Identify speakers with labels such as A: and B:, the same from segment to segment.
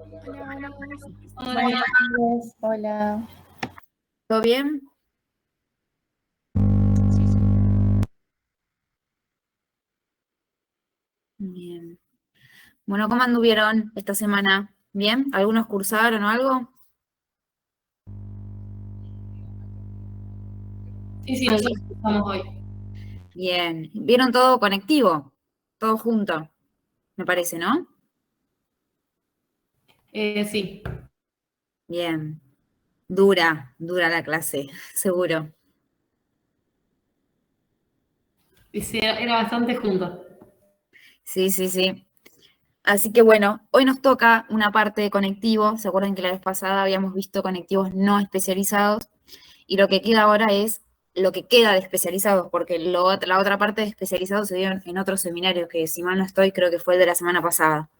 A: Hola, buenas.
B: Buenas tardes, hola.
A: ¿Todo bien? Bien. Bueno, ¿cómo anduvieron esta semana? ¿Bien? ¿Algunos cursaron o algo?
B: Sí, nosotros estamos hoy.
A: Bien. ¿Vieron todo conectivo? Todo junto, me parece, ¿no?
B: Sí,
A: Bien. Dura la clase, seguro.
B: y sí, era bastante junto.
A: Sí, sí, sí. Así que bueno, hoy nos toca una parte de conectivo. ¿Se acuerdan que la vez pasada habíamos visto conectivos no especializados? Y lo que queda ahora es lo que queda de especializados, porque la otra parte de especializados se dio en otro seminario, que si mal no estoy, creo que fue el de la semana pasada.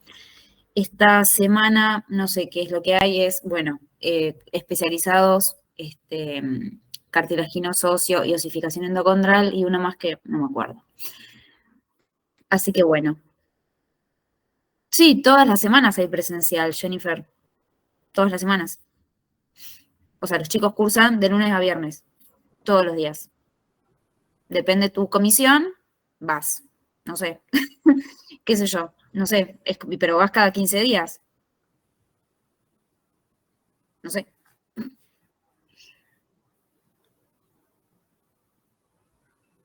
A: Esta semana, no sé qué es lo que hay, es, bueno, especializados, cartilaginoso óseo y osificación endocondral, y uno más que no me acuerdo. Así que bueno. Sí, todas las semanas hay presencial, Jennifer. Todas las semanas. O sea, los chicos cursan de lunes a viernes, todos los días. Depende de tu comisión, vas. No sé. ¿Qué sé yo? No sé. Pero vas cada 15 días. No sé.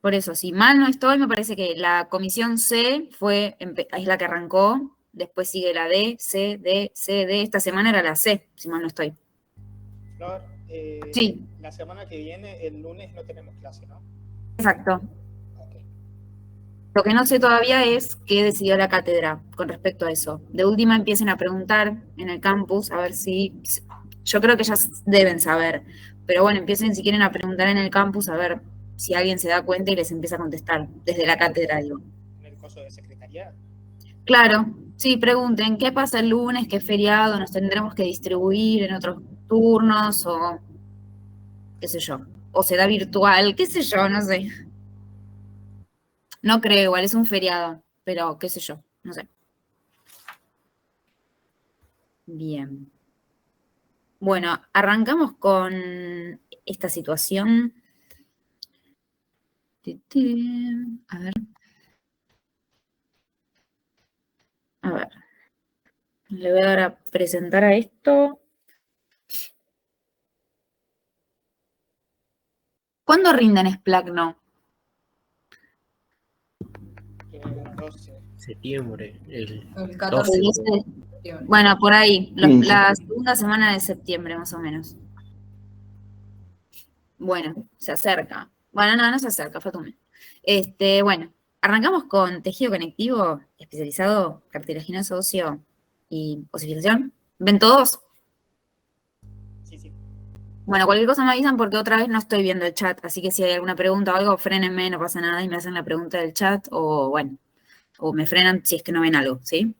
A: Por eso, si mal no estoy, me parece que la comisión C es la que arrancó. Después sigue la D, C, D, C, D. Esta semana era la C, si mal no estoy.
C: Flor,
A: Sí,
C: la semana que viene, el lunes, no tenemos clase, ¿no?
A: exacto.
C: Ok.
A: Lo que no sé todavía es qué decidió la cátedra con respecto a eso. De última empiecen a preguntar en el campus, a ver si... Yo creo que ya deben saber, pero bueno, empiecen si quieren a preguntar en el campus, a ver si alguien se da cuenta y les empieza a contestar desde la cátedra, digo.
C: En el coso de secretaría.
A: Claro, sí, pregunten, ¿qué pasa el lunes? ¿Qué feriado? ¿Nos tendremos que distribuir en otros turnos? O qué sé yo. O será virtual, qué sé yo, no sé. No creo, igual es un feriado, pero qué sé yo, no sé. Bien. Bueno, arrancamos con esta situación. A ver. A ver. Le voy a dar a presentar a esto. ¿Cuándo rinden Splagno?
C: 12.
D: Septiembre, el
E: El
D: 14.
E: 14
A: El
E: de
A: 12.
E: septiembre.
A: Bueno, por ahí,
F: Sí,
A: la segunda semana de septiembre, más o menos. Bueno, se acerca. Bueno, no se acerca, falta un mes. Bueno, arrancamos con tejido conectivo especializado, cartilaginoso óseo y osificación. ¿Ven todos?
C: Sí.
A: Bueno, cualquier cosa me avisan porque otra vez no estoy viendo el chat, así que si hay alguna pregunta o algo, frénenme, no pasa nada y me hacen la pregunta del chat o bueno, o me frenan si es que no ven algo, ¿sí?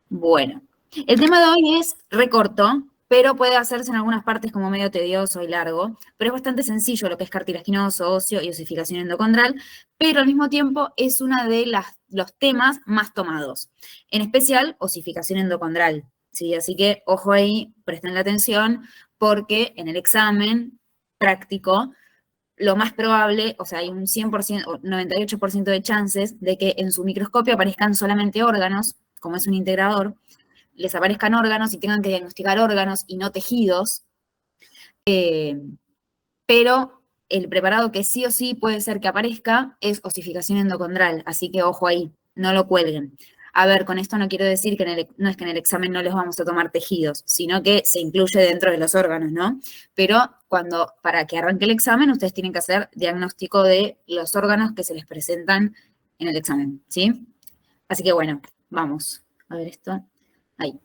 A: Bueno, el tema de hoy es recorto, pero puede hacerse en algunas partes como medio tedioso y largo, pero es bastante sencillo lo que es cartilaginoso, óseo y osificación endocondral, pero al mismo tiempo es uno de los temas más tomados, en especial osificación endocondral, ¿sí? Así que ojo ahí, presten la atención, porque en el examen práctico lo más probable, o sea, hay un 100% o 98% de chances de que en su microscopio aparezcan solamente órganos, como es un integrador, les aparezcan órganos y tengan que diagnosticar órganos y no tejidos, pero el preparado que sí o sí puede ser que aparezca es osificación endocondral, así que ojo ahí, no lo cuelguen. A ver, con esto no quiero decir que no es que en el examen no les vamos a tomar tejidos, sino que se incluye dentro de los órganos, ¿no? Pero para que arranque el examen, ustedes tienen que hacer diagnóstico de los órganos que se les presentan en el examen, ¿sí? Así que bueno, vamos a ver esto. Ahí.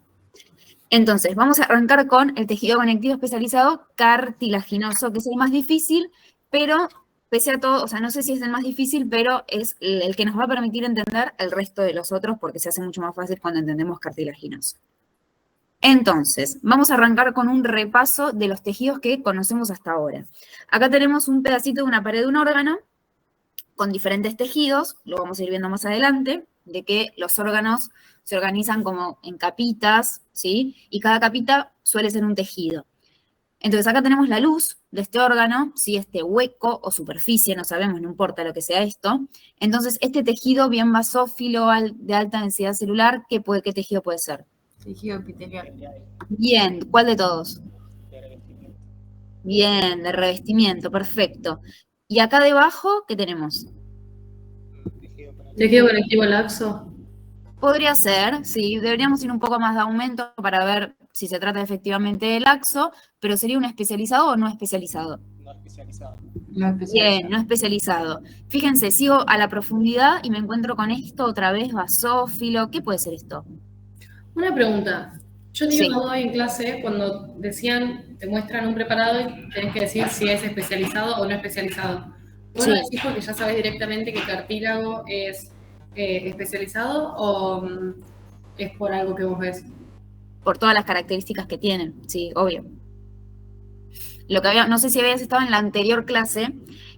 A: Entonces, vamos a arrancar con el tejido conectivo especializado cartilaginoso, que es el más difícil, pero pese a todo, o sea, no sé si es el más difícil, pero es el que nos va a permitir entender el resto de los otros, porque se hace mucho más fácil cuando entendemos cartilaginoso. Entonces, vamos a arrancar con un repaso de los tejidos que conocemos hasta ahora. Acá tenemos un pedacito de una pared de un órgano con diferentes tejidos, lo vamos a ir viendo más adelante. de que los órganos se organizan como en capitas, ¿sí? Y cada capita suele ser un tejido. Entonces acá tenemos la luz de este órgano, ¿sí? Este hueco o superficie, no sabemos, no importa lo que sea esto. Entonces este tejido bien basófilo de alta densidad celular, ¿qué tejido puede ser?
B: Tejido epitelial.
A: Bien, ¿cuál de todos?
C: De revestimiento.
A: Bien, de revestimiento, perfecto. Y acá debajo, ¿qué tenemos?
C: Tejido conectivo.
B: Tejido conectivo laxo.
A: Podría ser, sí, deberíamos ir un poco más de aumento para ver si se trata efectivamente de laxo, pero ¿sería un especializado o no especializado?
C: No especializado.
B: No
A: Bien, no especializado. Fíjense, sigo a la profundidad y me encuentro con esto otra vez, basófilo. ¿Qué puede ser esto?
B: Una pregunta. Yo tenía
A: Sí.
B: una duda en clase cuando decían, te muestran un preparado y tenés que decir si es especializado o no especializado. ¿Vos lo
A: Sí.
B: decís porque ya sabés directamente que cartílago es especializado o es por algo que vos ves?
A: Por todas las características que tienen, sí, obvio. No sé si habías estado en la anterior clase,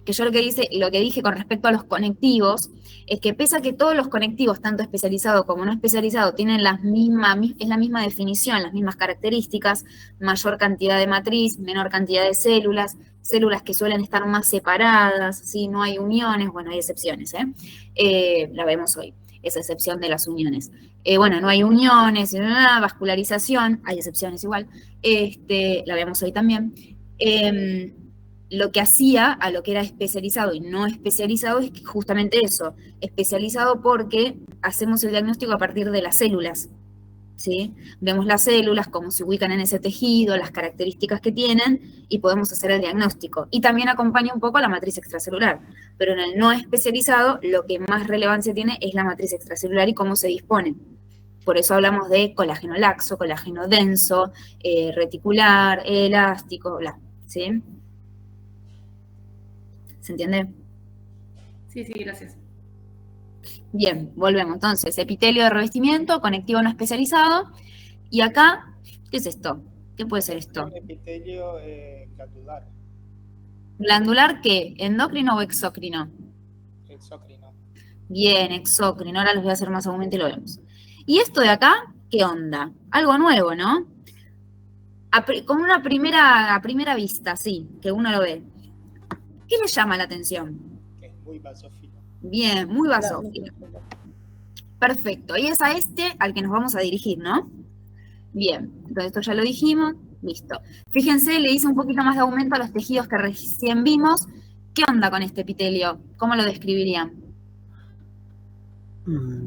A: que yo lo que dije con respecto a los conectivos, es que pese a que todos los conectivos, tanto especializados como no especializados, tienen es la misma definición, las mismas características, mayor cantidad de matriz, menor cantidad de células, células que suelen estar más separadas, ¿sí? No hay uniones, bueno, hay excepciones, la vemos hoy, esa excepción de las uniones. Bueno, no hay uniones, vascularización, hay excepciones igual, la vemos hoy también. Lo que hacía a lo que era especializado y no especializado es justamente eso, especializado porque hacemos el diagnóstico a partir de las células, ¿sí? Vemos las células, cómo se ubican en ese tejido, las características que tienen y podemos hacer el diagnóstico. Y también acompaña un poco a la matriz extracelular, pero en el no especializado lo que más relevancia tiene es la matriz extracelular y cómo se dispone. Por eso hablamos de colágeno laxo, colágeno denso, reticular, elástico, bla. ¿Sí? ¿Se entiende?
B: Sí, gracias.
A: Bien, volvemos. Entonces, epitelio de revestimiento, conectivo no especializado. Y acá, ¿qué es esto? ¿Qué puede ser esto?
C: Un epitelio glandular.
A: ¿Glandular qué? ¿Endocrino o exócrino?
C: Exócrino.
A: Bien, exócrino. Ahora los voy a hacer más aumento y lo vemos. ¿Y esto de acá? ¿Qué onda? Algo nuevo, ¿no? Con una a primera vista, sí, que uno lo ve. ¿Qué le llama la atención?
C: Que es muy basófilo.
A: Bien, muy basófilo. Perfecto. Y es a este al que nos vamos a dirigir, ¿no? Bien, entonces esto ya lo dijimos. Listo. Fíjense, le hice un poquito más de aumento a los tejidos que recién vimos. ¿Qué onda con este epitelio? ¿Cómo lo describirían?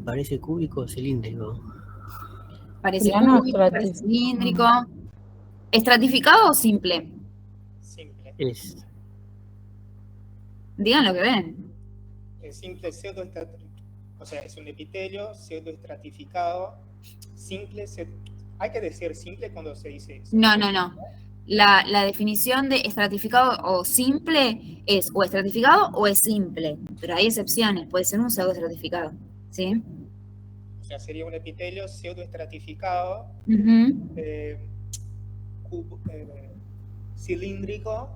D: Parece cúbico o cilíndrico.
A: Parece
E: Plano
A: cúbico, parece cilíndrico. ¿Estratificado o simple?
C: Simple.
D: Es
A: Digan lo que ven.
C: Es simple pseudoestratificado. O sea, es un epitelio pseudoestratificado. Simple. Hay que decir simple cuando se dice.
A: No. La definición de estratificado o simple es o estratificado o es simple. Pero hay excepciones. Puede ser un pseudoestratificado. ¿Sí?
C: O sea, sería un epitelio pseudoestratificado, cilíndrico,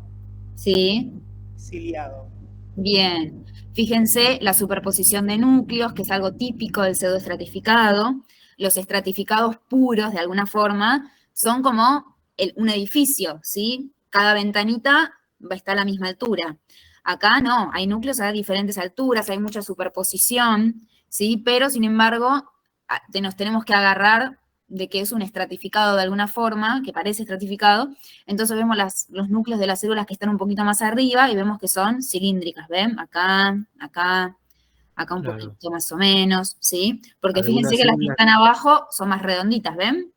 A: Sí.
C: ciliado.
A: Bien. Fíjense la superposición de núcleos, que es algo típico del pseudoestratificado. Los estratificados puros, de alguna forma, son como un edificio, ¿sí? Cada ventanita va a estar a la misma altura. Acá no, hay núcleos a diferentes alturas, hay mucha superposición, ¿sí? Pero, sin embargo, nos tenemos que agarrar de que es un estratificado de alguna forma, que parece estratificado. Entonces vemos los núcleos de las células que están un poquito más arriba y vemos que son cilíndricas, ¿ven? Acá un
D: Claro.
A: poquito más o menos, ¿sí? Porque
D: Algunas
A: fíjense que las que
D: células-
A: están abajo son más redonditas, ¿ven?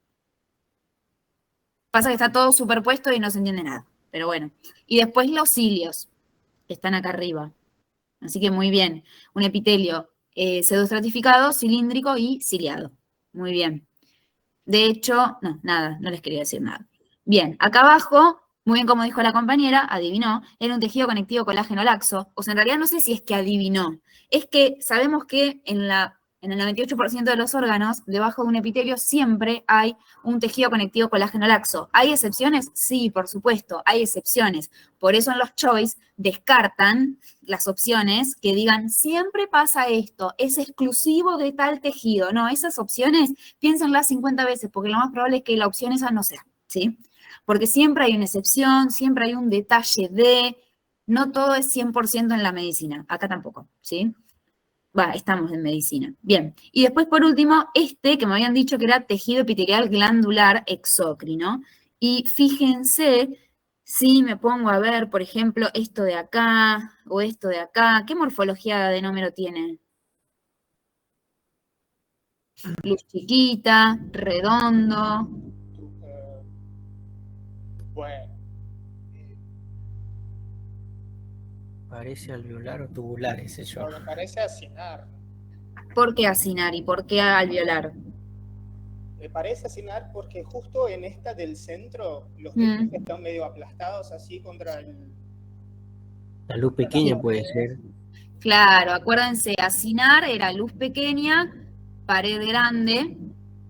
A: Pasa que está todo superpuesto y no se entiende nada, pero bueno. Y después los cilios, que están acá arriba. Así que muy bien. Un epitelio pseudoestratificado, cilíndrico y ciliado. Muy bien. De hecho, no les quería decir nada. Bien, acá abajo, muy bien como dijo la compañera, adivinó, era un tejido conectivo colágeno laxo. O sea, en realidad no sé si es que adivinó, es que sabemos que en la En el 98% de los órganos, debajo de un epitelio siempre hay un tejido conectivo colágeno laxo. ¿Hay excepciones? Sí, por supuesto, hay excepciones. Por eso en los choice descartan las opciones que digan, siempre pasa esto, es exclusivo de tal tejido. No, esas opciones, piénsenlas 50 veces, porque lo más probable es que la opción esa no sea, ¿sí? Porque siempre hay una excepción, siempre hay un detalle de, no todo es 100% en la medicina, acá tampoco, ¿sí? Estamos en medicina. Bien, y después por último, que me habían dicho que era tejido epitelial glandular exócrino. Y fíjense, si me pongo a ver, por ejemplo, esto de acá o esto de acá, ¿qué morfología de adenómero tiene? Luz chiquita, redondo.
C: Bueno,
D: Parece alveolar o tubular, ese yo.
C: me parece acinar.
A: ¿Por qué acinar y por qué alveolar?
C: Me parece acinar porque justo en esta del centro los tejidos están medio aplastados así contra el...
D: La luz pequeña puede ser.
A: Claro, acuérdense, acinar era luz pequeña, pared grande,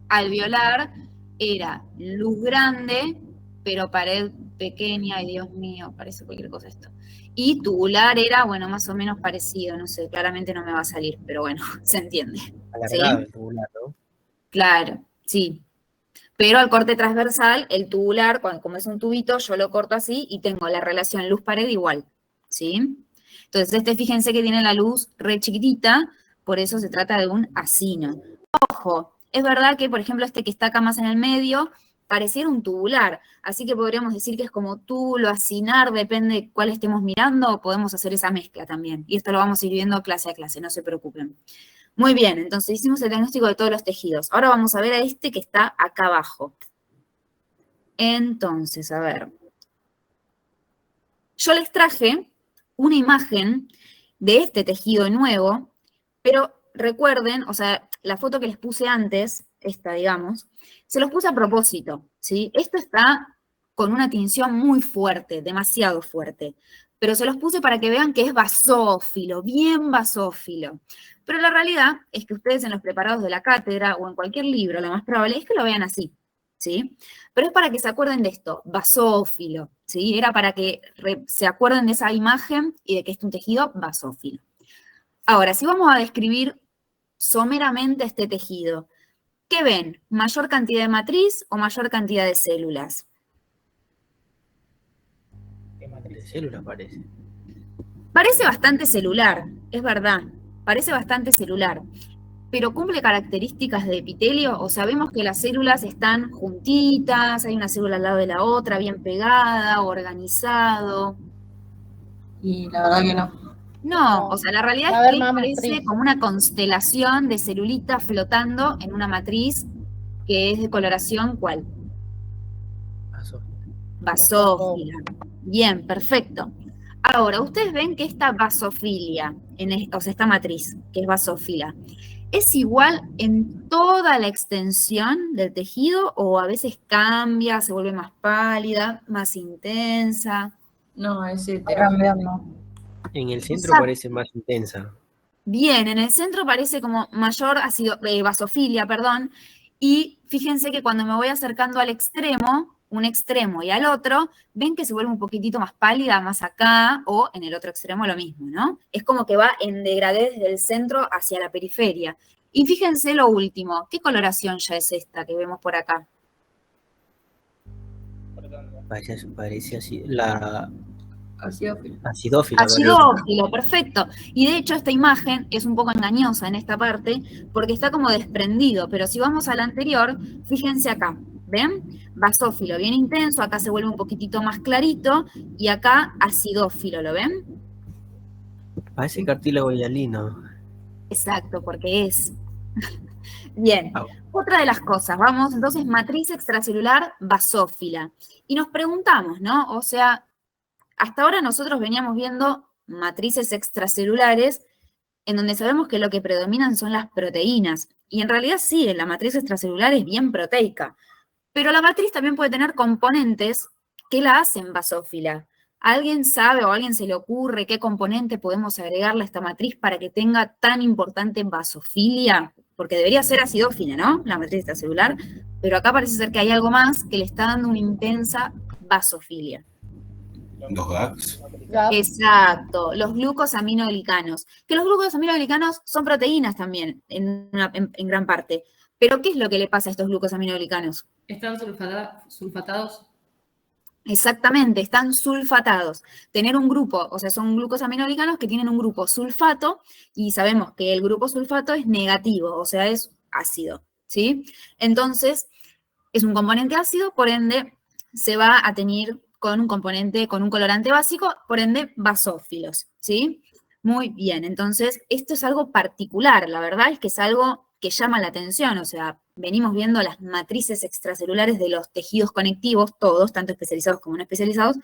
A: alveolar era luz grande, pero pared pequeña, ay Dios mío, parece cualquier cosa esto. Y tubular era, bueno, más o menos parecido, no sé, claramente no me va a salir, pero bueno, se entiende.
D: Alargado
A: ¿Sí?
D: el tubular, ¿no?
A: Claro, sí. Pero al corte transversal, el tubular, como es un tubito, yo lo corto así y tengo la relación luz-pared igual, ¿sí? Entonces, fíjense que tiene la luz re chiquitita, por eso se trata de un acino. Ojo, es verdad que, por ejemplo, que está acá más en el medio, pareciera un tubular, así que podríamos decir que es como túbulo, acinar, depende de cuál estemos mirando, podemos hacer esa mezcla también. Y esto lo vamos a ir viendo clase a clase, no se preocupen. Muy bien, entonces hicimos el diagnóstico de todos los tejidos. Ahora vamos a ver a que está acá abajo. Entonces, a ver. Yo les traje una imagen de este tejido nuevo, pero recuerden, o sea, la foto que les puse antes, esta, digamos, se los puse a propósito, ¿sí? Esto está con una tinción muy fuerte, demasiado fuerte, pero se los puse para que vean que es basófilo, bien basófilo. Pero la realidad es que ustedes en los preparados de la cátedra o en cualquier libro, lo más probable es que lo vean así, ¿sí? Pero es para que se acuerden de esto, basófilo, ¿sí? Era para que se acuerden de esa imagen y de que es un tejido basófilo. Ahora, si vamos a describir someramente este tejido, ¿qué ven? ¿Mayor cantidad de matriz o mayor cantidad de células?
D: De células parece.
A: Parece bastante celular, es verdad, parece bastante celular, pero cumple características de epitelio, o sabemos que las células están juntitas, hay una célula al lado de la otra, bien pegada, organizado.
B: Y la verdad que no.
A: No, o sea, la realidad
B: Va a
A: es que
B: haber más
A: parece
B: matriz.
A: como una constelación de celulitas flotando en una matriz que es de coloración, ¿cuál? Basófila. Bien, perfecto. Ahora, ustedes ven que esta basofilia, o sea, esta matriz, que es basófila, ¿es igual en toda la extensión del tejido o a veces cambia, se vuelve más pálida, más intensa?
B: No, es cambiando.
D: En el centro
A: Exacto.
D: parece más intensa.
A: Bien, en el centro parece como mayor basofilia, perdón, y fíjense que cuando me voy acercando al extremo, un extremo y al otro, ven que se vuelve un poquitito más pálida, más acá, o en el otro extremo lo mismo, ¿no? Es como que va en degradé desde el centro hacia la periferia. Y fíjense lo último, ¿qué coloración ya es esta que vemos por acá?
D: Parece así. La
B: Acidófilo.
D: acidófila.
A: Acidófilo, perfecto. Y de hecho esta imagen es un poco engañosa en esta parte porque está como desprendido, pero si vamos a la anterior, fíjense acá, ¿ven? Basófilo bien intenso, acá se vuelve un poquitito más clarito y acá acidófilo, ¿lo ven?
D: Parece cartílago hialino.
A: Exacto, porque es. Bien,
D: Ah.
A: otra de las cosas, vamos, entonces matriz extracelular basófila. Y nos preguntamos, ¿no? O sea, hasta ahora nosotros veníamos viendo matrices extracelulares en donde sabemos que lo que predominan son las proteínas. Y en realidad sí, la matriz extracelular es bien proteica. Pero la matriz también puede tener componentes que la hacen basófila. ¿Alguien sabe o a alguien se le ocurre qué componente podemos agregarle a esta matriz para que tenga tan importante basofilia? Porque debería ser acidófila, ¿no? La matriz extracelular, pero acá parece ser que hay algo más que le está dando una intensa basofilia.
E: Los GAGs.
A: Exacto, los glucosaminoglicanos. Que los glucosaminoglicanos son proteínas también, en gran parte. Pero ¿qué es lo que le pasa a estos glucosaminoglicanos?
B: ¿Están sulfatados?
A: Exactamente, están sulfatados. Tener un grupo, o sea, son glucosaminoglicanos que tienen un grupo sulfato y sabemos que el grupo sulfato es negativo, o sea, es ácido, ¿sí? Entonces, es un componente ácido, por ende, se va a tener con un componente, con un colorante básico, por ende, basófilos, ¿sí? Muy bien, entonces, esto es algo particular, la verdad es que es algo que llama la atención, o sea, venimos viendo las matrices extracelulares de los tejidos conectivos, todos, tanto especializados como no especializados,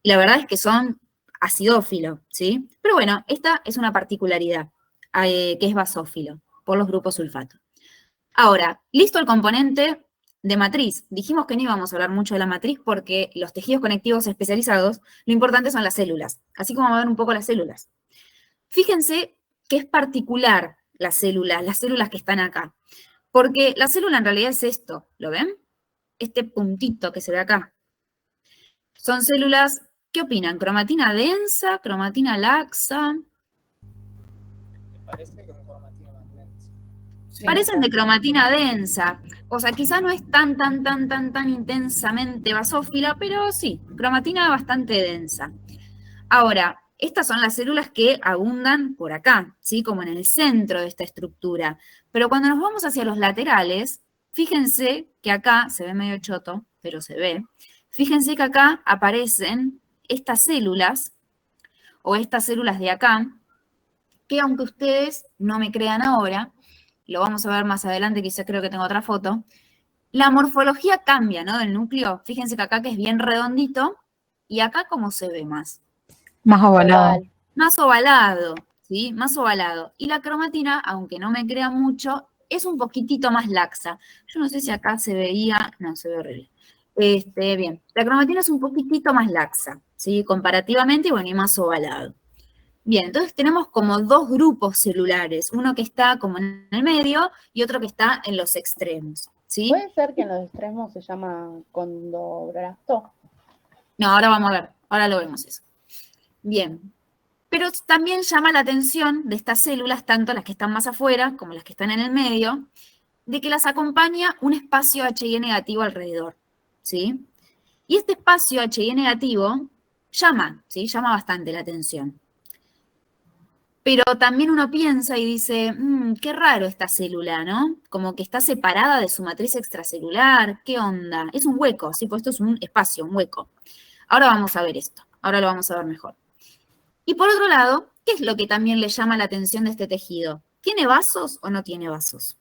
A: y la verdad es que son acidófilos, ¿sí? Pero bueno, esta es una particularidad, que es basófilo, por los grupos sulfato. Ahora, listo el componente de matriz. Dijimos que no íbamos a hablar mucho de la matriz porque los tejidos conectivos especializados, lo importante son las células, así como vamos a ver un poco las células. Fíjense que es particular las células que están acá. Porque la célula en realidad es esto, ¿lo ven? Este puntito que se ve acá. Son células, ¿qué opinan? ¿Cromatina densa? ¿Cromatina laxa?
C: Me parece como cromatina más densa.
B: Sí.
A: Parecen de cromatina densa. O sea, quizá no es tan intensamente basófila, pero sí, cromatina bastante densa. Ahora, estas son las células que abundan por acá, ¿sí? Como en el centro de esta estructura. Pero cuando nos vamos hacia los laterales, fíjense que acá, se ve medio choto, pero se ve, fíjense que acá aparecen estas células, o estas células de acá, que aunque ustedes no me crean ahora, lo vamos a ver más adelante, quizás creo que tengo otra foto, la morfología cambia, ¿no? Del núcleo. Fíjense que acá que es bien redondito, y acá cómo se ve más.
F: Más ovalado.
A: Más ovalado, ¿sí? Más ovalado. Y la cromatina, aunque no me crean mucho, es un poquitito más laxa. Yo no sé si acá se veía, no, se ve horrible. Bien, la cromatina es un poquitito más laxa, ¿sí? Comparativamente, y bueno, y más ovalado. Bien, entonces tenemos como dos grupos celulares, uno que está como en el medio y otro que está en los extremos, ¿sí?
F: ¿Puede ser que en los extremos se llama condoblasto?
A: No, ahora vamos a ver, ahora lo vemos eso. Bien, pero también llama la atención de estas células, tanto las que están más afuera como las que están en el medio, de que las acompaña un espacio HI negativo alrededor, ¿sí? Y este espacio HI negativo llama, ¿sí? Llama bastante la atención. Pero también uno piensa y dice, qué raro esta célula, ¿no? Como que está separada de su matriz extracelular, ¿qué onda? Es un hueco, ¿sí? Pues esto es un espacio, un hueco. Ahora vamos a ver esto, ahora lo vamos a ver mejor. Y por otro lado, ¿qué es lo que también le llama la atención de este tejido? ¿Tiene vasos o no tiene vasos?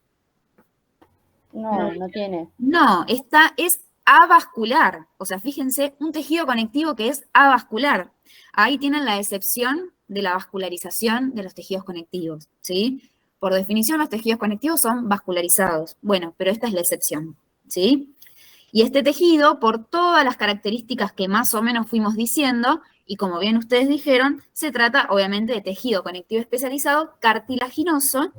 F: No, no tiene.
A: No, esta es avascular. O sea, fíjense, un tejido conectivo que es avascular. Ahí tienen la excepción de la vascularización de los tejidos conectivos, ¿sí? Por definición, los tejidos conectivos son vascularizados. Bueno, pero esta es la excepción, ¿sí? Y este tejido, por todas las características que más o menos fuimos diciendo, y como bien ustedes dijeron, se trata obviamente de tejido conectivo especializado, cartilaginoso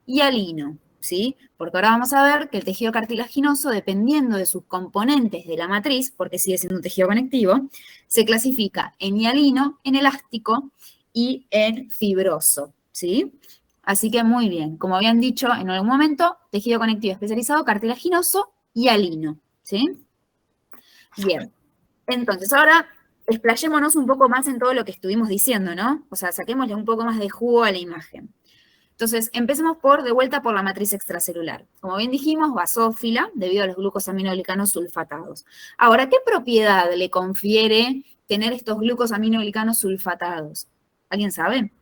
A: y hialino, ¿sí? Porque ahora vamos a ver que el tejido cartilaginoso, dependiendo de sus componentes de la matriz, porque sigue siendo un tejido conectivo, se clasifica en hialino, en elástico y en fibroso, ¿sí? Así que muy bien, como habían dicho en algún momento, tejido conectivo especializado, cartilaginoso y hialino, ¿sí? Bien, entonces ahora explayémonos un poco más en todo lo que estuvimos diciendo, ¿no? O sea, saquémosle un poco más de jugo a la imagen. Entonces, empecemos de vuelta por la matriz extracelular. Como bien dijimos, basófila, debido a los glucosaminoglicanos sulfatados. Ahora, ¿qué propiedad le confiere tener estos glucosaminoglicanos sulfatados? ¿Alguien sabe?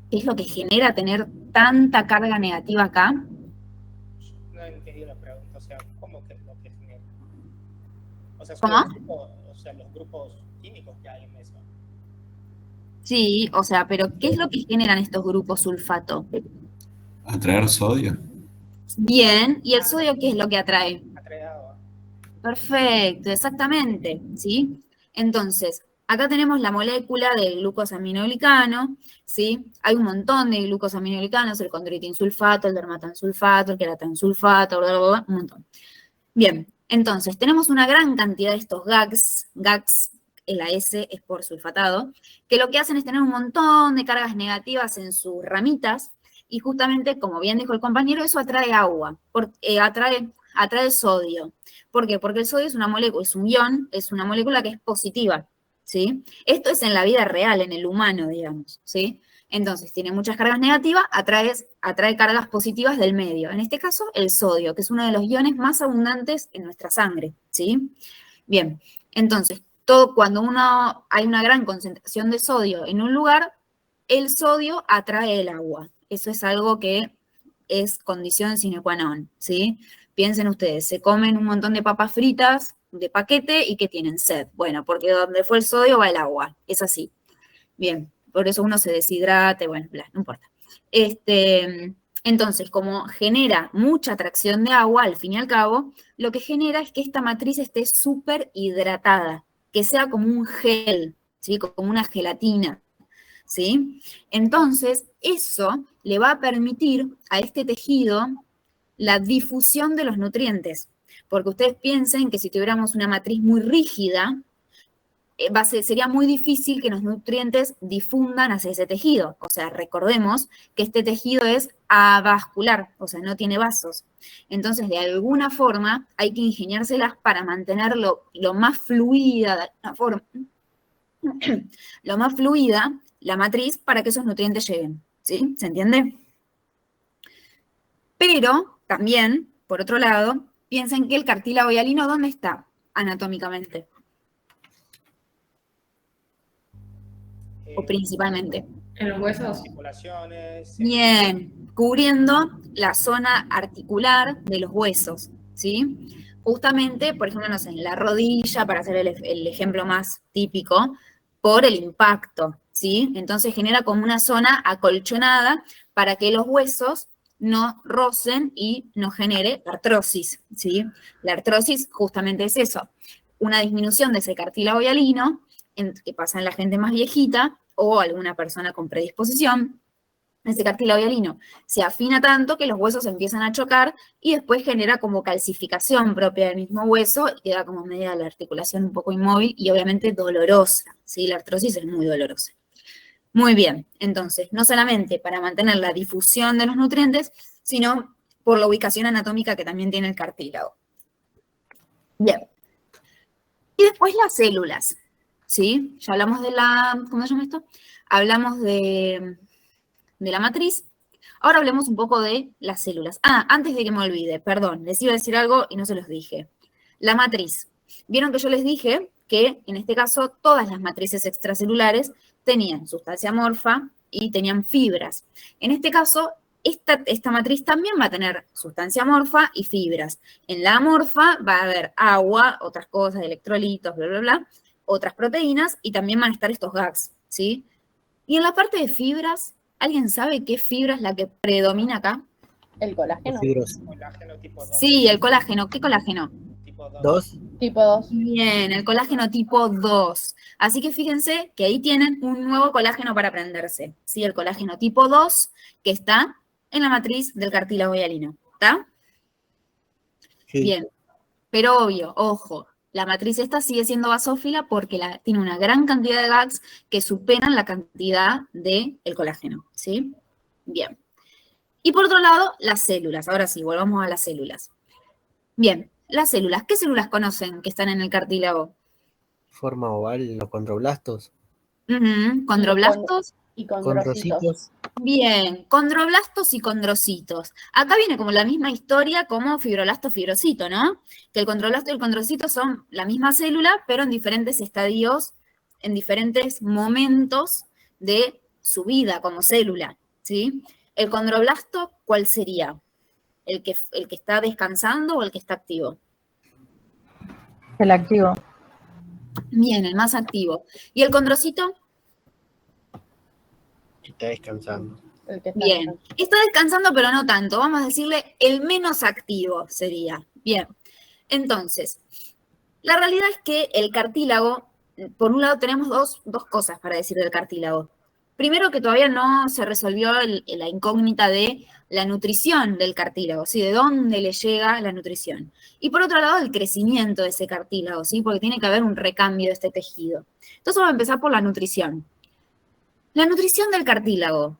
A: ¿Qué es lo que genera tener tanta carga negativa acá?
C: No entendí la pregunta, o sea, ¿cómo que es lo que genera? O sea,
A: ¿Cómo?
C: los grupos químicos que hay en eso.
A: Sí, o sea, pero ¿qué es lo que generan estos grupos sulfato?
E: Atraer sodio.
A: Bien, ¿y el sodio qué es lo que atrae?
C: Atrae agua.
A: Perfecto, exactamente, ¿sí? Entonces, Acá tenemos la molécula del glucosaminoglicano, ¿sí? Hay un montón de glucosaminoglicanos, el condroitinsulfato, el dermatansulfato, el queratansulfato, bla, bla, bla, un montón. Bien, entonces, tenemos una gran cantidad de estos GAGs, la S es por sulfatado, que lo que hacen es tener un montón de cargas negativas en sus ramitas, y justamente, como bien dijo el compañero, eso atrae agua, atrae sodio. ¿Por qué? Porque el sodio es una molécula, es un ion, es una molécula que es positiva, ¿sí? Esto es en la vida real, en el humano, digamos, ¿sí? Entonces, tiene muchas cargas negativas, atrae cargas positivas del medio. En este caso, el sodio, que es uno de los iones más abundantes en nuestra sangre, ¿sí? Bien, entonces, cuando hay una gran concentración de sodio en un lugar, el sodio atrae el agua. Eso es algo que es condición sine qua non, ¿sí? Piensen ustedes, se comen un montón de papas fritas de paquete y que tienen sed. Bueno, porque donde fue el sodio va el agua, es así. Bien, por eso uno se deshidrate, bueno, bla, no importa. Entonces, como genera mucha atracción de agua, al fin y al cabo, lo que genera es que esta matriz esté súper hidratada, que sea como un gel, ¿sí? Como una gelatina, ¿sí? Entonces, eso le va a permitir a este tejido la difusión de los nutrientes, porque ustedes piensen que si tuviéramos una matriz muy rígida, sería muy difícil que los nutrientes difundan hacia ese tejido. O sea, recordemos que este tejido es avascular, o sea, no tiene vasos. Entonces, de alguna forma, hay que ingeniárselas para mantenerlo lo más fluida, lo más fluida la matriz para que esos nutrientes lleguen. ¿Sí? ¿Se entiende? Pero también, por otro lado, piensen que el cartílago hialino, ¿dónde está anatómicamente? O principalmente.
B: En los huesos.
C: Articulaciones.
A: Bien, cubriendo la zona articular de los huesos, ¿sí? Justamente, por ejemplo, no sé, en la rodilla, para hacer el ejemplo más típico, por el impacto, ¿sí? Entonces genera como una zona acolchonada para que los huesos no rocen y no genere artrosis, ¿sí? La artrosis justamente es eso, una disminución de ese cartílago hialino que pasa en la gente más viejita o alguna persona con predisposición. Ese cartílago hialino se afina tanto que los huesos empiezan a chocar y después genera como calcificación propia del mismo hueso y queda como media la articulación un poco inmóvil y obviamente dolorosa, ¿sí? La artrosis es muy dolorosa. Muy bien, entonces, no solamente para mantener la difusión de los nutrientes, sino por la ubicación anatómica que también tiene el cartílago. Bien. Y después las células, ¿sí? Ya hablamos de ¿cómo se llama esto? Hablamos de la matriz. Ahora hablemos un poco de las células. Antes de que me olvide, perdón, les iba a decir algo y no se los dije. La matriz. Vieron que yo les dije que, en este caso, todas las matrices extracelulares tenían sustancia amorfa y tenían fibras. En este caso, esta matriz también va a tener sustancia amorfa y fibras. En la amorfa va a haber agua, otras cosas, electrolitos, bla, bla, bla, otras proteínas y también van a estar estos GAGs, ¿sí? Y en la parte de fibras, ¿alguien sabe qué fibra es la que predomina acá?
F: El colágeno.
C: Colágeno tipo 2.
A: Sí, el colágeno. ¿Qué colágeno?
C: Tipo 2.
D: ¿Dos?
F: Tipo 2.
A: Bien, el colágeno tipo 2. Así que fíjense que ahí tienen un nuevo colágeno para aprenderse. Sí, el colágeno tipo 2 que está en la matriz del cartílago hialino. ¿Está?
D: Sí.
A: Bien. Pero obvio, ojo, la matriz esta sigue siendo basófila porque tiene una gran cantidad de GAGs que superan la cantidad del colágeno. ¿Sí? Bien. Y por otro lado, las células. Ahora sí, volvamos a las células. Bien, las células. ¿Qué células conocen que están en el cartílago?
D: Forma oval, los condroblastos.
A: Condroblastos.
F: Y condrocitos.
A: Bien, condroblastos y condrocitos. Acá viene como la misma historia como fibroblasto, fibrocito, ¿no? Que el condroblasto y el condrocito son la misma célula, pero en diferentes estadios, en diferentes momentos de su vida como célula, ¿sí? El condroblasto, ¿cuál sería? ¿El que está descansando o el que está activo?
G: El activo.
A: Bien, el más activo. ¿Y el condrocito?
D: Está descansando.
F: El que está
A: Bien. Está descansando, pero no tanto. Vamos a decirle el menos activo sería. Bien. Entonces, la realidad es que el cartílago por un lado tenemos dos cosas para decir del cartílago. Primero, que todavía no se resolvió la incógnita de la nutrición del cartílago, ¿sí? De dónde le llega la nutrición. Y por otro lado, el crecimiento de ese cartílago, ¿sí? Porque tiene que haber un recambio de este tejido. Entonces vamos a empezar por la nutrición. La nutrición del cartílago,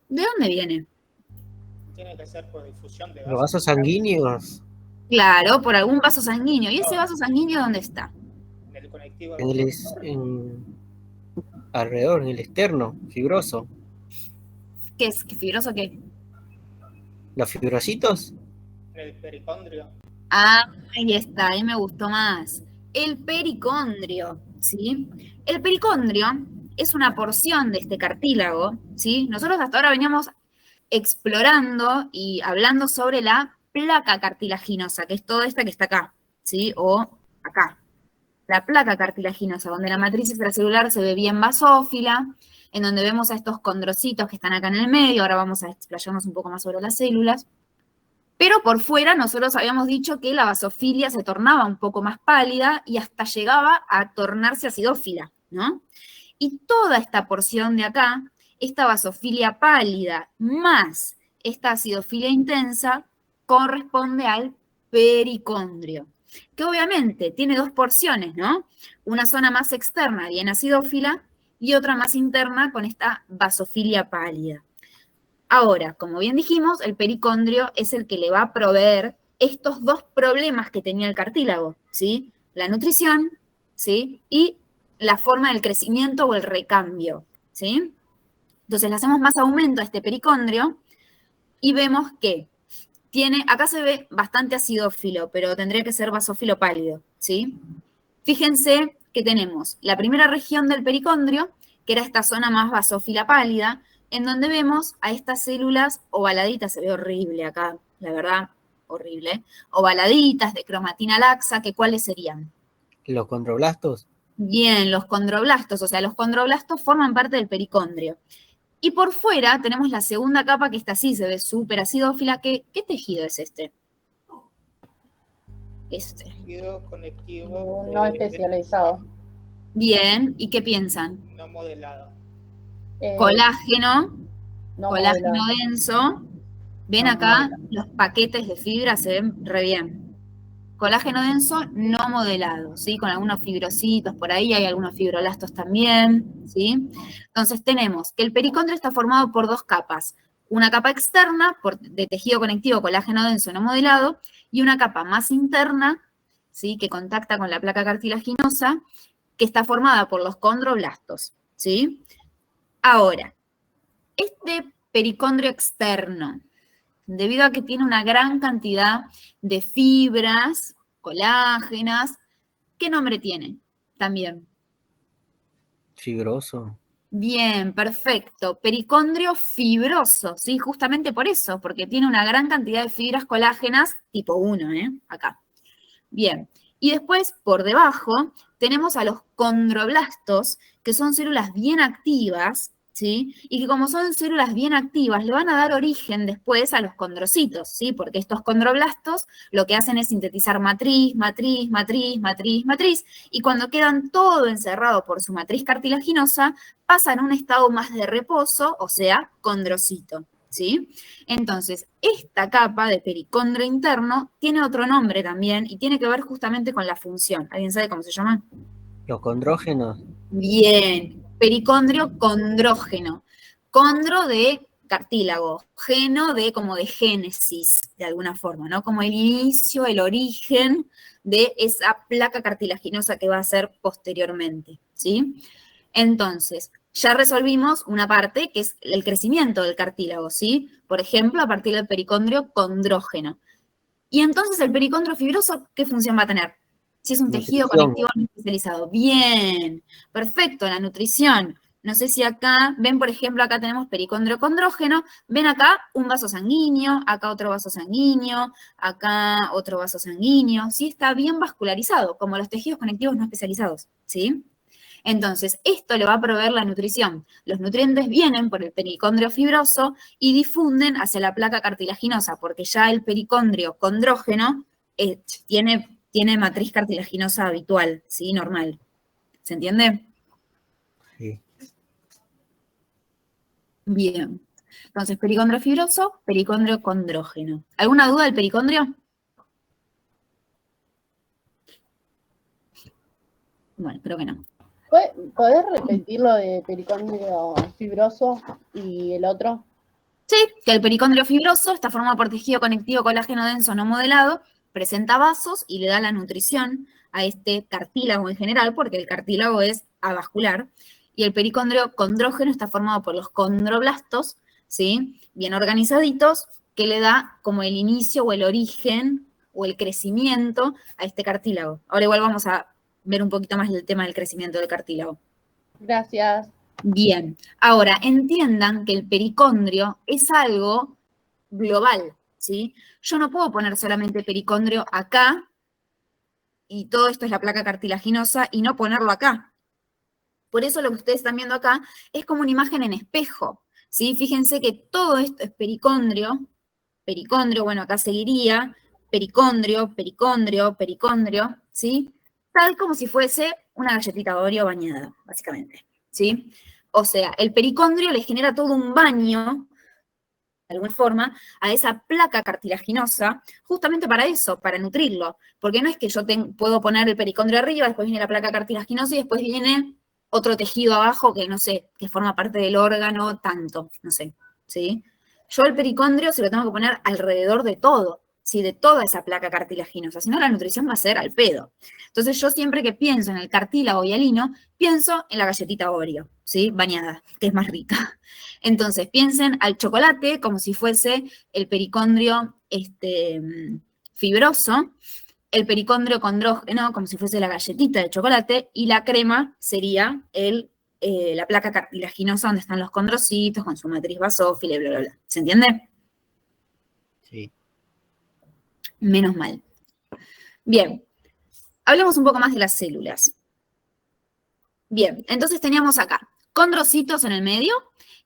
A: ¿de dónde viene?
C: Tiene que ser por difusión de
D: Los vasos sanguíneos
A: Claro, por algún vaso sanguíneo. ¿Y ese vaso sanguíneo dónde está?
C: en el conectivo
D: en alrededor, en el externo, fibroso.
A: ¿Qué es? ¿Qué fibroso qué?
D: Los fibrocitos,
C: en el pericondrio.
A: Ah, ahí está, ahí me gustó más. El pericondrio, ¿sí? El pericondrio es una porción de este cartílago, ¿sí? Nosotros hasta ahora veníamos explorando y hablando sobre la placa cartilaginosa, que es toda esta que está acá, ¿sí? O acá. La placa cartilaginosa, donde la matriz extracelular se ve bien basófila, en donde vemos a estos condrocitos que están acá en el medio. Ahora vamos a explayarnos un poco más sobre las células. Pero por fuera nosotros habíamos dicho que la basofilia se tornaba un poco más pálida y hasta llegaba a tornarse acidófila, ¿no? Y toda esta porción de acá, esta basofilia pálida más esta acidofilia intensa, corresponde al pericondrio, que obviamente tiene dos porciones, ¿no? Una zona más externa, bien acidófila, y otra más interna con esta basofilia pálida. Ahora, como bien dijimos, el pericondrio es el que le va a proveer estos dos problemas que tenía el cartílago, ¿sí? La nutrición, ¿sí? Y la forma del crecimiento o el recambio, ¿sí? Entonces le hacemos más aumento a este pericondrio y vemos que tiene, acá se ve bastante acidófilo, pero tendría que ser basófilo pálido, ¿sí? Fíjense que tenemos la primera región del pericondrio, que era esta zona más basófila pálida, en donde vemos a estas células ovaladitas, se ve horrible acá, la verdad, horrible, ovaladitas de cromatina laxa, que ¿cuáles serían?
D: los condroblastos.
A: Bien, los condroblastos, o sea, los condroblastos forman parte del pericondrio. Y por fuera tenemos la segunda capa que está así, se ve súper acidófila. ¿Qué tejido es este? Este.
C: Tejido conectivo
F: No especializado.
A: Bien, ¿y qué piensan?
C: no modelado.
A: Colágeno,
F: No
A: colágeno
F: modelado.
A: denso. Ven
F: No
A: acá,
F: modelado.
A: los paquetes de fibra se ven re bien. Colágeno denso no modelado, ¿sí? Con algunos fibrocitos por ahí, hay algunos fibroblastos también, ¿sí? Entonces tenemos que el pericondrio está formado por dos capas. Una capa externa de tejido conectivo colágeno denso no modelado y una capa más interna, ¿sí? Que contacta con la placa cartilaginosa, que está formada por los condroblastos, ¿sí? Ahora, este pericondrio externo, debido a que tiene una gran cantidad de fibras colágenas, ¿qué nombre tiene? También.
D: Fibroso.
A: Bien, perfecto. Pericondrio fibroso, ¿sí? Justamente por eso, porque tiene una gran cantidad de fibras colágenas tipo 1, acá. Bien. Y después, por debajo, tenemos a los condroblastos, que son células bien activas, ¿sí? Y que como son células bien activas, le van a dar origen después a los condrocitos, ¿sí? Porque estos condroblastos lo que hacen es sintetizar matriz, matriz, matriz, matriz, matriz, y cuando quedan todo encerrado por su matriz cartilaginosa, pasan a un estado más de reposo, o sea, condrocito, ¿sí? Entonces, esta capa de pericondrio interno tiene otro nombre también y tiene que ver justamente con la función. ¿Alguien sabe cómo se llama?
D: Los condrógenos.
A: Bien, pericondrio condrógeno. Condro de cartílago, geno de como de génesis, de alguna forma, ¿no? Como el inicio, el origen de esa placa cartilaginosa que va a ser posteriormente, ¿sí? Entonces, ya resolvimos una parte que es el crecimiento del cartílago, ¿sí? Por ejemplo, a partir del pericondrio condrógeno. Y entonces el pericondrio fibroso, ¿qué función va a tener? Si es un tejido
D: Nutrición.
A: conectivo no especializado. Bien, perfecto, la nutrición. No sé si acá, ven por ejemplo, acá tenemos pericondrio condrógeno, ven acá un vaso sanguíneo, acá otro vaso sanguíneo, acá otro vaso sanguíneo, ¿sí? Está bien vascularizado, como los tejidos conectivos no especializados, ¿sí? Entonces, esto le va a proveer la nutrición. Los nutrientes vienen por el pericondrio fibroso y difunden hacia la placa cartilaginosa, porque ya el pericondrio condrógeno tiene matriz cartilaginosa habitual, ¿sí? Normal. ¿Se entiende?
D: Sí.
A: Bien. Entonces, pericondrio fibroso, pericondrio condrógeno. ¿Alguna duda del pericondrio? Bueno, creo que no.
F: ¿Podés repetir lo de pericondrio fibroso y el otro?
A: Sí, que el pericondrio fibroso está formado por tejido conectivo colágeno denso no modelado, presenta vasos y le da la nutrición a este cartílago en general, porque el cartílago es avascular, y el pericondrio condrógeno está formado por los condroblastos, ¿sí? Bien organizaditos, que le da como el inicio o el origen o el crecimiento a este cartílago. Ahora igual vamos a ver un poquito más el tema del crecimiento del cartílago.
F: Gracias.
A: Bien, ahora entiendan que el pericondrio es algo global, ¿sí? Yo no puedo poner solamente pericondrio acá y todo esto es la placa cartilaginosa y no ponerlo acá. Por eso lo que ustedes están viendo acá es como una imagen en espejo, ¿sí? Fíjense que todo esto es pericondrio, bueno, acá seguiría, pericondrio, pericondrio, pericondrio, ¿sí? Tal como si fuese una galletita de Oreo bañada, básicamente, ¿sí? O sea, el pericondrio le genera todo un baño, de alguna forma, a esa placa cartilaginosa, justamente para eso, para nutrirlo. Porque no es que yo puedo poner el pericondrio arriba, después viene la placa cartilaginosa y después viene otro tejido abajo que, no sé, que forma parte del órgano tanto, no sé, ¿sí? Yo el pericondrio se lo tengo que poner alrededor de todo, ¿sí? De toda esa placa cartilaginosa, si no la nutrición va a ser al pedo. Entonces yo siempre que pienso en el cartílago hialino, pienso en la galletita Oreo, ¿sí? Bañada, que es más rica. Entonces piensen al chocolate como si fuese el pericondrio fibroso, el pericondrio condrógeno como si fuese la galletita de chocolate, y la crema sería la placa cartilaginosa donde están los condrocitos con su matriz basófila y bla, bla, bla. ¿Se entiende?
D: Sí.
A: Menos mal. Bien, hablemos un poco más de las células. Bien, entonces teníamos acá condrocitos en el medio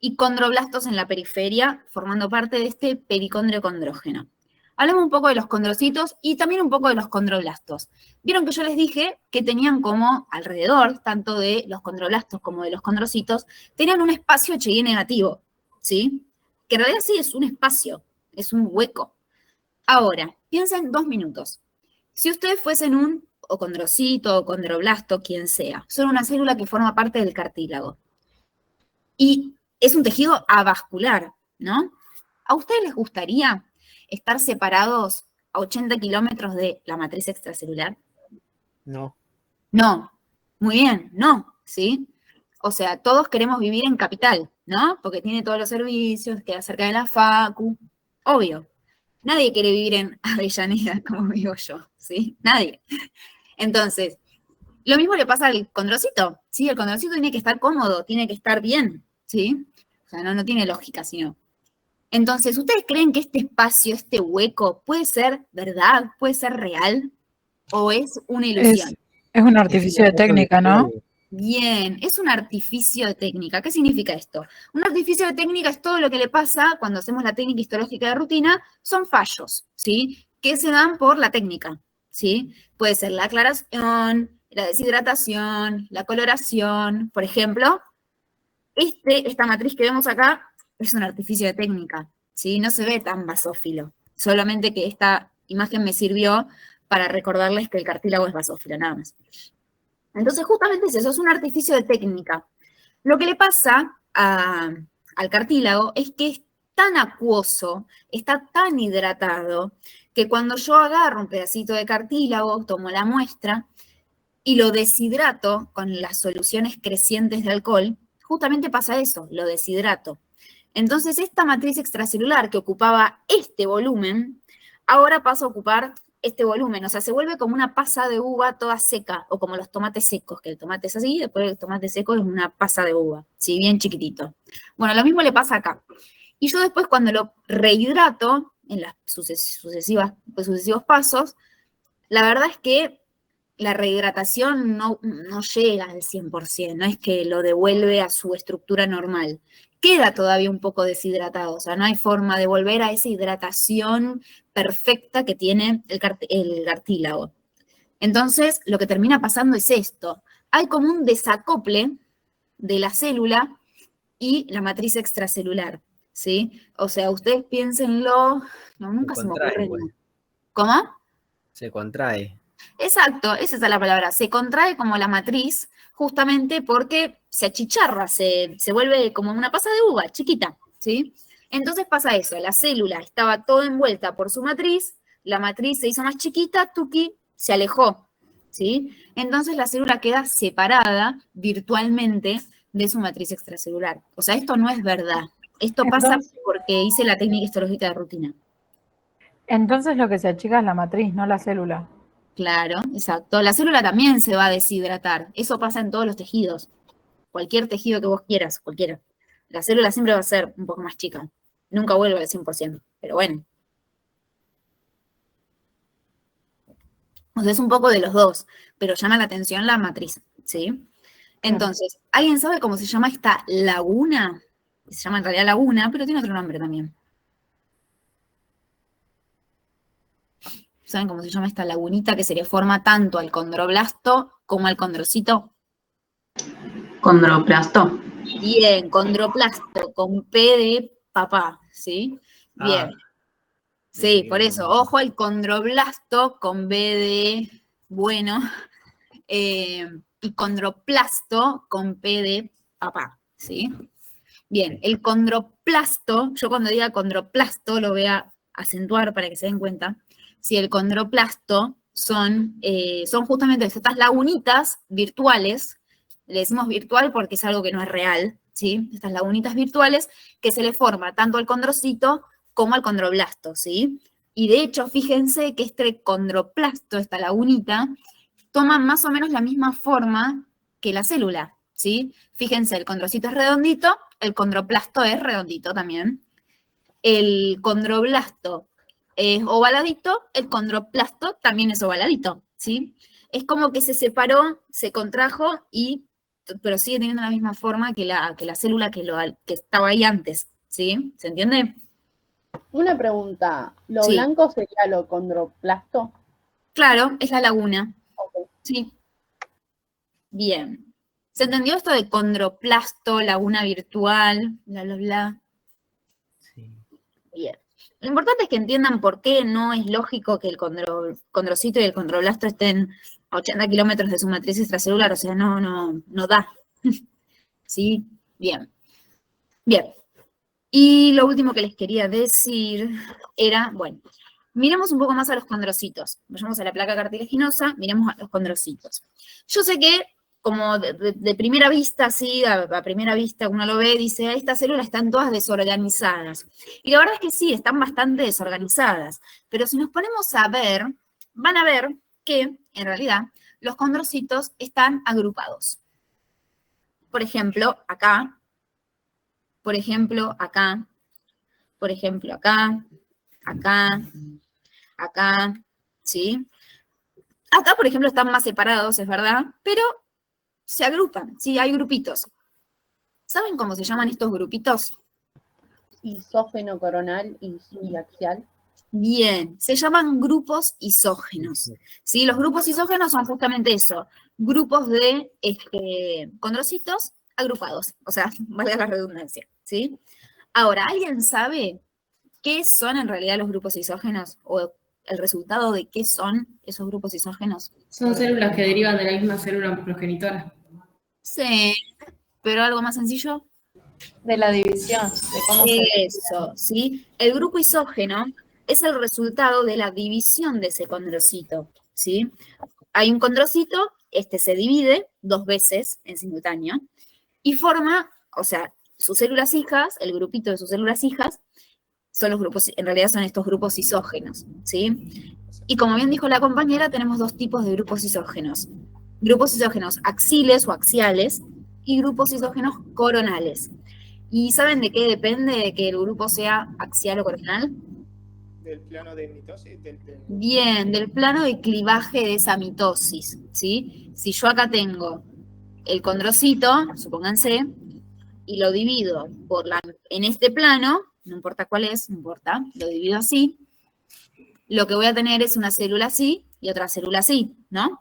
A: y condroblastos en la periferia, formando parte de este pericondrio condrógeno. Hablemos un poco de los condrocitos y también un poco de los condroblastos. Vieron que yo les dije que tenían como alrededor, tanto de los condroblastos como de los condrocitos, tenían un espacio HI negativo, ¿sí? Que en realidad sí es un espacio, es un hueco. Ahora, piensen 2 minutos. Si ustedes fuesen un condrocito o condroblasto, quien sea, son una célula que forma parte del cartílago. Y es un tejido avascular, ¿no? ¿A ustedes les gustaría estar separados a 80 kilómetros de la matriz extracelular?
D: No.
A: No. Muy bien, no, ¿sí? O sea, todos queremos vivir en capital, ¿no? Porque tiene todos los servicios, queda cerca de la facu, obvio. Nadie quiere vivir en Avellaneda, como digo yo, ¿sí? Nadie. Entonces, lo mismo le pasa al condrocito, ¿sí? El condrocito tiene que estar cómodo, tiene que estar bien, ¿sí? O sea, no tiene lógica, sino. Entonces, ¿ustedes creen que este espacio, este hueco, puede ser verdad, puede ser real? ¿O es una ilusión?
G: Es un artificio de técnica, ¿no?
A: Bien, es un artificio de técnica. ¿Qué significa esto? Un artificio de técnica es todo lo que le pasa cuando hacemos la técnica histológica de rutina, son fallos, ¿sí? Que se dan por la técnica, ¿sí? Puede ser la aclaración, la deshidratación, la coloración. Por ejemplo, esta matriz que vemos acá es un artificio de técnica, ¿sí? No se ve tan basófilo, solamente que esta imagen me sirvió para recordarles que el cartílago es basófilo, nada más. Entonces, justamente es eso, es un artificio de técnica. Lo que le pasa al cartílago es que es tan acuoso, está tan hidratado, que cuando yo agarro un pedacito de cartílago, tomo la muestra y lo deshidrato con las soluciones crecientes de alcohol, justamente pasa eso, lo deshidrato. Entonces, esta matriz extracelular que ocupaba este volumen, ahora pasa a ocupar este volumen, o sea, se vuelve como una pasa de uva toda seca, o como los tomates secos, que el tomate es así, después el tomate seco es una pasa de uva, ¿sí? Bien chiquitito. Bueno, lo mismo le pasa acá. Y yo después cuando lo rehidrato, en los sucesivos pasos, la verdad es que la rehidratación no llega al 100%, no es que lo devuelve a su estructura normal. Queda todavía un poco deshidratado, o sea, no hay forma de volver a esa hidratación perfecta que tiene el cartílago. Entonces, lo que termina pasando es esto. hay como un desacople de la célula y la matriz extracelular, ¿sí? O sea, ustedes piénsenlo, no, nunca se me
D: contrae,
A: ocurre.
D: pues.
A: ¿Cómo?
D: Se contrae.
A: Exacto, esa es la palabra. Se contrae como la matriz justamente porque se achicharra, se vuelve como una pasa de uva, chiquita, ¿sí? Entonces pasa eso, la célula estaba toda envuelta por su matriz, la matriz se hizo más chiquita, tuki, se alejó, ¿sí? Entonces la célula queda separada virtualmente de su matriz extracelular. O sea, esto no es verdad. Esto pasa porque hice la técnica histológica de rutina.
G: Entonces lo que se achica es la matriz, no la célula.
A: Claro, exacto. La célula también se va a deshidratar. Eso pasa en todos los tejidos. Cualquier tejido que vos quieras, cualquiera. La célula siempre va a ser un poco más chica. Nunca vuelve al 100%, pero bueno. O sea, es un poco de los dos, pero llama la atención la matriz, ¿sí? Entonces, ¿alguien sabe cómo se llama esta laguna? Se llama en realidad laguna, pero tiene otro nombre también. ¿Saben cómo se llama esta lagunita que se le forma tanto al condroblasto como al condrocito?
H: Condroplasto.
A: Bien, condroplasto, con P de papá, ¿sí? Bien. Sí, por eso, ojo al condroblasto con B de bueno, y condroplasto con P de papá, ¿sí? Bien, el condroplasto, yo cuando diga condroplasto lo voy a acentuar para que se den cuenta. Si el condroplasto son justamente estas lagunitas virtuales, le decimos virtual porque es algo que no es real, ¿sí? Estas lagunitas virtuales que se le forma tanto al condrocito como al condroblasto, ¿sí? Y de hecho, fíjense que este condroplasto, esta lagunita, toma más o menos la misma forma que la célula, ¿sí? Fíjense, el condrocito es redondito, el condroplasto es redondito también. El condroblasto es ovaladito, el condroplasto también es ovaladito, ¿sí? Es como que se separó, se contrajo, pero sigue teniendo la misma forma que la célula que estaba ahí antes, ¿sí? ¿Se entiende?
F: Una pregunta, ¿lo
A: Sí.
F: blanco sería lo condroplasto?
A: Claro, es la laguna.
F: Ok.
A: Sí. Bien. ¿Se entendió esto de condroplasto, laguna virtual, bla, bla, bla?
D: Sí.
A: Bien. Lo importante es que entiendan por qué no es lógico que el condrocito y el condroblasto estén a 80 kilómetros de su matriz extracelular, o sea, no da. ¿Sí? Bien. Bien. Y lo último que les quería decir era, bueno, miremos un poco más a los condrocitos. Vayamos a la placa cartilaginosa, miremos a los condrocitos. Yo sé que, como de primera vista, sí, a primera vista uno lo ve, dice, estas células están todas desorganizadas. Y la verdad es que sí, están bastante desorganizadas. Pero si nos ponemos a ver, van a ver que, en realidad, los condrocitos están agrupados. Por ejemplo, acá. Por ejemplo, acá. Por ejemplo, acá. Acá. Acá. ¿Sí? Acá, por ejemplo, están más separados, es verdad, pero se agrupan, ¿sí? Hay grupitos. ¿Saben cómo se llaman estos grupitos?
F: Isógeno coronal y axial.
A: Bien, se llaman grupos isógenos, ¿sí? Los grupos isógenos son justamente eso, grupos de condrocitos agrupados, o sea, valga la redundancia, ¿sí? Ahora, ¿alguien sabe qué son en realidad los grupos isógenos? ¿O el resultado de qué son esos grupos isógenos?
B: Son células que derivan de la misma célula progenitora.
A: Sí, pero algo más sencillo.
I: De la división, de cómo se...
A: Eso, ¿sí? El grupo isógeno es el resultado de la división de ese condrocito, ¿sí? Hay un condrocito, este se divide 2 veces en simultáneo y forma, o sea, sus células hijas, el grupito de sus células hijas, son los grupos, en realidad son estos grupos isógenos, ¿sí? Y como bien dijo la compañera, tenemos 2 tipos de grupos isógenos. Grupos isógenos axiles o axiales y grupos isógenos coronales. ¿Y saben de qué depende de que el grupo sea axial o coronal?
C: Del plano de mitosis.
A: Bien, del plano de clivaje de esa mitosis, ¿sí? Si yo acá tengo el condrocito, supónganse, y lo divido en este plano, no importa cuál es, no importa, lo divido así, lo que voy a tener es una célula así y otra célula así, ¿no?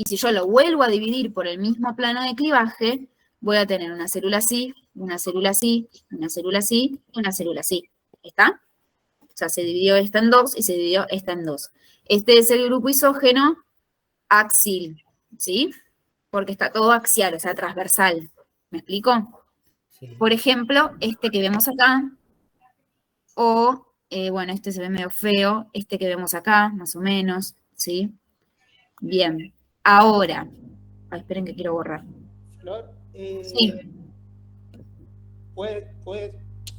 A: Y si yo lo vuelvo a dividir por el mismo plano de clivaje, voy a tener una célula así, una célula así, una célula así, una célula así. ¿Está? O sea, se dividió esta en 2 y se dividió esta en 2. Este es el grupo isógeno axil, ¿sí? Porque está todo axial, o sea, transversal. ¿Me explico?
D: Sí.
A: Por ejemplo, este que vemos acá, o, bueno, este se ve medio feo, este que vemos acá, más o menos, ¿sí? Bien. Ahora, esperen que quiero borrar.
C: Flor,
A: Sí.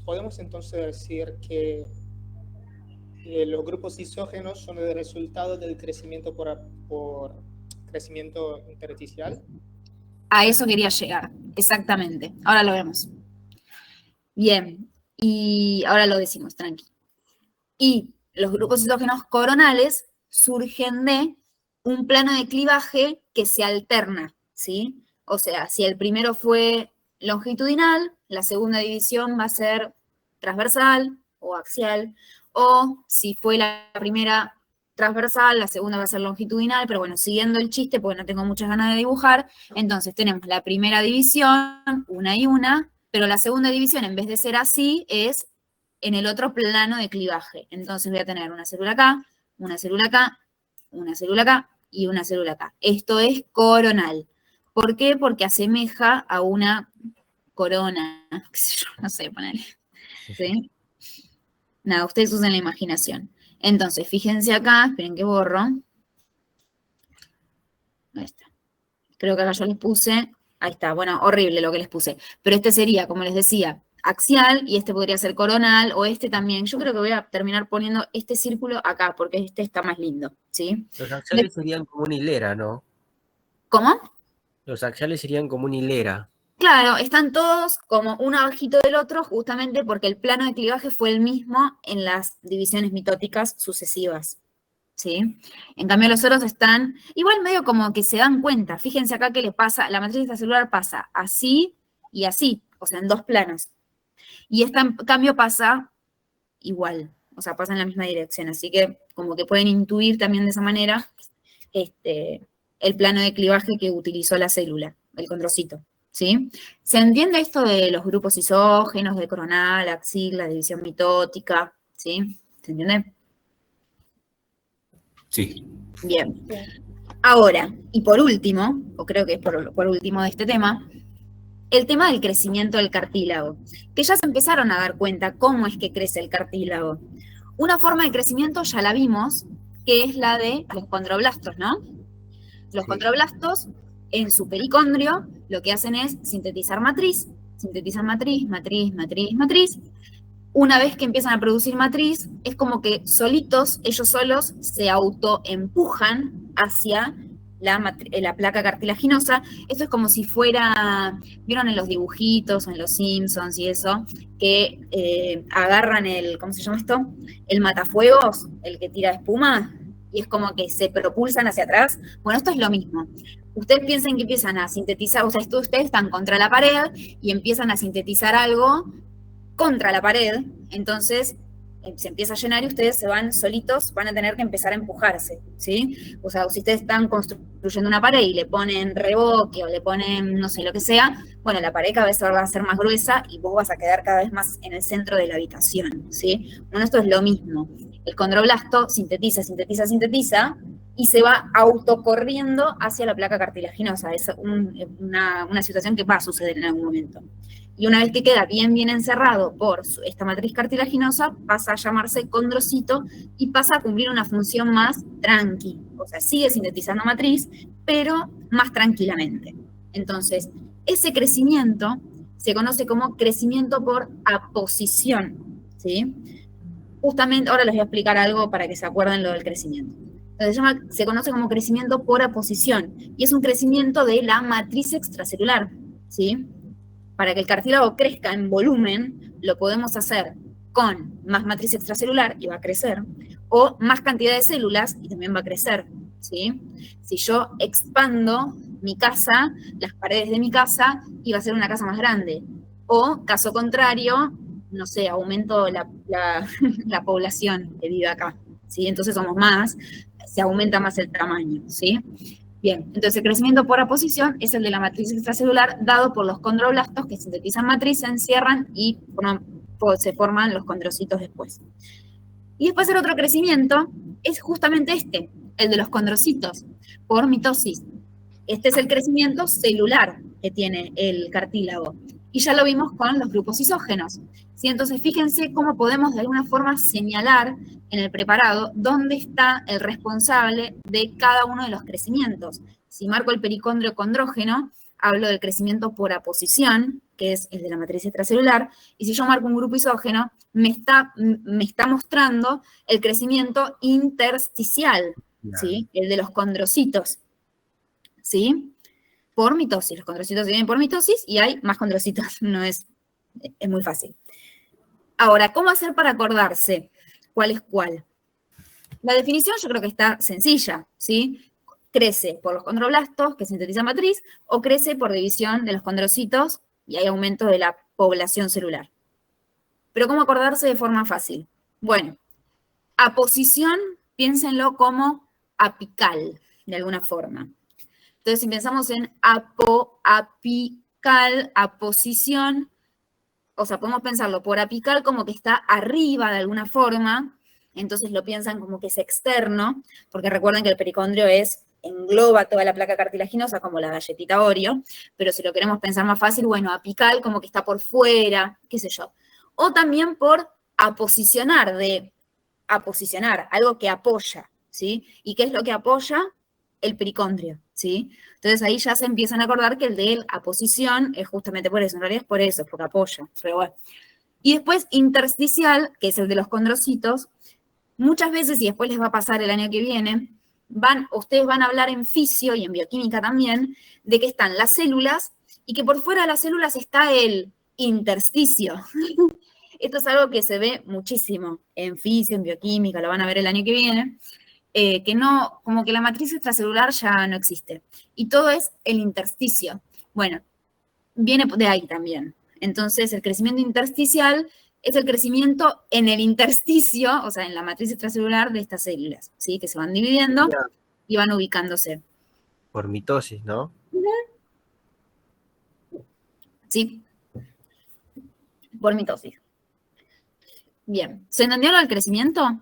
C: podemos entonces decir que los grupos isógenos son el resultado del crecimiento por crecimiento intersticial.
A: A eso quería llegar, exactamente. Ahora lo vemos. Bien, y ahora lo decimos, tranqui. Y los grupos isógenos coronales surgen de un plano de clivaje que se alterna, ¿sí? O sea, si el primero fue longitudinal, la segunda división va a ser transversal o axial, o si fue la primera transversal, la segunda va a ser longitudinal, pero bueno, siguiendo el chiste, porque no tengo muchas ganas de dibujar, entonces tenemos la primera división, una y una, pero la segunda división, en vez de ser así, es en el otro plano de clivaje. Entonces voy a tener una célula acá, una célula acá, una célula acá y una célula acá. Esto es coronal. ¿Por qué? Porque asemeja a una corona, qué sé yo, no sé, ponele. ¿Sí? Nada, ustedes usen la imaginación. Entonces, fíjense acá, esperen que borro. Ahí está. Creo que acá yo les puse, ahí está, bueno, horrible lo que les puse. Pero este sería, como les decía, axial, y este podría ser coronal, o este también. Yo creo que voy a terminar poniendo este círculo acá, porque este está más lindo, ¿sí?
D: Los axiales serían como una hilera, ¿no?
A: ¿Cómo?
D: Los axiales serían como una hilera.
A: Claro, están todos como uno abajito del otro, justamente porque el plano de clivaje fue el mismo en las divisiones mitóticas sucesivas, ¿sí? En cambio, los otros están igual medio como que se dan cuenta. Fíjense acá que le pasa, la matriz extracelular pasa así y así, o sea, en dos planos. Y esta, en cambio, pasa igual, o sea, pasa en la misma dirección. Así que como que pueden intuir también de esa manera el plano de clivaje que utilizó la célula, el condrocito. ¿Sí? ¿Se entiende esto de los grupos isógenos, de coronal, axil, la división mitótica? ¿Sí? ¿Se entiende?
E: Sí.
A: Bien. Ahora, y por último, o creo que es por último de este tema, el tema del crecimiento del cartílago, que ya se empezaron a dar cuenta cómo es que crece el cartílago. Una forma de crecimiento ya la vimos, que es la de los condroblastos, ¿no? Los condroblastos en su pericondrio lo que hacen es sintetizar matriz, matriz. Una vez que empiezan a producir matriz, es como que solitos, ellos solos, se autoempujan hacia la placa cartilaginosa. Esto es como si fuera, ¿vieron en los dibujitos o en los Simpsons y eso? Que agarran ¿cómo se llama esto? El matafuegos, el que tira espuma, y es como que se propulsan hacia atrás. Bueno, esto es lo mismo. Ustedes piensen que empiezan a sintetizar, o sea, ustedes están contra la pared y empiezan a sintetizar algo contra la pared, entonces se empieza a llenar y ustedes se van solitos, van a tener que empezar a empujarse, ¿sí? O sea, si ustedes están construyendo una pared y le ponen reboque o le ponen, no sé, lo que sea, bueno, la pared cada vez va a ser más gruesa y vos vas a quedar cada vez más en el centro de la habitación, ¿sí? Bueno, esto es lo mismo. El condroblasto sintetiza y se va autocorriendo hacia la placa cartilaginosa. Es una situación que va a suceder en algún momento. Y una vez que queda bien encerrado por esta matriz cartilaginosa, pasa a llamarse condrocito y pasa a cumplir una función más tranqui. O sea, sigue sintetizando matriz, pero más tranquilamente. Entonces, ese crecimiento se conoce como crecimiento por aposición, ¿sí? Justamente, ahora les voy a explicar algo para que se acuerden lo del crecimiento. Entonces, se conoce como crecimiento por aposición, y es un crecimiento de la matriz extracelular, ¿sí? Para que el cartílago crezca en volumen, lo podemos hacer con más matriz extracelular, y va a crecer, o más cantidad de células, y también va a crecer, ¿sí? Si yo expando mi casa, las paredes de mi casa, iba a ser una casa más grande. O, caso contrario, no sé, aumento la población que vive acá, ¿sí? Entonces somos más, se aumenta más el tamaño, ¿sí? Bien, entonces el crecimiento por aposición es el de la matriz extracelular dado por los condroblastos que sintetizan matriz, se encierran y se forman los condrocitos después. Y después el otro crecimiento es justamente este, el de los condrocitos, por mitosis. Este es el crecimiento celular que tiene el cartílago. Y ya lo vimos con los grupos isógenos. ¿Sí? Entonces, fíjense cómo podemos de alguna forma señalar en el preparado dónde está el responsable de cada uno de los crecimientos. Si marco el pericondrio condrógeno, hablo del crecimiento por aposición, que es el de la matriz extracelular, y si yo marco un grupo isógeno, me está mostrando el crecimiento intersticial, ¿sí? El de los condrocitos, ¿sí? Por mitosis. Los condrocitos se vienen por mitosis y hay más condrocitos, es muy fácil. Ahora, ¿cómo hacer para acordarse cuál es cuál? La definición yo creo que está sencilla, ¿sí? Crece por los condroblastos, que sintetizan matriz, o crece por división de los condrocitos y hay aumento de la población celular. Pero ¿cómo acordarse de forma fácil? Bueno, aposición, piénsenlo como apical, de alguna forma. Entonces, si pensamos en apical, aposición, o sea, podemos pensarlo por apical como que está arriba de alguna forma, entonces lo piensan como que es externo, porque recuerden que el pericondrio engloba toda la placa cartilaginosa como la galletita Oreo, pero si lo queremos pensar más fácil, bueno, apical como que está por fuera, qué sé yo. O también por aposicionar, algo que apoya, ¿sí? ¿Y qué es lo que apoya? El pericondrio, ¿sí? Entonces ahí ya se empiezan a acordar que el de aposición es justamente por eso, en realidad es por eso, es porque apoya, pero bueno. Y después intersticial, que es el de los condrocitos, muchas veces, y después les va a pasar el año que viene, ustedes van a hablar en fisio y en bioquímica también, de que están las células y que por fuera de las células está el intersticio. Esto es algo que se ve muchísimo en fisio, en bioquímica, lo van a ver el año que viene, que no, como que la matriz extracelular ya no existe. Y todo es el intersticio. Bueno, viene de ahí también. Entonces, el crecimiento intersticial es el crecimiento en el intersticio, o sea, en la matriz extracelular de estas células, ¿sí? Que se van dividiendo y van ubicándose.
D: Por mitosis, ¿no?
A: Sí. Por mitosis. Bien. ¿Se entendió lo del crecimiento?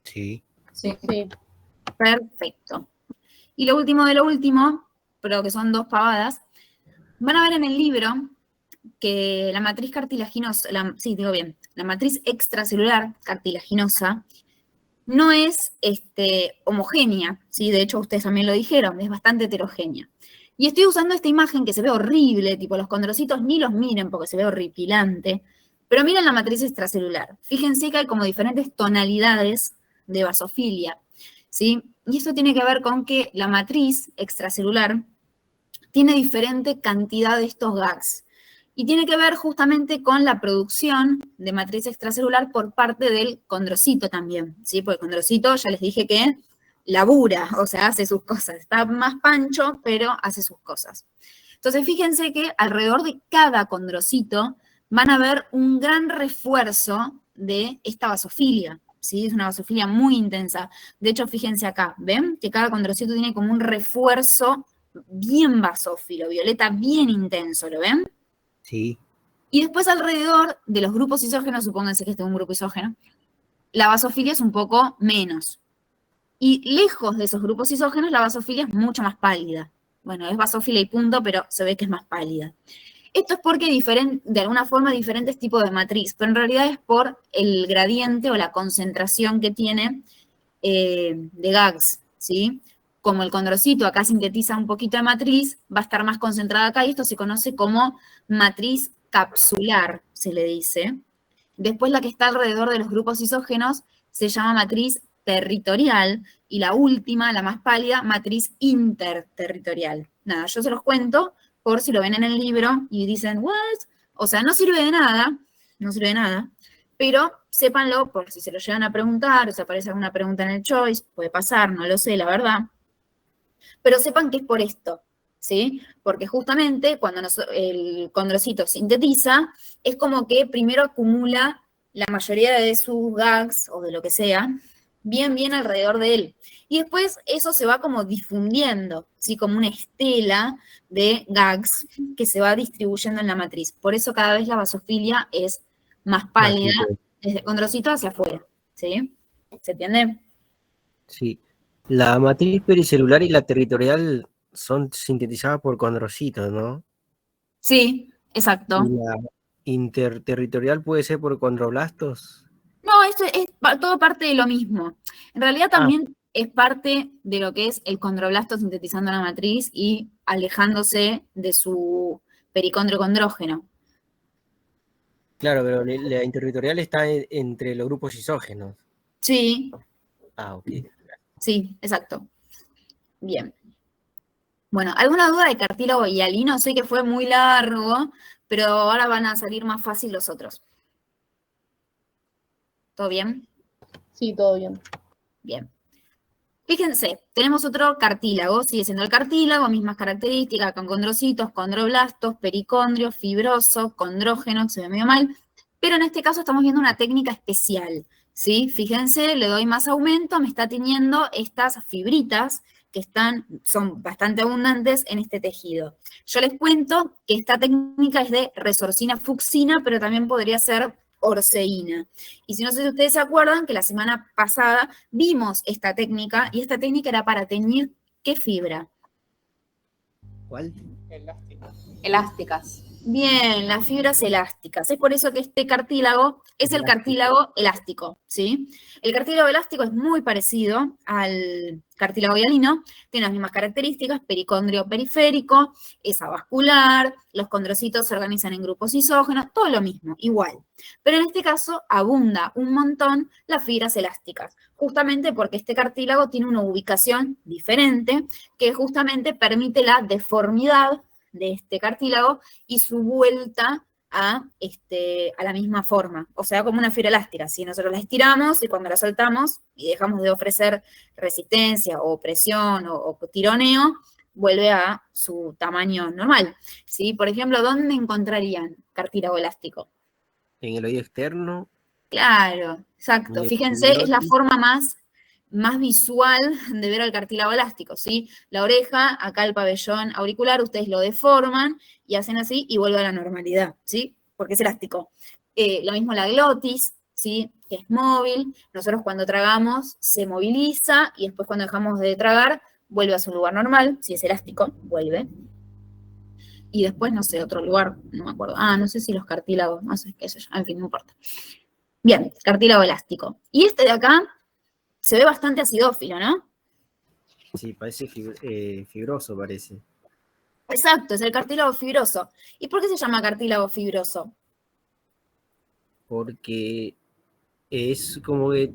D: Sí.
I: Sí.
F: Sí.
A: Perfecto. Y lo último de lo último, pero que son dos pavadas, van a ver en el libro que la matriz cartilaginosa, la matriz extracelular cartilaginosa no es homogénea, ¿sí? De hecho, ustedes también lo dijeron, es bastante heterogénea. Y estoy usando esta imagen que se ve horrible, tipo los condrocitos ni los miren porque se ve horripilante, pero miren la matriz extracelular. Fíjense que hay como diferentes tonalidades de basofilia, ¿sí? Y esto tiene que ver con que la matriz extracelular tiene diferente cantidad de estos GAGs. Y tiene que ver justamente con la producción de matriz extracelular por parte del condrocito también, ¿sí? Porque el condrocito, ya les dije que labura, o sea, hace sus cosas. Está más pancho, pero hace sus cosas. Entonces, fíjense que alrededor de cada condrocito van a ver un gran refuerzo de esta basofilia, ¿sí? Es una basofilia muy intensa. De hecho, fíjense acá, ¿ven? Que cada condrocito tiene como un refuerzo bien basófilo, violeta bien intenso, ¿lo ven?
D: Sí.
A: Y después alrededor de los grupos isógenos, supónganse que este es un grupo isógeno, la basofilia es un poco menos. Y lejos de esos grupos isógenos, la basofilia es mucho más pálida. Bueno, es basófila y punto, pero se ve que es más pálida. Esto es porque de alguna forma diferentes tipos de matriz, pero en realidad es por el gradiente o la concentración que tiene de GAGs, ¿sí? Como el condrocito acá sintetiza un poquito de matriz, va a estar más concentrada acá y esto se conoce como matriz capsular, se le dice. Después la que está alrededor de los grupos isógenos se llama matriz territorial y la última, la más pálida, matriz interterritorial. Nada, yo se los cuento por si lo ven en el libro y dicen, ¿what? O sea, no sirve de nada, pero sépanlo por si se lo llegan a preguntar o si aparece alguna pregunta en el choice, puede pasar, no lo sé, la verdad. Pero sepan que es por esto, ¿sí? Porque justamente cuando el condrocito sintetiza, es como que primero acumula la mayoría de sus GAGs, o de lo que sea, bien alrededor de él. Y después eso se va como difundiendo, ¿sí? Como una estela de gags que se va distribuyendo en la matriz. Por eso cada vez la basofilia es más pálida desde el condrocito hacia afuera, ¿sí? ¿Se entiende?
D: Sí. La matriz pericelular y la territorial son sintetizadas por condrocitos, ¿no?
A: Sí, exacto.
D: Y la interterritorial puede ser por condroblastos.
A: No, esto es todo parte de lo mismo. En realidad también es parte de lo que es el condroblasto sintetizando la matriz y alejándose de su pericondrio condrógeno.
D: Claro, pero la interterritorial está entre los grupos isógenos.
A: Sí,
D: Ok.
A: sí, exacto. Bien. Bueno, ¿alguna duda de cartílago y hialino? Sé que fue muy largo, pero ahora van a salir más fácil los otros. ¿Todo bien?
F: Sí, todo bien.
A: Bien. Fíjense, tenemos otro cartílago, sigue siendo el cartílago, mismas características, con condrocitos, condroblastos, pericondrio, fibroso, condrógeno, que se ve medio mal, pero en este caso estamos viendo una técnica especial, ¿sí? Fíjense, le doy más aumento, me está teniendo estas fibritas que son bastante abundantes en este tejido. Yo les cuento que esta técnica es de resorcina fucsina, pero también podría ser orceína. Y si no sé si ustedes se acuerdan que la semana pasada vimos esta técnica, y esta técnica era para teñir ¿qué fibra?
D: ¿Cuál?
C: Elástico.
I: Elásticas.
A: Bien, las fibras elásticas. Es por eso que este cartílago es el cartílago elástico, ¿sí? El cartílago elástico es muy parecido al cartílago hialino, tiene las mismas características, pericondrio periférico, es avascular, los condrocitos se organizan en grupos isógenos, todo lo mismo, igual. Pero en este caso abunda un montón las fibras elásticas, justamente porque este cartílago tiene una ubicación diferente que justamente permite la deformidad de este cartílago y su vuelta a la misma forma, o sea, como una fibra elástica. Si nosotros la estiramos y cuando la soltamos y dejamos de ofrecer resistencia o presión o tironeo, vuelve a su tamaño normal, ¿sí? Por ejemplo, ¿dónde encontrarían cartílago elástico?
D: En el oído externo.
A: Claro, exacto. Fíjense, es la forma más visual de ver al cartílago elástico, ¿sí? La oreja, acá el pabellón auricular, ustedes lo deforman y hacen así y vuelve a la normalidad, ¿sí? Porque es elástico. Lo mismo la glotis, ¿sí? Que es móvil. Nosotros cuando tragamos se moviliza y después cuando dejamos de tragar vuelve a su lugar normal. Si es elástico, vuelve. Y después, no sé, otro lugar, no me acuerdo. No sé si los cartílagos, no sé qué sé yo, en fin, no importa. Bien, cartílago elástico. Y este de acá se ve bastante acidófilo, ¿no?
D: Sí, parece fibroso, parece.
A: Exacto, es el cartílago fibroso. ¿Y por qué se llama cartílago fibroso?
D: Porque es como que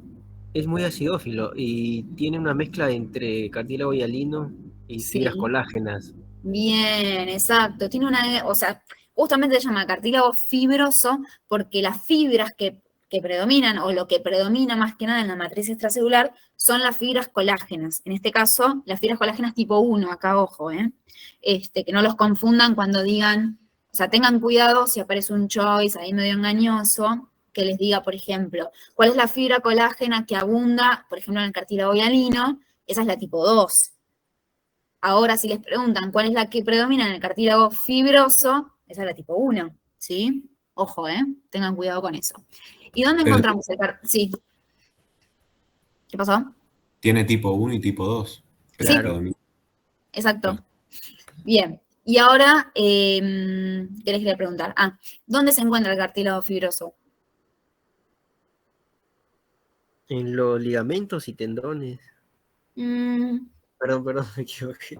D: es muy acidófilo y tiene una mezcla entre cartílago hialino y fibras colágenas.
A: Bien, exacto. Tiene o sea, justamente se llama cartílago fibroso porque las fibras que predominan, o lo que predomina más que nada en la matriz extracelular, son las fibras colágenas. En este caso, las fibras colágenas tipo 1, acá ojo, que no los confundan cuando digan, o sea, tengan cuidado si aparece un choice ahí medio engañoso, que les diga, por ejemplo, ¿cuál es la fibra colágena que abunda, por ejemplo, en el cartílago hialino? Esa es la tipo 2. Ahora, si les preguntan cuál es la que predomina en el cartílago fibroso, esa es la tipo 1, ¿sí? Ojo, tengan cuidado con eso. ¿Y dónde encontramos el cartílago? Sí. ¿Qué pasó?
E: Tiene tipo 1 y tipo 2.
A: Claro. Sí, exacto. Bien. Y ahora, ¿qué les quería preguntar? ¿Dónde se encuentra el cartílago fibroso?
D: En los ligamentos y tendones. Perdón, me equivoqué.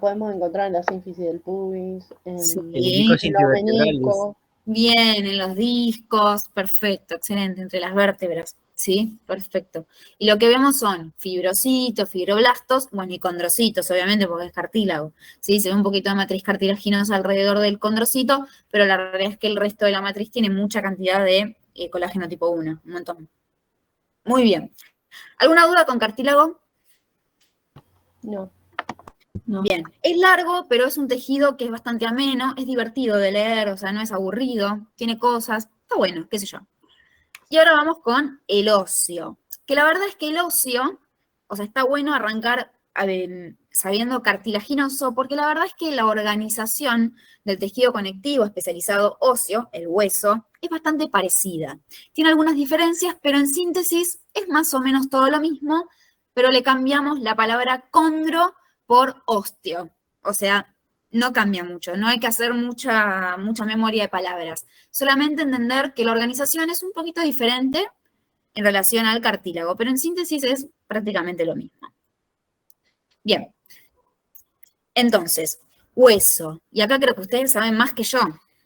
F: Podemos encontrar en la sínfisis del pubis, en
A: Sí.
F: los meniscos.
A: Bien, en los discos, perfecto, excelente, entre las vértebras, ¿sí? Perfecto. Y lo que vemos son fibrocitos, fibroblastos, bueno, y condrocitos, obviamente, porque es cartílago, ¿sí? Se ve un poquito de matriz cartilaginosa alrededor del condrocito, pero la realidad es que el resto de la matriz tiene mucha cantidad de colágeno tipo 1, un montón. Muy bien. ¿Alguna duda con cartílago?
F: No.
A: Bien, es largo, pero es un tejido que es bastante ameno, es divertido de leer, o sea, no es aburrido, tiene cosas, está bueno, qué sé yo. Y ahora vamos con el óseo. que la verdad es que el óseo, o sea, está bueno arrancar sabiendo cartilaginoso, porque la verdad es que la organización del tejido conectivo especializado óseo, el hueso, es bastante parecida. Tiene algunas diferencias, pero en síntesis es más o menos todo lo mismo, pero le cambiamos la palabra condro por osteo. O sea, no cambia mucho, no hay que hacer mucha memoria de palabras. Solamente entender que la organización es un poquito diferente en relación al cartílago, pero en síntesis es prácticamente lo mismo. Bien. Entonces, hueso. Y acá creo que ustedes saben más que yo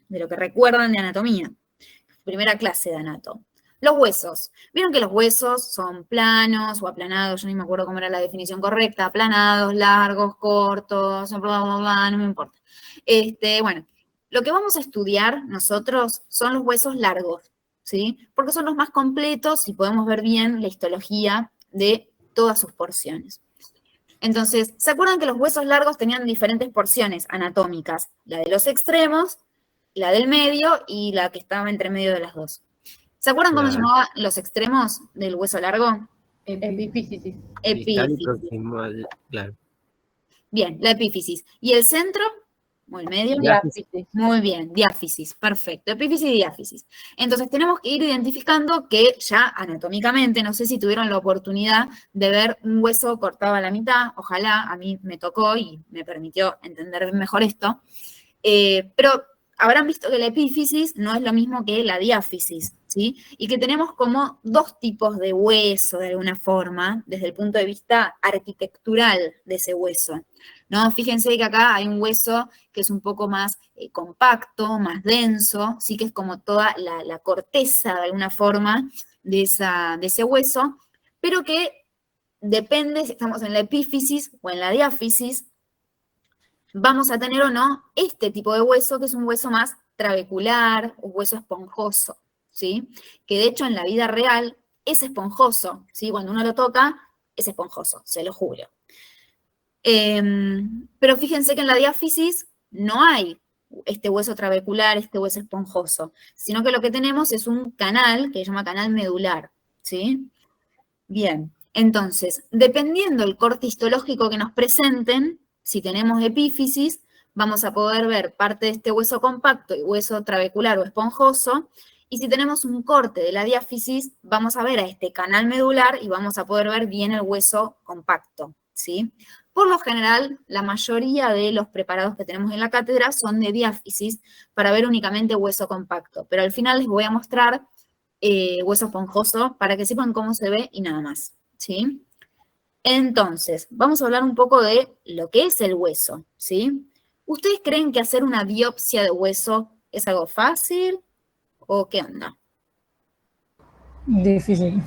A: de lo que recuerdan de anatomía. Primera clase de anato. Los huesos. Vieron que los huesos son planos o aplanados, yo ni me acuerdo cómo era la definición correcta, aplanados, largos, cortos, bla, bla, bla, no me importa. Bueno, lo que vamos a estudiar nosotros son los huesos largos, ¿sí? Porque son los más completos y podemos ver bien la histología de todas sus porciones. Entonces, ¿se acuerdan que los huesos largos tenían diferentes porciones anatómicas? La de los extremos, la del medio y la que estaba entre medio de las dos. ¿Se acuerdan cómo se llamaban los extremos del hueso largo?
F: Epífisis.
D: Distal y
A: Epífisis.
D: proximal, claro.
A: Bien, la epífisis. ¿Y el centro? ¿O el medio?
F: Diáfisis.
A: Muy bien, diáfisis, perfecto. Epífisis y diáfisis. Entonces tenemos que ir identificando que ya anatómicamente, no sé si tuvieron la oportunidad de ver un hueso cortado a la mitad, ojalá, a mí me tocó y me permitió entender mejor esto, pero habrán visto que la epífisis no es lo mismo que la diáfisis, ¿sí? Y que tenemos como dos tipos de hueso, de alguna forma, desde el punto de vista arquitectural de ese hueso, ¿no? Fíjense que acá hay un hueso que es un poco más compacto, más denso, sí que es como toda la corteza, de alguna forma, de ese hueso, pero que depende si estamos en la epífisis o en la diáfisis, vamos a tener o no este tipo de hueso, que es un hueso más trabecular, un hueso esponjoso, ¿sí? Que de hecho en la vida real es esponjoso, ¿sí? Cuando uno lo toca, es esponjoso, se lo juro. Pero fíjense que en la diáfisis no hay este hueso trabecular, este hueso esponjoso, sino que lo que tenemos es un canal que se llama canal medular, ¿sí? Bien, entonces, dependiendo del corte histológico que nos presenten, si tenemos epífisis, vamos a poder ver parte de este hueso compacto y hueso trabecular o esponjoso, y si tenemos un corte de la diáfisis, vamos a ver a este canal medular y vamos a poder ver bien el hueso compacto, ¿sí? Por lo general, la mayoría de los preparados que tenemos en la cátedra son de diáfisis para ver únicamente hueso compacto, pero al final les voy a mostrar hueso esponjoso para que sepan cómo se ve y nada más, ¿sí? Entonces, vamos a hablar un poco de lo que es el hueso, ¿sí? ¿Ustedes creen que hacer una biopsia de hueso es algo fácil o qué onda?
G: Difícil.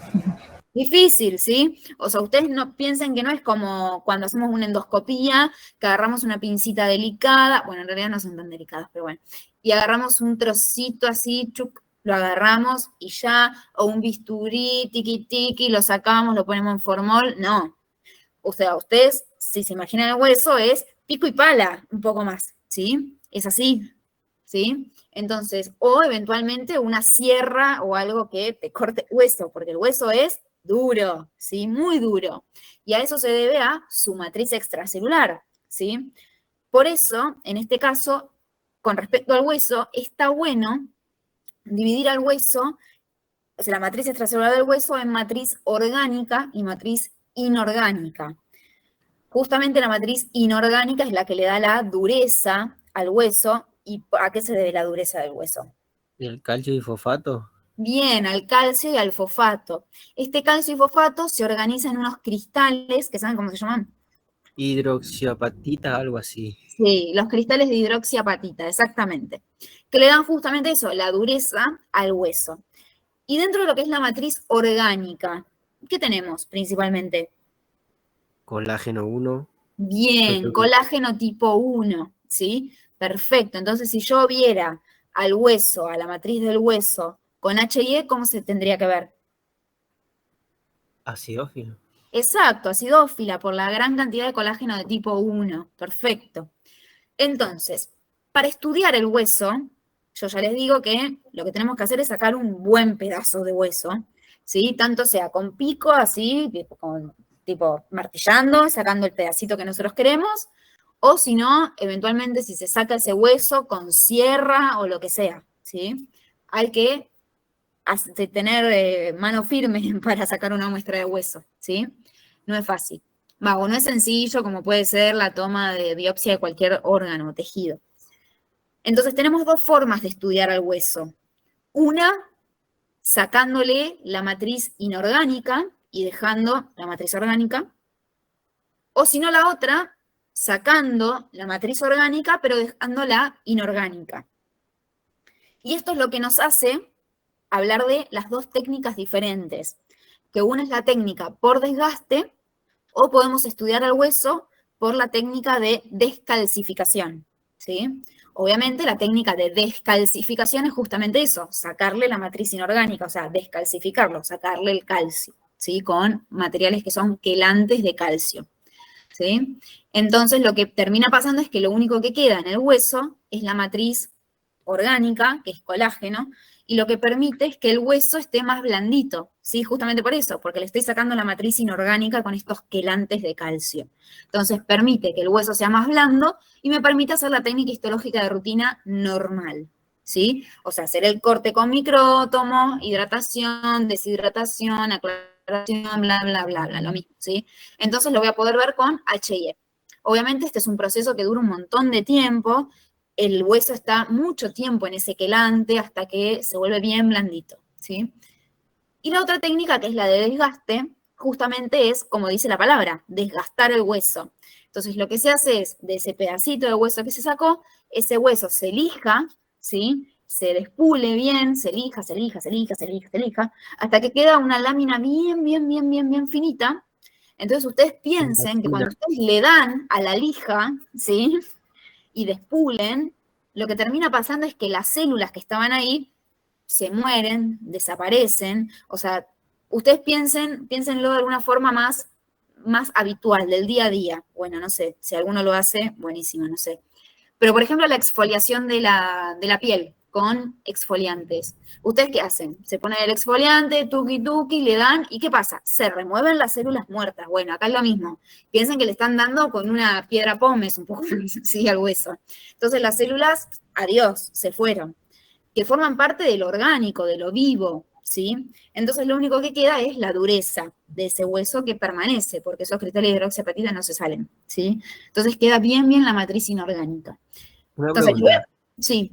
A: Difícil, ¿sí? O sea, ustedes no piensen que no es como cuando hacemos una endoscopía, que agarramos una pincita delicada, bueno, en realidad no son tan delicadas, pero bueno, y agarramos un trocito así, chuc, lo agarramos y ya, o un bisturí, tiqui tiqui, lo sacamos, lo ponemos en formol, no. O sea, ustedes, si se imaginan el hueso, es pico y pala, un poco más, ¿sí? Es así, ¿sí? Entonces, o eventualmente una sierra o algo que te corte hueso, porque el hueso es duro, ¿sí? Muy duro. Y a eso se debe a su matriz extracelular, ¿sí? Por eso, en este caso, con respecto al hueso, está bueno dividir al hueso, o sea, la matriz extracelular del hueso en matriz orgánica y matriz inorgánica. Justamente la matriz inorgánica es la que le da la dureza al hueso. ¿Y a qué se debe la dureza del hueso?
D: ¿Y el calcio y fosfato?
A: Bien, al calcio y al fosfato. Este calcio y fosfato se organiza en unos cristales, que ¿saben cómo se llaman?
D: Hidroxiapatita, algo así.
A: Sí, los cristales de hidroxiapatita, exactamente. Que le dan justamente eso, la dureza al hueso. Y dentro de lo que es la matriz orgánica, ¿qué tenemos principalmente?
D: Colágeno 1.
A: Bien, colágeno tipo 1, ¿sí? Perfecto. Entonces, si yo viera al hueso, a la matriz del hueso, con H&E, ¿cómo se tendría que ver?
D: Acidófilo.
A: Exacto, acidófila, por la gran cantidad de colágeno de tipo 1. Perfecto. Entonces, para estudiar el hueso, yo ya les digo que lo que tenemos que hacer es sacar un buen pedazo de hueso, ¿sí? Tanto sea con pico, así, tipo martillando, sacando el pedacito que nosotros queremos, o si no, eventualmente si se saca ese hueso con sierra o lo que sea, ¿sí? Hay que tener mano firme para sacar una muestra de hueso, ¿sí? No es fácil. O no es sencillo como puede ser la toma de biopsia de cualquier órgano o tejido. Entonces tenemos dos formas de estudiar al hueso. Una, sacándole la matriz inorgánica y dejando la matriz orgánica. O si no, la otra, sacando la matriz orgánica pero dejando la inorgánica. Y esto es lo que nos hace hablar de las dos técnicas diferentes, que una es la técnica por desgaste, o podemos estudiar al hueso por la técnica de descalcificación, ¿sí? Obviamente la técnica de descalcificación es justamente eso, sacarle la matriz inorgánica, o sea, descalcificarlo, sacarle el calcio, ¿sí? Con materiales que son quelantes de calcio, ¿sí? Entonces lo que termina pasando es que lo único que queda en el hueso es la matriz orgánica, que es colágeno, y lo que permite es que el hueso esté más blandito, ¿sí? Justamente por eso, porque le estoy sacando la matriz inorgánica con estos quelantes de calcio. Entonces permite que el hueso sea más blando y me permite hacer la técnica histológica de rutina normal, ¿sí? O sea, hacer el corte con micrótomo, hidratación, deshidratación, aclaración, bla, bla, bla, bla, lo mismo, ¿sí? Entonces lo voy a poder ver con HIE. Obviamente este es un proceso que dura un montón de tiempo. El hueso está mucho tiempo en ese quelante hasta que se vuelve bien blandito, ¿sí? Y la otra técnica, que es la de desgaste, justamente es, como dice la palabra, desgastar el hueso. Entonces, lo que se hace es, de ese pedacito de hueso que se sacó, ese hueso se lija, ¿sí? Se despule bien, se lija, hasta que queda una lámina bien finita. Entonces, ustedes piensen que cuando ustedes le dan a la lija, ¿sí? Y despulen, lo que termina pasando es que las células que estaban ahí se mueren, desaparecen. O sea, ustedes piénsenlo de alguna forma más habitual, del día a día. Bueno, no sé, si alguno lo hace, buenísimo, no sé. Pero, por ejemplo, la exfoliación de la piel con exfoliantes. ¿Ustedes qué hacen? Se ponen el exfoliante, tuki, le dan, ¿y qué pasa? Se remueven las células muertas. Bueno, acá es lo mismo. Piensen que le están dando con una piedra pómez un poco, sí, al hueso. Entonces las células, adiós, se fueron. Que forman parte de lo orgánico, de lo vivo, ¿sí? Entonces lo único que queda es la dureza de ese hueso que permanece, porque esos cristales de hidroxiapatita no se salen, ¿sí? Entonces queda bien la matriz inorgánica.
D: Una
A: Entonces,
D: pregunta.
A: sí.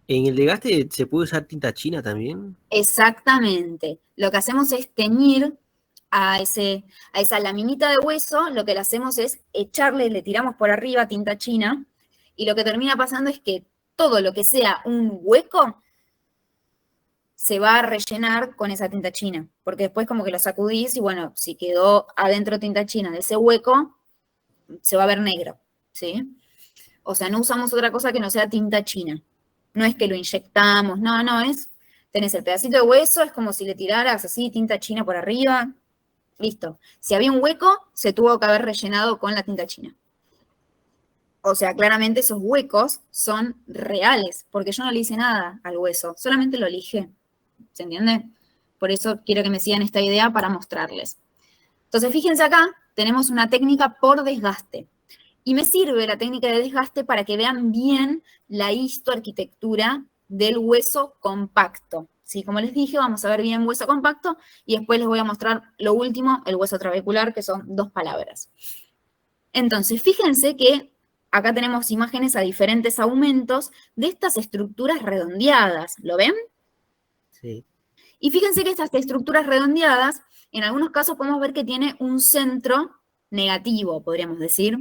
D: ¿En el desgaste se puede usar tinta china también?
A: Exactamente. Lo que hacemos es teñir a esa laminita de hueso, lo que le hacemos es echarle, le tiramos por arriba tinta china, y lo que termina pasando es que todo lo que sea un hueco se va a rellenar con esa tinta china, porque después como que lo sacudís y bueno, si quedó adentro tinta china de ese hueco, se va a ver negro, ¿sí? O sea, no usamos otra cosa que no sea tinta china. No es que lo inyectamos, no, tenés el pedacito de hueso, es como si le tiraras así tinta china por arriba, listo. Si había un hueco, se tuvo que haber rellenado con la tinta china. O sea, claramente esos huecos son reales, porque yo no le hice nada al hueso, solamente lo lijé. ¿Se entiende? Por eso quiero que me sigan esta idea para mostrarles. Entonces, fíjense acá, tenemos una técnica por desgaste. Y me sirve la técnica de desgaste para que vean bien la histoarquitectura del hueso compacto. ¿Sí? Como les dije, vamos a ver bien hueso compacto y después les voy a mostrar lo último, el hueso trabecular, que son 2 palabras. Entonces, fíjense que acá tenemos imágenes a diferentes aumentos de estas estructuras redondeadas. ¿Lo ven?
D: Sí.
A: Y fíjense que estas estructuras redondeadas, en algunos casos podemos ver que tiene un centro negativo, podríamos decir.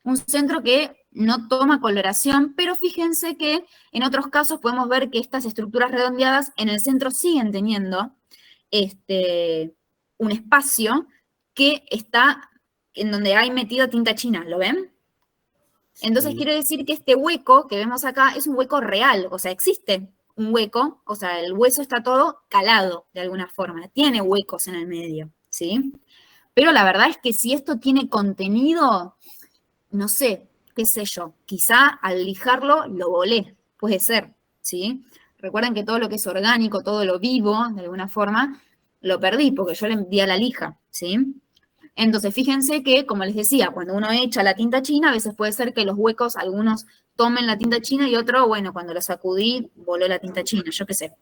A: Un centro que no toma coloración, pero fíjense que en otros casos podemos ver que estas estructuras redondeadas en el centro siguen teniendo un espacio que está en donde hay metido tinta china, ¿lo ven? Entonces
D: Sí.
A: quiere decir que este hueco que vemos acá es un hueco real, o sea, existe un hueco, o sea, el hueso está todo calado de alguna forma, tiene huecos en el medio, ¿sí? Pero la verdad es que si esto tiene contenido, no sé, qué sé yo, quizá al lijarlo lo volé, puede ser, ¿sí? Recuerden que todo lo que es orgánico, todo lo vivo, de alguna forma, lo perdí porque yo le di a la lija, ¿sí? Entonces, fíjense que, como les decía, cuando uno echa la tinta china, a veces puede ser que los huecos, algunos tomen la tinta china y otro, bueno, cuando lo sacudí, voló la tinta china, yo qué sé.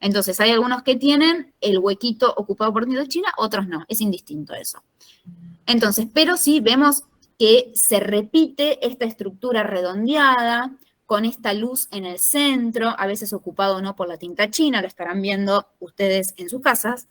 A: Entonces, hay algunos que tienen el huequito ocupado por tinta china, otros no, es indistinto eso. Entonces, pero sí vemos que se repite esta estructura redondeada, con esta luz en el centro, a veces ocupado o no por la tinta china, lo estarán viendo ustedes en sus casas,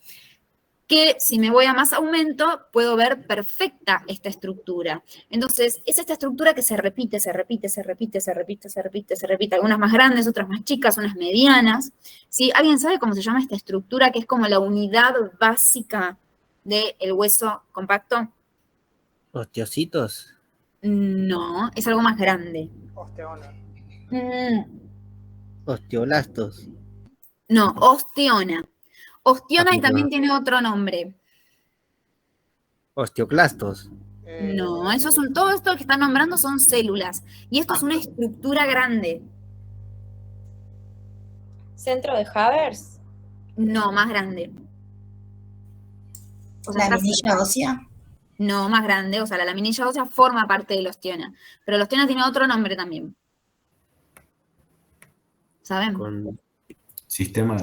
A: que si me voy a más aumento, puedo ver perfecta esta estructura. Entonces, es esta estructura que se repite, se repite, se repite, se repite, se repite, se repite. Algunas más grandes, otras más chicas, unas medianas. ¿Sí? ¿Alguien sabe cómo se llama esta estructura, que es como la unidad básica del hueso compacto?
D: ¿Osteocitos?
A: No, es algo más grande.
C: Osteona.
D: Osteoblastos.
A: No, osteona. Osteona y
D: Papilla.
A: también tiene otro nombre.
D: Osteoclastos.
A: No, eso son, todo esto que están nombrando son células. Y esto es una estructura grande.
I: ¿Centro de Havers?
A: No, más grande. O sea,
H: La
A: está
H: laminilla
A: cerca.
H: ósea.
A: No, más grande. O sea, la laminilla ósea forma parte de la osteona. Pero la osteona tiene otro nombre también. ¿Saben?
D: Con
E: Sistema.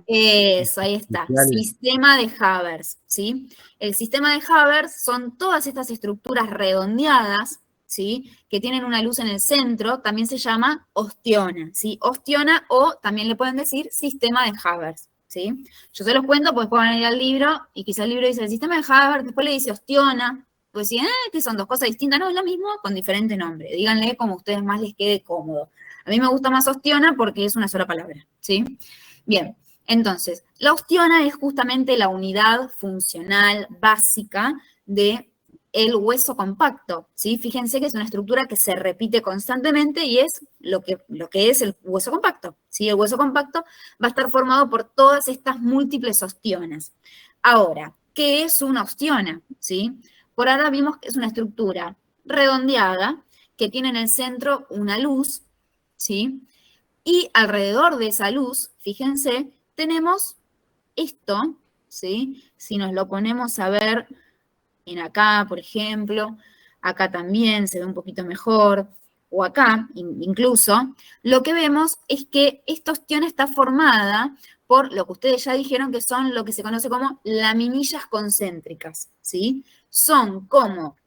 A: Eso, ahí está.
D: Social.
A: Sistema de Havers, ¿sí? El sistema de Havers son todas estas estructuras redondeadas, ¿sí? Que tienen una luz en el centro, también se llama osteona, ¿sí? Osteona, o también le pueden decir sistema de Havers, ¿sí? Yo se los cuento, pues pueden ir al libro, y quizá el libro dice el sistema de Havers, después le dice osteona, pues sí, que son dos cosas distintas, no, es lo mismo con diferente nombre. Díganle como a ustedes más les quede cómodo. A mí me gusta más osteona porque es una sola palabra, ¿sí? Bien, entonces, la osteona es justamente la unidad funcional básica del hueso compacto, ¿sí? Fíjense que es una estructura que se repite constantemente y es lo que es el hueso compacto, ¿sí? El hueso compacto va a estar formado por todas estas múltiples osteonas. Ahora, ¿qué es una osteona? ¿Sí? Por ahora vimos que es una estructura redondeada que tiene en el centro una luz, ¿sí? Y alrededor de esa luz, fíjense, tenemos esto, ¿sí? Si nos lo ponemos a ver en acá, por ejemplo, acá también se ve un poquito mejor, o acá incluso, lo que vemos es que esta osteona está formada por lo que ustedes ya dijeron que son lo que se conoce como laminillas concéntricas, ¿sí? Son como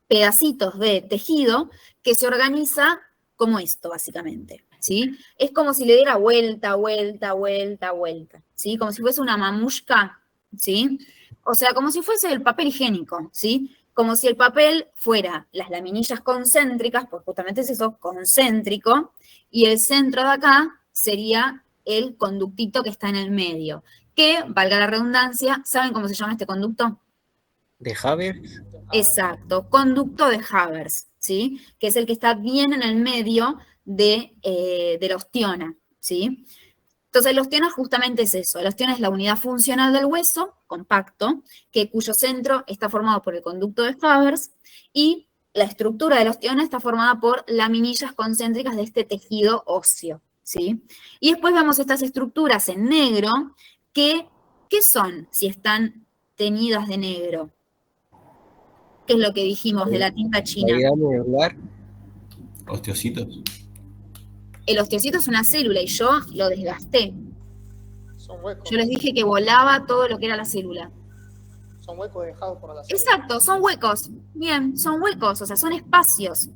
A: pedacitos de tejido que se organiza como esto, básicamente, ¿sí? Es como si le diera vuelta, vuelta, vuelta, vuelta, ¿sí? Como si fuese una mamushka, ¿sí? O sea, como si fuese el papel higiénico, ¿sí? Como si el papel fuera las laminillas concéntricas, pues justamente es eso, concéntrico, y el centro de acá sería el conductito que está en el medio, que, valga la redundancia, ¿saben cómo se llama este conducto?
D: ¿De Havers?
A: Exacto, conducto de Havers, ¿sí? Que es el que está bien en el medio de la osteona, ¿sí? Entonces, la osteona justamente es eso. La osteona es la unidad funcional del hueso, compacto, cuyo centro está formado por el conducto de Havers, y la estructura de la osteona está formada por laminillas concéntricas de este tejido óseo, ¿sí? Y después vemos estas estructuras en negro, que, ¿qué son si están teñidas de negro? ¿Qué es lo que dijimos de la tinta china?
D: ¿Ayúdame a hablar?
E: Osteocitos.
A: El osteocito es una célula y yo lo desgasté.
C: Son huecos.
A: Yo les dije que volaba todo lo que era la célula.
C: Son huecos dejados por la célula.
A: Exacto, son huecos. Bien, son huecos, o sea, son espacios.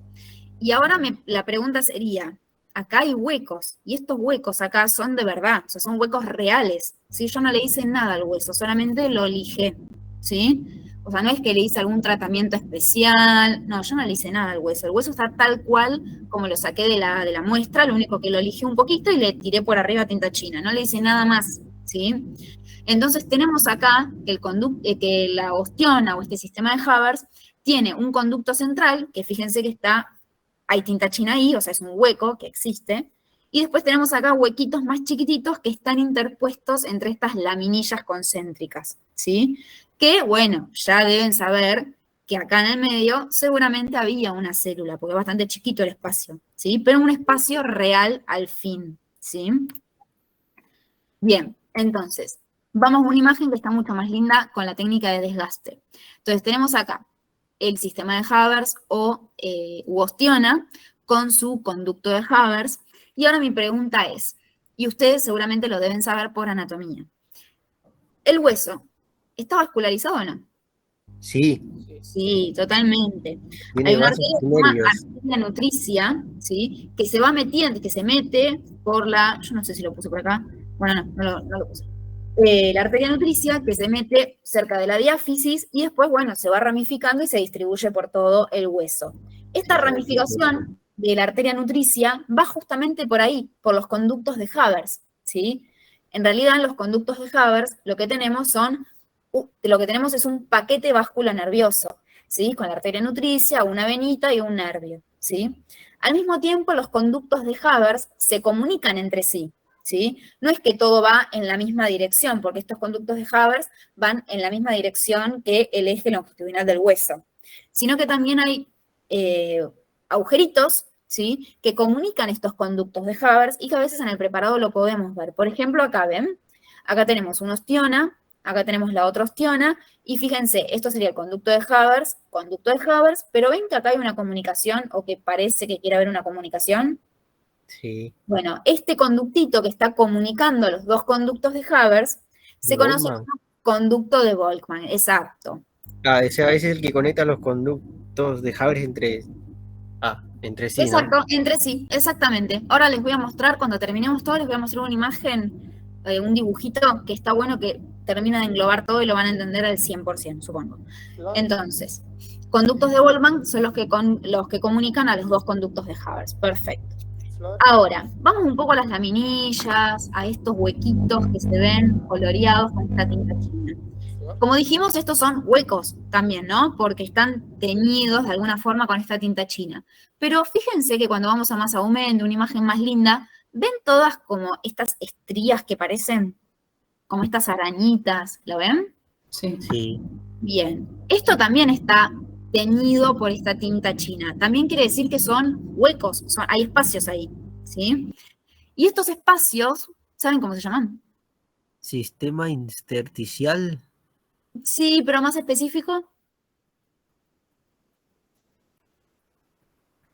A: Y ahora la pregunta sería, acá hay huecos, y estos huecos acá son de verdad, o sea, son huecos reales, ¿sí? Yo no le hice nada al hueso, solamente lo lijé, ¿sí? O sea, no es que le hice algún tratamiento especial, no, yo no le hice nada al hueso. El hueso está tal cual como lo saqué de la muestra, lo único que lo lijé un poquito y le tiré por arriba tinta china, no le hice nada más, ¿sí? Entonces tenemos acá que la osteona o este sistema de Havers tiene un conducto central, que fíjense que hay tinta china ahí, o sea, es un hueco que existe, y después tenemos acá huequitos más chiquititos que están interpuestos entre estas laminillas concéntricas, ¿sí? Que, bueno, ya deben saber que acá en el medio seguramente había una célula, porque es bastante chiquito el espacio, ¿sí? Pero un espacio real al fin, ¿sí? Bien, entonces, vamos a una imagen que está mucho más linda con la técnica de desgaste. Entonces tenemos acá el sistema de Haber u ostiona con su conducto de Haber. Y ahora mi pregunta es, y ustedes seguramente lo deben saber por anatomía, ¿el hueso está vascularizado o no?
D: Sí,
A: Sí, totalmente.
D: tiene
A: Hay una
D: vasos
A: arteria que
D: y
A: se llama
D: nervios.
A: arteria nutricia, ¿sí? Que se va metiendo, que se mete por la, yo no sé si lo puse por acá, bueno, no lo puse. La arteria nutricia que se mete cerca de la diáfisis y después, bueno, se va ramificando y se distribuye por todo el hueso. Esta ramificación de la arteria nutricia va justamente por ahí, por los conductos de Haber, ¿sí? En realidad, en los conductos de Haber lo que tenemos es un paquete vasculonervioso, ¿sí? Con la arteria nutricia, una venita y un nervio, ¿sí? Al mismo tiempo, los conductos de Haber se comunican entre sí, ¿sí? No es que todo va en la misma dirección, porque estos conductos de Haber van en la misma dirección que el eje longitudinal del hueso, sino que también hay agujeritos, ¿sí? Que comunican estos conductos de Haber y que a veces en el preparado lo podemos ver. Por ejemplo, acá, ¿ven? Acá tenemos una ostiona, acá tenemos la otra ostiona, y fíjense, esto sería el conducto de Haber, pero ven que acá hay una comunicación, o que parece que quiere haber una comunicación.
D: Sí.
A: Bueno, este conductito que está comunicando los dos conductos de Haber se conoce como conducto de Volkmann, exacto.
D: Ah, ese es el que conecta los conductos de Haber entre sí,
A: Exacto,
D: ¿no?
A: entre sí, exactamente. Ahora les voy a mostrar, cuando terminemos todo, les voy a mostrar una imagen, un dibujito que está bueno, que termina de englobar todo y lo van a entender al 100%, supongo. Entonces, conductos de Volkmann son los que comunican a los dos conductos de Haber. Perfecto. Ahora, vamos un poco a las laminillas, a estos huequitos que se ven coloreados con esta tinta china. Como dijimos, estos son huecos también, ¿no? Porque están teñidos de alguna forma con esta tinta china. Pero fíjense que cuando vamos a más aumento, una imagen más linda, ¿ven todas como estas estrías que parecen como estas arañitas? ¿Lo ven?
B: Sí.
D: Sí.
A: Bien. Esto también está teñido por esta tinta china. También quiere decir que son huecos, hay espacios ahí, ¿sí? Y estos espacios, ¿saben cómo se llaman?
D: Sistema intersticial.
A: Sí, pero más específico.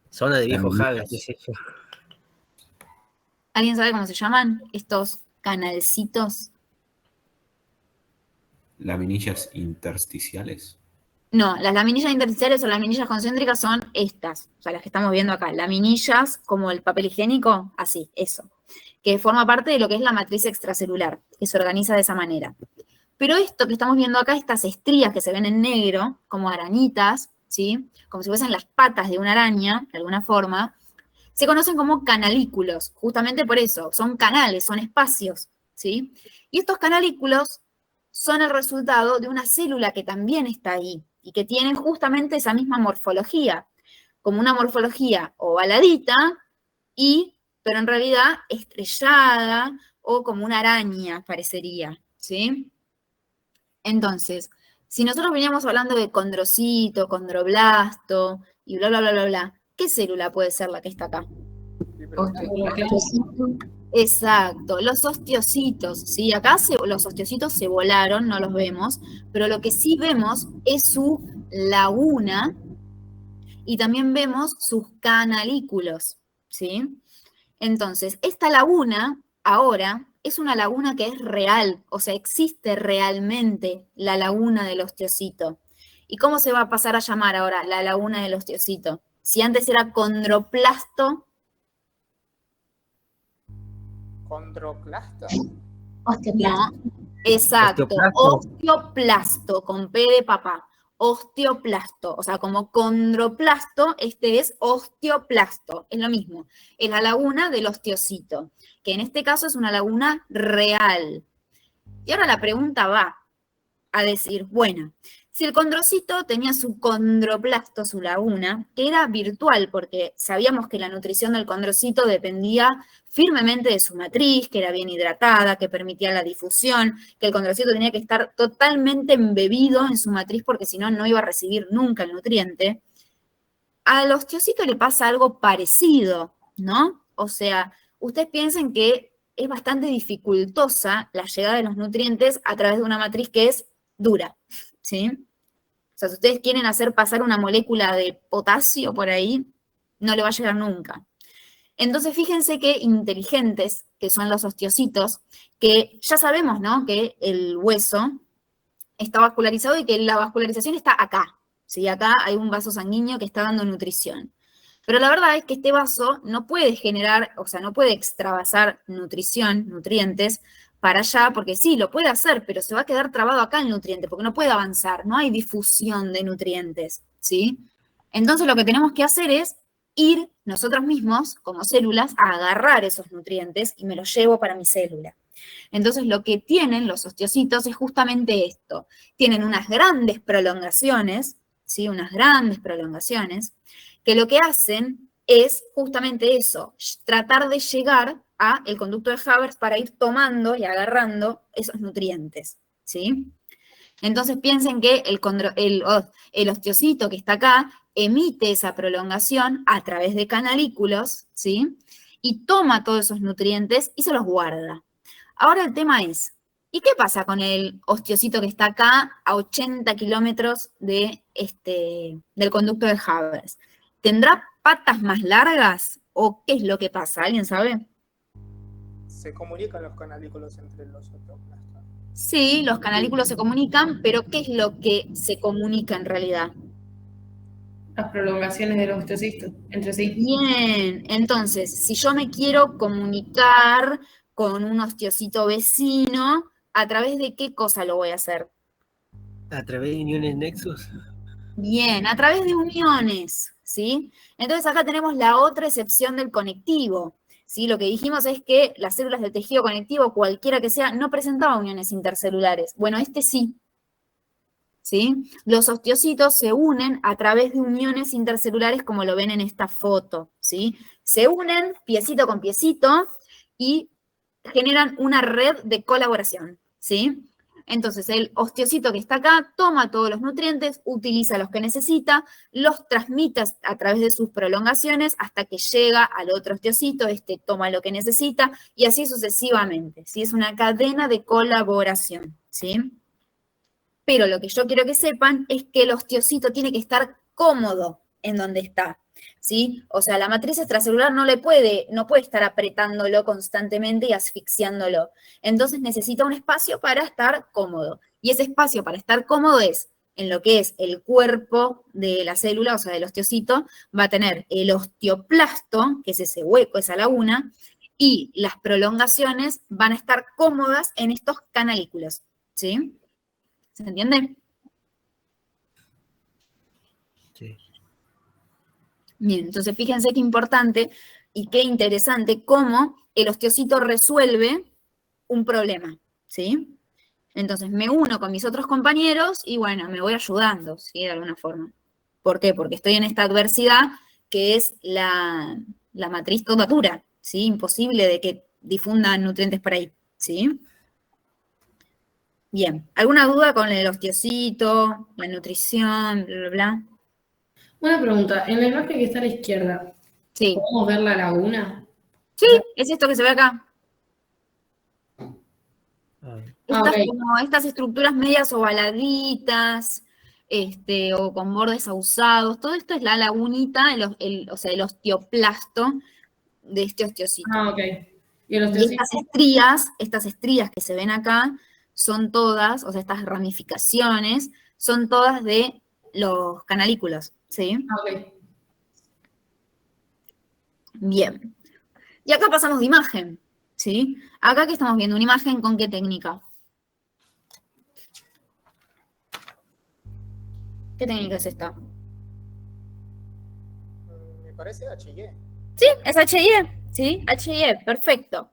D: Zona de viejo Haber, qué sé yo.
A: ¿Alguien sabe cómo se llaman estos canalcitos?
E: Laminillas intersticiales.
A: No, las laminillas intersticiales o las laminillas concéntricas son estas, o sea, las que estamos viendo acá. Laminillas como el papel higiénico, así, eso. Que forma parte de lo que es la matriz extracelular, que se organiza de esa manera. Pero esto que estamos viendo acá, estas estrías que se ven en negro, como arañitas, ¿sí? Como si fuesen las patas de una araña, de alguna forma, se conocen como canalículos, justamente por eso, son canales, son espacios, ¿sí? Y estos canalículos son el resultado de una célula que también está ahí, y que tiene justamente esa misma morfología, como una morfología ovaladita, pero en realidad estrellada, o como una araña parecería, ¿sí? Entonces, si nosotros veníamos hablando de condrocito, condroblasto, y bla, bla, bla, bla, bla, ¿qué célula puede ser la que está acá? Exacto, los osteocitos, ¿sí? Acá los osteocitos se volaron, no los vemos, pero lo que sí vemos es su laguna y también vemos sus canalículos, ¿sí? Entonces, esta laguna ahora es una laguna que es real, o sea, existe realmente la laguna del osteocito. ¿Y cómo se va a pasar a llamar ahora la laguna del osteocito? Si antes era condroplasto.
C: ¿Condroclasto?
A: No, exacto, osteoplasto, con P de papá, osteoplasto, o sea, como condroplasto, este es osteoplasto, es lo mismo, es la laguna del osteocito, que en este caso es una laguna real. Y ahora la pregunta va a decir, bueno, si el condrocito tenía su condroplasto, su laguna, que era virtual, porque sabíamos que la nutrición del condrocito dependía firmemente de su matriz, que era bien hidratada, que permitía la difusión, que el condrocito tenía que estar totalmente embebido en su matriz, porque si no, no iba a recibir nunca el nutriente. Al osteocito le pasa algo parecido, ¿no? O sea, ustedes piensen que es bastante dificultosa la llegada de los nutrientes a través de una matriz que es dura, ¿sí? O sea, si ustedes quieren hacer pasar una molécula de potasio por ahí, no le va a llegar nunca. Entonces, fíjense qué inteligentes que son los osteocitos, que ya sabemos, ¿no?, que el hueso está vascularizado y que la vascularización está acá, ¿sí? Acá hay un vaso sanguíneo que está dando nutrición. Pero la verdad es que este vaso no puede generar, o sea, no puede extravasar nutrición, nutrientes, para allá, porque sí, lo puede hacer, pero se va a quedar trabado acá el nutriente, porque no puede avanzar, no hay difusión de nutrientes, ¿sí? Entonces lo que tenemos que hacer es ir nosotros mismos, como células, a agarrar esos nutrientes y me los llevo para mi célula. Entonces lo que tienen los osteocitos es justamente esto. Tienen unas grandes prolongaciones, ¿sí? Unas grandes prolongaciones, que lo que hacen es justamente eso, tratar de llegar a el conducto de Haber para ir tomando y agarrando esos nutrientes, ¿sí? Entonces piensen que el osteocito que está acá emite esa prolongación a través de canalículos, ¿sí? Y toma todos esos nutrientes y se los guarda. Ahora el tema es, ¿y qué pasa con el osteocito que está acá a 80 kilómetros del conducto de Haber? ¿Tendrá patas más largas o qué es lo que pasa? ¿Alguien sabe?
C: Se comunican los canalículos entre los osteoclastas.
A: Sí, los canalículos se comunican, pero ¿qué es lo que se comunica en realidad?
B: Las prolongaciones de los osteocitos entre sí.
A: Bien, entonces, si yo me quiero comunicar con un osteocito vecino, ¿a través de qué cosa lo voy a hacer?
D: A través de uniones nexos.
A: Bien, a través de uniones, ¿sí? Entonces acá tenemos la otra excepción del conectivo, ¿sí? Lo que dijimos es que las células del tejido conectivo, cualquiera que sea, no presentaban uniones intercelulares. Bueno, este sí, ¿sí? Los osteocitos se unen a través de uniones intercelulares como lo ven en esta foto, ¿sí? Se unen piecito con piecito y generan una red de colaboración, ¿sí? Entonces, el osteocito que está acá toma todos los nutrientes, utiliza los que necesita, los transmite a través de sus prolongaciones hasta que llega al otro osteocito, este toma lo que necesita y así sucesivamente, ¿sí? Es una cadena de colaboración, ¿sí? Pero lo que yo quiero que sepan es que el osteocito tiene que estar cómodo en donde está, ¿sí? O sea, la matriz extracelular no puede estar apretándolo constantemente y asfixiándolo. Entonces necesita un espacio para estar cómodo. Y ese espacio para estar cómodo es, en lo que es el cuerpo de la célula, o sea, del osteocito, va a tener el osteoplasto, que es ese hueco, esa laguna, y las prolongaciones van a estar cómodas en estos canalículos, ¿sí? ¿Se entiende?
D: Sí.
A: Bien, entonces fíjense qué importante y qué interesante cómo el osteocito resuelve un problema, ¿sí? Entonces me uno con mis otros compañeros y bueno, me voy ayudando, ¿sí? De alguna forma. ¿Por qué? Porque estoy en esta adversidad que es la matriz toda dura, ¿sí? Imposible de que difundan nutrientes por ahí, ¿sí? Bien, ¿alguna duda con el osteocito, la nutrición, bla, bla, bla?
B: Una pregunta, en la imagen que está a la izquierda,
A: Sí.
B: ¿podemos ver la laguna?
A: Sí, es esto que se ve acá.
B: Ok.
A: Como estas estructuras medias ovaladitas, o con bordes ahusados, todo esto es la lagunita, o sea, el osteoplasto de este osteocito.
B: Ah, ok. ¿Y el
A: Y
B: osteocito?
A: estas estrías que se ven acá, son todas, o sea, estas ramificaciones, son todas de los canalículos, ¿sí?
B: Ah, ok.
A: Bien. Y acá pasamos de imagen, ¿sí? Acá que estamos viendo una imagen con qué técnica. ¿Qué técnica es esta?
C: Me parece H&E.
A: Sí, es H&E, ¿sí? H&E, perfecto.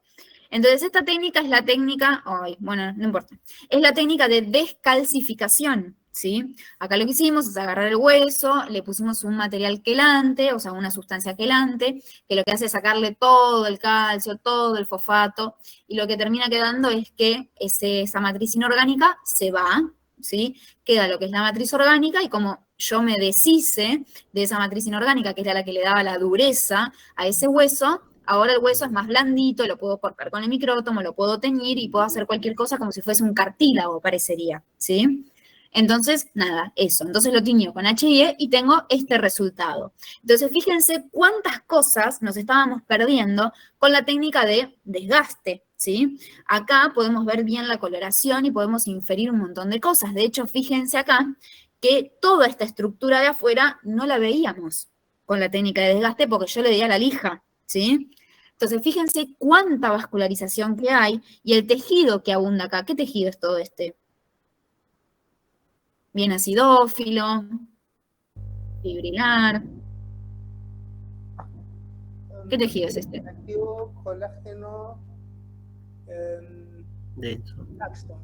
A: Entonces esta técnica es la técnica, bueno, no importa, es la técnica de descalcificación, ¿sí? Acá lo que hicimos es agarrar el hueso, le pusimos un material quelante, o sea, una sustancia quelante, que lo que hace es sacarle todo el calcio, todo el fosfato, y lo que termina quedando es que esa matriz inorgánica se va, ¿sí? Queda lo que es la matriz orgánica, y como yo me deshice de esa matriz inorgánica, que era la que le daba la dureza a ese hueso, Ahora el hueso es más blandito, lo puedo cortar con el micrótomo, lo puedo teñir y puedo hacer cualquier cosa como si fuese un cartílago, parecería, ¿sí? Entonces, nada, eso. Entonces lo tiño con HIE y tengo este resultado. Entonces, fíjense cuántas cosas nos estábamos perdiendo con la técnica de desgaste, ¿sí? Acá podemos ver bien la coloración y podemos inferir un montón de cosas. De hecho, fíjense acá que toda esta estructura de afuera no la veíamos con la técnica de desgaste porque yo le di a la lija, ¿sí? Entonces, fíjense cuánta vascularización que hay y el tejido que abunda acá. ¿Qué tejido es todo este? Bien acidófilo, fibrilar. ¿Qué tejido es este?
C: Activo, colágeno,
D: Denso.
C: laxo.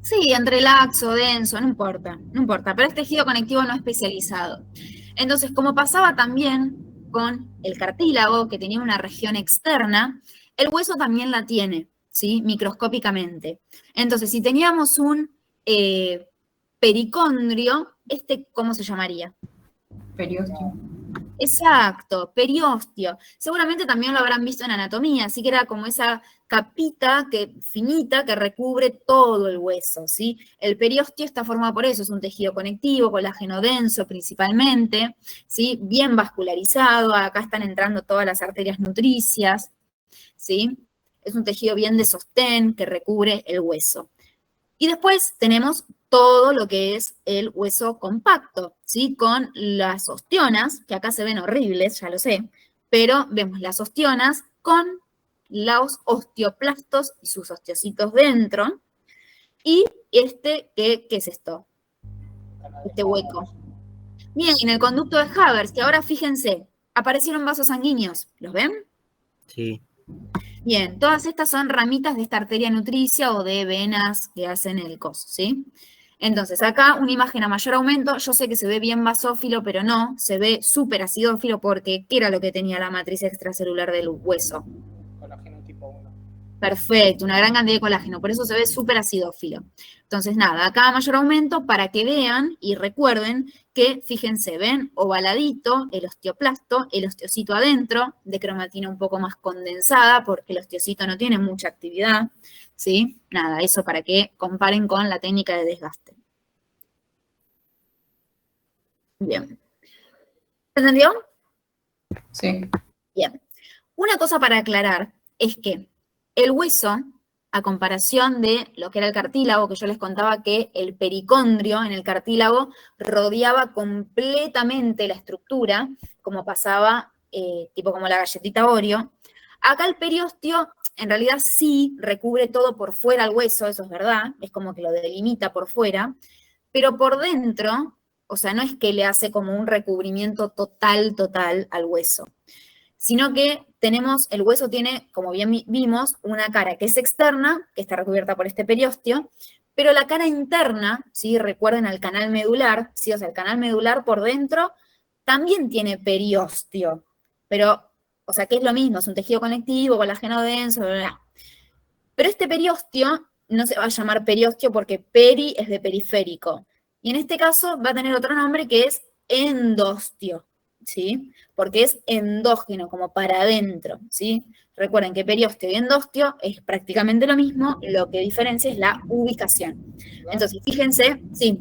A: Sí, entre laxo, denso, no importa, no importa, pero es tejido conectivo no especializado. Entonces, como pasaba también con el cartílago, que tenía una región externa, el hueso también la tiene, ¿sí? Microscópicamente. Entonces, si teníamos un pericondrio, ¿cómo se llamaría?
H: Periósteo.
A: Exacto, periostio. Seguramente también lo habrán visto en anatomía, así que era como esa capita finita que recubre todo el hueso, ¿sí? El periostio está formado por eso, es un tejido conectivo, colágeno denso principalmente, ¿sí? Bien vascularizado, acá están entrando todas las arterias nutricias, ¿sí? Es un tejido bien de sostén que recubre el hueso. Y después tenemos todo lo que es el hueso compacto, ¿sí? Con las ostionas, que acá se ven horribles, ya lo sé, pero vemos las ostionas con los osteoplastos y sus osteocitos dentro. Y ¿qué es esto? Este hueco. Bien, en el conducto de Havers, que ahora fíjense, aparecieron vasos sanguíneos, ¿los ven?
D: Sí.
A: Bien, todas estas son ramitas de esta arteria nutricia o de venas que hacen el coso, ¿sí? Entonces, acá una imagen a mayor aumento, yo sé que se ve bien basófilo, pero no, se ve súper acidófilo porque ¿qué era lo que tenía la matriz extracelular del hueso?
C: Colágeno tipo 1.
A: Perfecto, una gran cantidad de colágeno, por eso se ve súper acidófilo. Entonces, nada, acá a mayor aumento para que vean y recuerden que, fíjense, ven ovaladito el osteoplasto, el osteocito adentro, de cromatina un poco más condensada, porque el osteocito no tiene mucha actividad, ¿sí? Nada, eso para que comparen con la técnica de desgaste. Bien. ¿Se entendió?
H: Sí.
A: Bien. Una cosa para aclarar es que el hueso, a comparación de lo que era el cartílago, que yo les contaba que el pericondrio en el cartílago rodeaba completamente la estructura, como pasaba, tipo como la galletita Oreo. Acá el periostio en realidad sí recubre todo por fuera al hueso, eso es verdad, es como que lo delimita por fuera, pero por dentro, o sea, no es que le hace como un recubrimiento total al hueso, sino que el hueso tiene, como bien vimos, una cara que es externa, que está recubierta por este periostio, pero la cara interna, ¿sí? Recuerden al canal medular, ¿sí? O sea, el canal medular por dentro también tiene periostio, pero, o sea, que es lo mismo, es un tejido conectivo, colágeno denso, bla, bla, bla. Pero este periostio no se va a llamar periostio porque peri es de periférico, y en este caso va a tener otro nombre que es endostio, ¿sí? Porque es endógeno, como para adentro, ¿sí? Recuerden que periostio y endostio es prácticamente lo mismo, lo que diferencia es la ubicación. Entonces, fíjense, sí.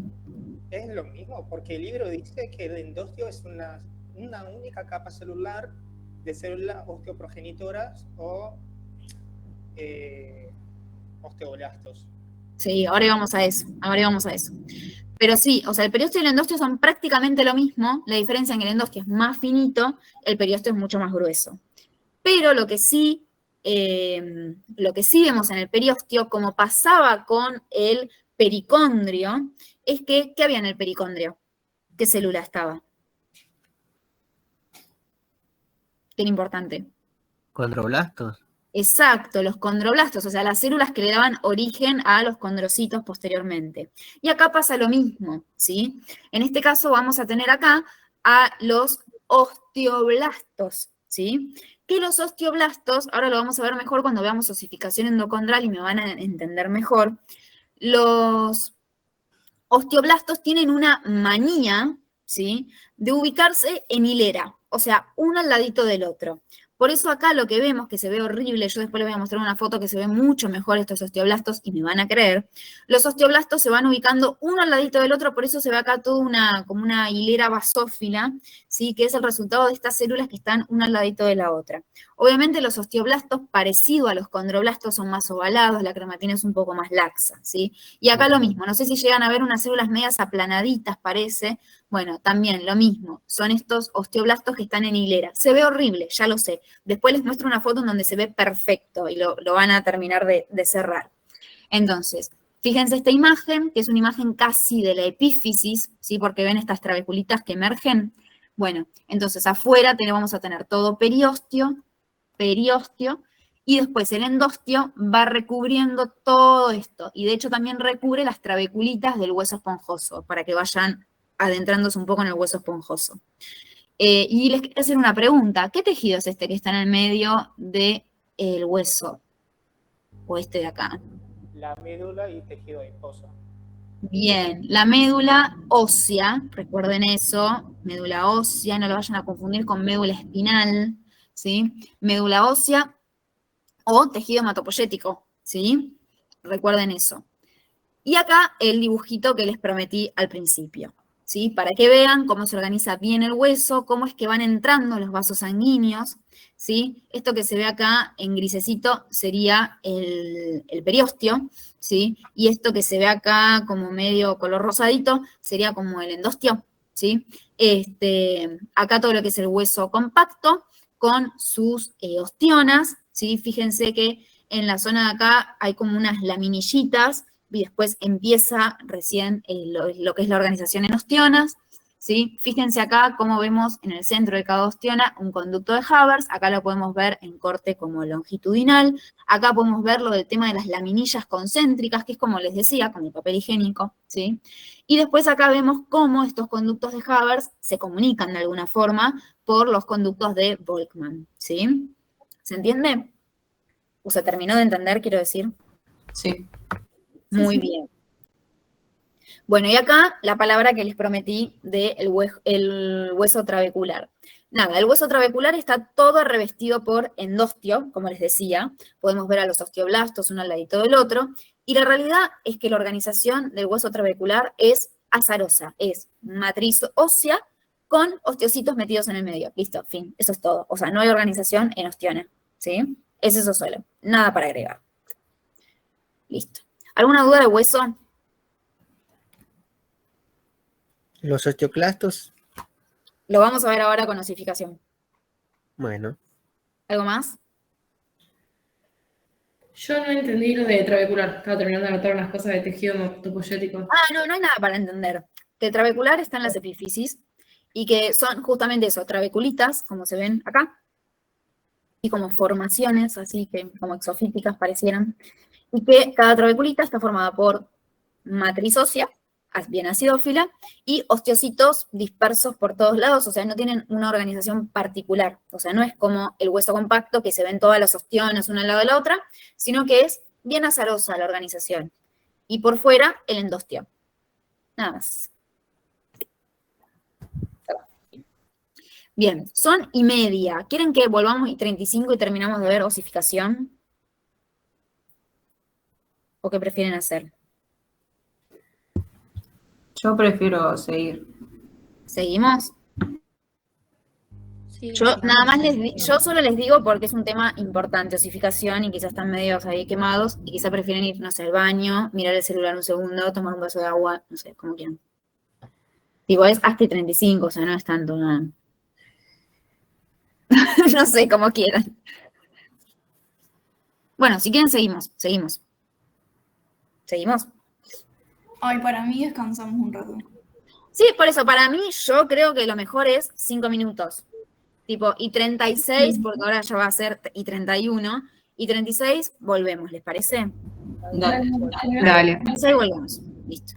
C: Es lo mismo, porque el libro dice que el endostio es una única capa celular de células osteoprogenitoras o osteoblastos.
A: Sí, ahora vamos a eso, Pero sí, o sea, el periostio y el endostio son prácticamente lo mismo, la diferencia en que el endostio es más finito, el periostio es mucho más grueso. Pero lo que sí vemos en el periostio, como pasaba con el pericondrio, es que, ¿qué había en el pericondrio? ¿Qué célula estaba? ¿Qué era importante?
D: ¿Condroblastos?
A: Exacto, los condroblastos, o sea, las células que le daban origen a los condrocitos posteriormente. Y acá pasa lo mismo, ¿sí? En este caso vamos a tener acá a los osteoblastos, ¿sí? Que los osteoblastos, ahora lo vamos a ver mejor cuando veamos osificación endocondral y me van a entender mejor, los osteoblastos tienen una manía, ¿sí? De ubicarse en hilera, o sea, uno al ladito del otro. Por eso acá lo que vemos, que se ve horrible, yo después les voy a mostrar una foto que se ve mucho mejor estos osteoblastos y me van a creer, los osteoblastos se van ubicando uno al ladito del otro, por eso se ve acá toda como una hilera basófila, ¿sí? Que es el resultado de estas células que están una al ladito de la otra. Obviamente los osteoblastos, parecido a los condroblastos, son más ovalados, la cromatina es un poco más laxa, ¿sí? Y acá lo mismo, no sé si llegan a ver unas células medias aplanaditas, parece. Bueno, también lo mismo, son estos osteoblastos que están en hilera. Se ve horrible, ya lo sé. Después les muestro una foto en donde se ve perfecto y lo van a terminar de cerrar. Entonces, fíjense esta imagen, que es una imagen casi de la epífisis, ¿sí? Porque ven estas trabeculitas que emergen. Bueno, entonces afuera vamos a tener todo periósteo, y después el endostio va recubriendo todo esto. Y de hecho también recubre las trabeculitas del hueso esponjoso, para que vayan adentrándose un poco en el hueso esponjoso. Y les quiero hacer una pregunta. ¿Qué tejido es este que está en el medio del hueso? O este de acá.
C: La médula y tejido adiposo.
A: Bien, la médula ósea, recuerden eso, médula ósea, no lo vayan a confundir con médula espinal, ¿sí? Médula ósea o tejido hematopoyético, ¿sí? Recuerden eso. Y acá el dibujito que les prometí al principio, ¿sí? Para que vean cómo se organiza bien el hueso, cómo es que van entrando los vasos sanguíneos, ¿sí? Esto que se ve acá en grisecito sería el periósteo, ¿sí? Y esto que se ve acá como medio color rosadito sería como el endostio, ¿sí? Acá todo lo que es el hueso compacto con sus ostionas, ¿sí? Fíjense que en la zona de acá hay como unas laminillitas, y después empieza recién lo que es la organización en ostionas, ¿sí? Fíjense acá cómo vemos en el centro de cada ostiona un conducto de Haber, acá lo podemos ver en corte como longitudinal, acá podemos ver lo del tema de las laminillas concéntricas, que es como les decía, con el papel higiénico, ¿sí? Y después acá vemos cómo estos conductos de Haber se comunican de alguna forma por los conductos de Volkmann, ¿sí? ¿Se entiende? ¿O se terminó de entender, quiero decir?
H: Sí.
A: Muy bien. Bueno, y acá la palabra que les prometí del el hueso trabecular. Nada, el hueso trabecular está todo revestido por endostio, como les decía. Podemos ver a los osteoblastos uno al ladito del otro. Y la realidad es que la organización del hueso trabecular es azarosa. Es matriz ósea con osteocitos metidos en el medio. Listo, fin. Eso es todo. O sea, no hay organización en ostiona. ¿Sí? Es eso solo. Nada para agregar. Listo. ¿Alguna duda de hueso?
D: Los osteoclastos,
A: Lo vamos a ver ahora con osificación.
D: bueno,
A: ¿Algo más?
B: Yo no entendí lo de trabecular. Estaba terminando de anotar unas cosas de tejido hematopoyético.
A: Ah, no hay nada para entender. Que el trabecular está en las epífisis y que son justamente eso, trabeculitas, como se ven acá, y como formaciones, así que como exofíticas parecieran, y que cada trabeculita está formada por matriz ósea, bien acidófila, y osteocitos dispersos por todos lados, o sea, no tienen una organización particular, o sea, no es como el hueso compacto que se ven todas las ostiones una al lado de la otra, sino que es bien azarosa la organización. Y por fuera, el endostio. Nada más. Bien, son y media. ¿Quieren que volvamos y 35 y terminamos de ver osificación? ¿O qué prefieren hacer?
H: Yo prefiero seguir.
A: ¿Seguimos?
I: Sí,
A: Yo
I: sí.
A: nada más yo solo les digo porque es un tema importante, osificación, y quizás están medios ahí quemados, y quizás prefieren ir, no sé, al baño, mirar el celular un segundo, tomar un vaso de agua, no sé, como quieran. Digo, es hasta 35, o sea, no es tanto, no. No sé, como quieran. Bueno, si quieren seguimos. ¿Seguimos?
J: Ay, para mí descansamos un rato.
A: Sí, por eso, para mí, yo creo que lo mejor es 5 minutos. Tipo, y 36, porque ahora ya va a ser y 31, y 36, volvemos, ¿les parece?
H: Dale.
J: Dale.
A: 36 volvemos. Listo.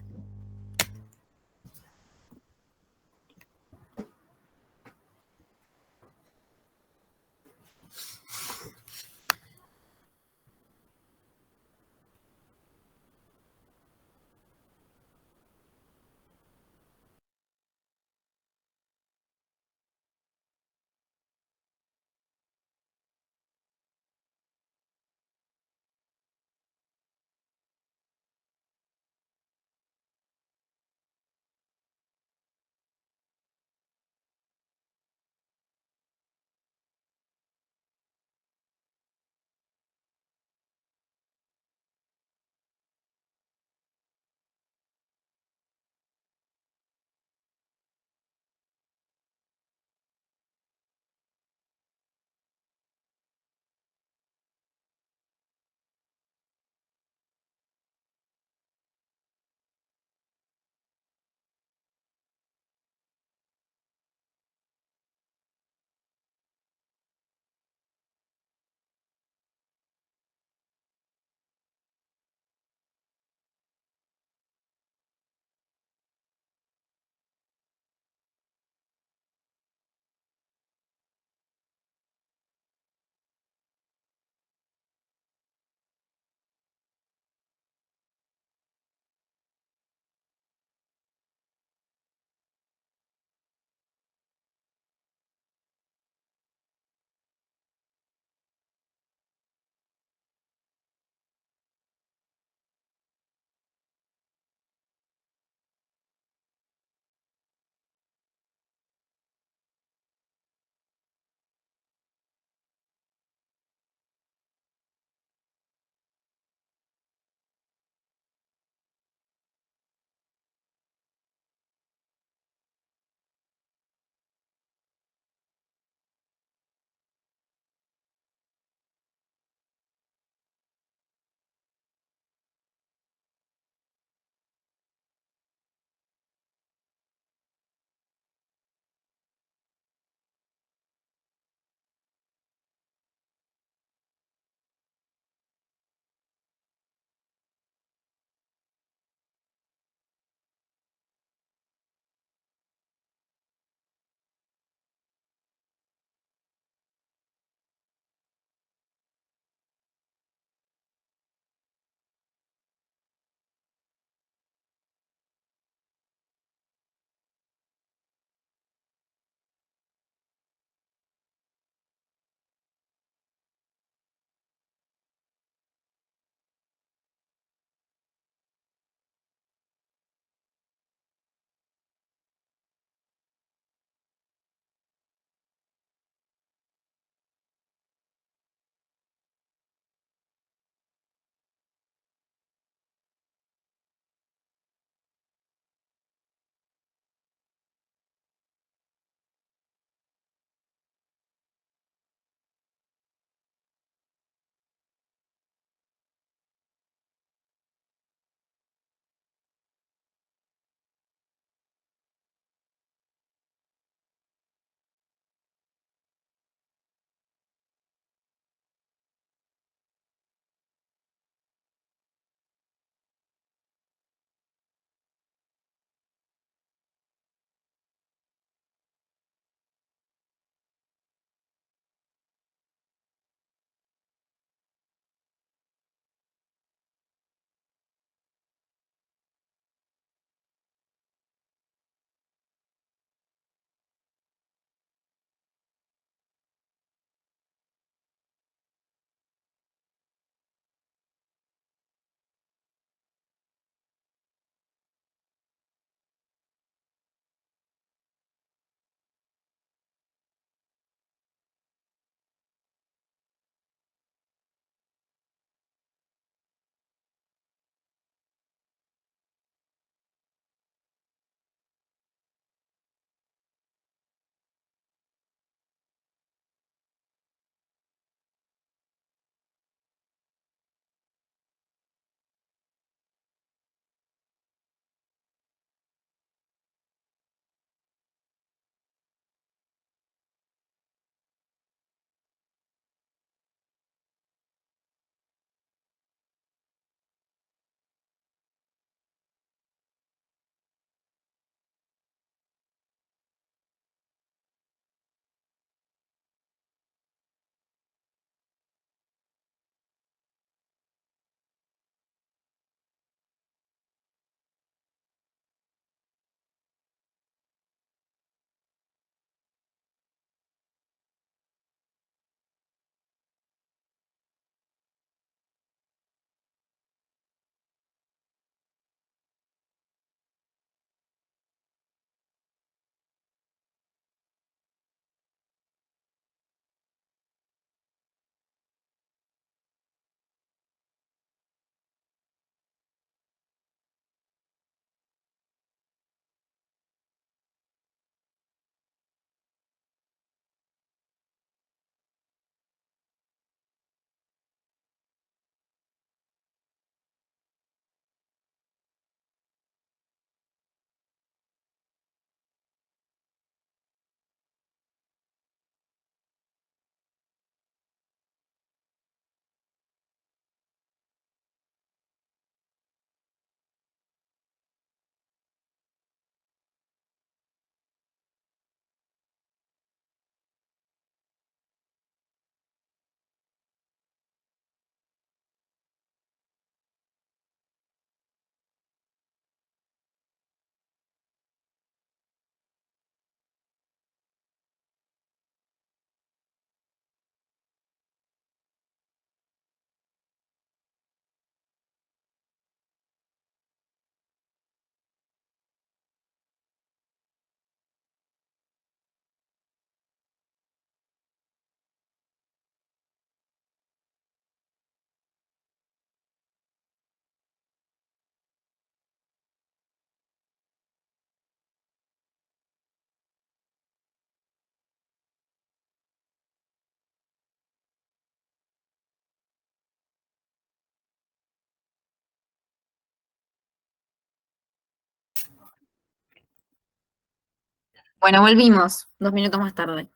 A: Bueno, volvimos 2 minutos más tarde.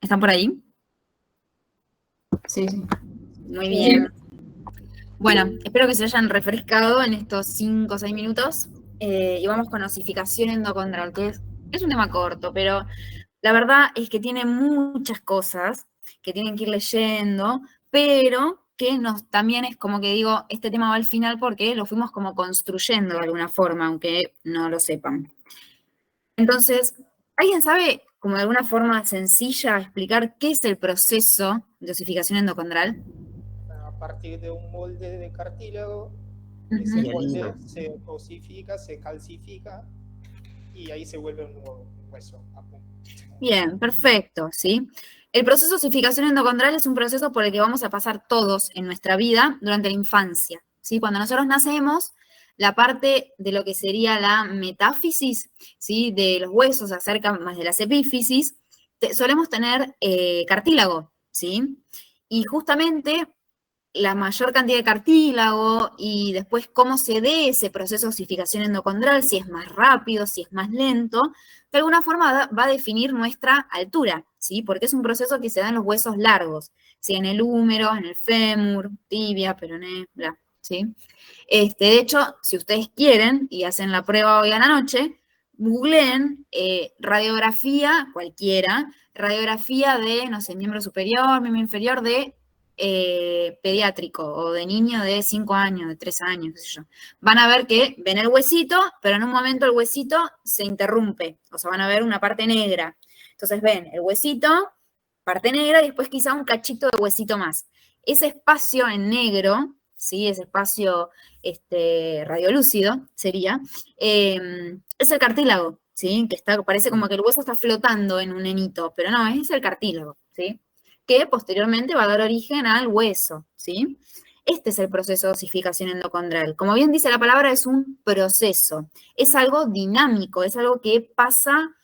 A: ¿Están por ahí?
H: Sí, sí.
A: Muy bien. Bueno, espero que se hayan refrescado en estos 5 o 6 minutos. Y vamos con osificación endocondral, que es un tema corto, pero la verdad es que tiene muchas cosas que tienen que ir leyendo, pero que también es como que digo, este tema va al final porque lo fuimos como construyendo de alguna forma, aunque no lo sepan. Entonces, ¿alguien sabe, como de alguna forma sencilla, explicar qué es el proceso de osificación endocondral?
C: A partir de un molde de cartílago,
A: Ujú.
C: ese
D: Hialino.
C: molde se osifica, se calcifica y ahí se vuelve un nuevo hueso.
A: Bien, perfecto, ¿sí? El proceso de osificación endocondral es un proceso por el que vamos a pasar todos en nuestra vida durante la infancia, ¿sí? Cuando nosotros nacemos, la parte de lo que sería la metáfisis, ¿sí? De los huesos acerca más de las epífisis, solemos tener cartílago, ¿sí? Y justamente la mayor cantidad de cartílago y después cómo se dé ese proceso de osificación endocondral, si es más rápido, si es más lento, de alguna forma va a definir nuestra altura, ¿sí? Porque es un proceso que se da en los huesos largos, ¿sí? En el húmero, en el fémur, tibia, peroné, bla, ¿sí? De hecho, si ustedes quieren y hacen la prueba hoy a la noche, googleen radiografía, cualquiera, radiografía de, no sé, miembro superior, miembro inferior de pediátrico o de niño de 5 años, de 3 años, qué sé yo. Van a ver que ven el huesito, pero en un momento el huesito se interrumpe, o sea, van a ver una parte negra. Entonces ven el huesito, parte negra, y después quizá un cachito de huesito más. Ese espacio en negro, ¿sí? Ese espacio radiolúcido sería, es el cartílago, ¿sí? Que parece como que el hueso está flotando en un nenito, pero no, es el cartílago, ¿sí? Que posteriormente va a dar origen al hueso, ¿sí? Este es el proceso de osificación endocondral. Como bien dice la palabra, es un proceso, es algo dinámico, es algo que pasa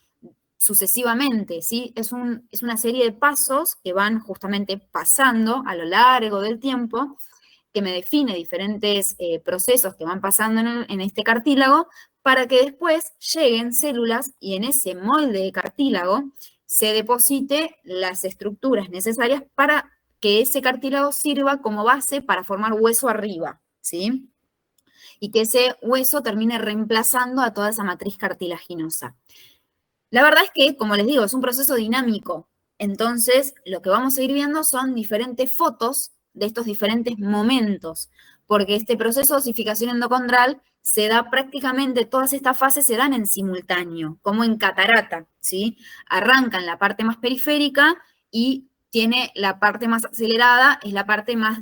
A: sucesivamente, ¿sí? Es una serie de pasos que van justamente pasando a lo largo del tiempo, que me define diferentes procesos que van pasando en este cartílago, para que después lleguen células y en ese molde de cartílago se deposite las estructuras necesarias para que ese cartílago sirva como base para formar hueso arriba, ¿sí? Y que ese hueso termine reemplazando a toda esa matriz cartilaginosa. La verdad es que, como les digo, es un proceso dinámico. Entonces, lo que vamos a ir viendo son diferentes fotos de estos diferentes momentos, porque este proceso de osificación endocondral se da prácticamente, todas estas fases se dan en simultáneo, como en catarata, ¿sí? Arranca en la parte más periférica y tiene la parte más acelerada, es la parte más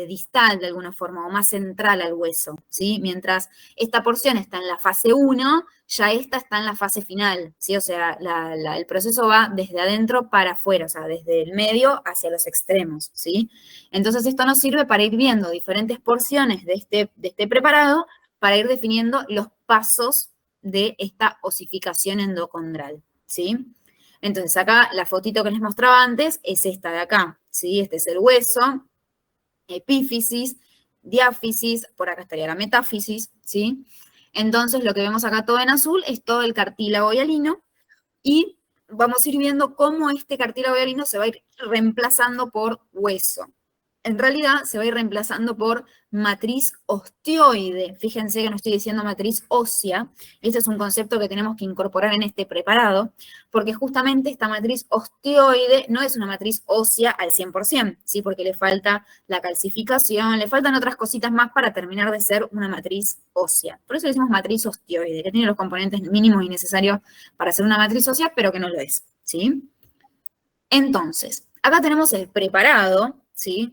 A: distal de alguna forma, o más central al hueso, ¿sí? Mientras esta porción está en la fase 1, ya esta está en la fase final, ¿sí? O sea, el proceso va desde adentro para afuera, o sea, desde el medio hacia los extremos, ¿sí? Entonces esto nos sirve para ir viendo diferentes porciones de este preparado para ir definiendo los pasos de esta osificación endocondral, ¿sí? Entonces acá la fotito que les mostraba antes es esta de acá, ¿sí? Este es el hueso, epífisis, diáfisis, por acá estaría la metáfisis, ¿sí? Entonces, lo que vemos acá todo en azul es todo el cartílago hialino y vamos a ir viendo cómo este cartílago hialino se va a ir reemplazando por hueso. En realidad, se va a ir reemplazando por matriz osteoide. Fíjense que no estoy diciendo matriz ósea. Este es un concepto que tenemos que incorporar en este preparado, porque justamente esta matriz osteoide no es una matriz ósea al 100%, ¿sí? Porque le falta la calcificación, le faltan otras cositas más para terminar de ser una matriz ósea. Por eso le decimos matriz osteoide, que tiene los componentes mínimos y necesarios para ser una matriz ósea, pero que no lo es, ¿sí? Entonces, acá tenemos el preparado, ¿sí?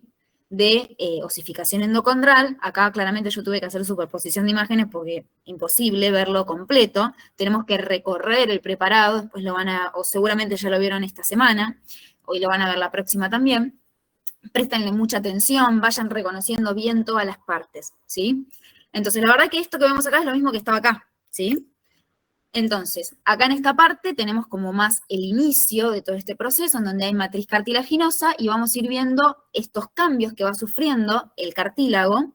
A: De osificación endocondral. Acá claramente yo tuve que hacer superposición de imágenes porque imposible verlo completo. Tenemos que recorrer el preparado, después lo van a, o seguramente ya lo vieron esta semana, hoy lo van a ver la próxima también. Préstenle mucha atención, vayan reconociendo bien todas las partes, ¿sí? Entonces, la verdad que esto que vemos acá es lo mismo que estaba acá, ¿sí? Entonces, acá en esta parte tenemos como más el inicio de todo este proceso, en donde hay matriz cartilaginosa, y vamos a ir viendo estos cambios que va sufriendo el cartílago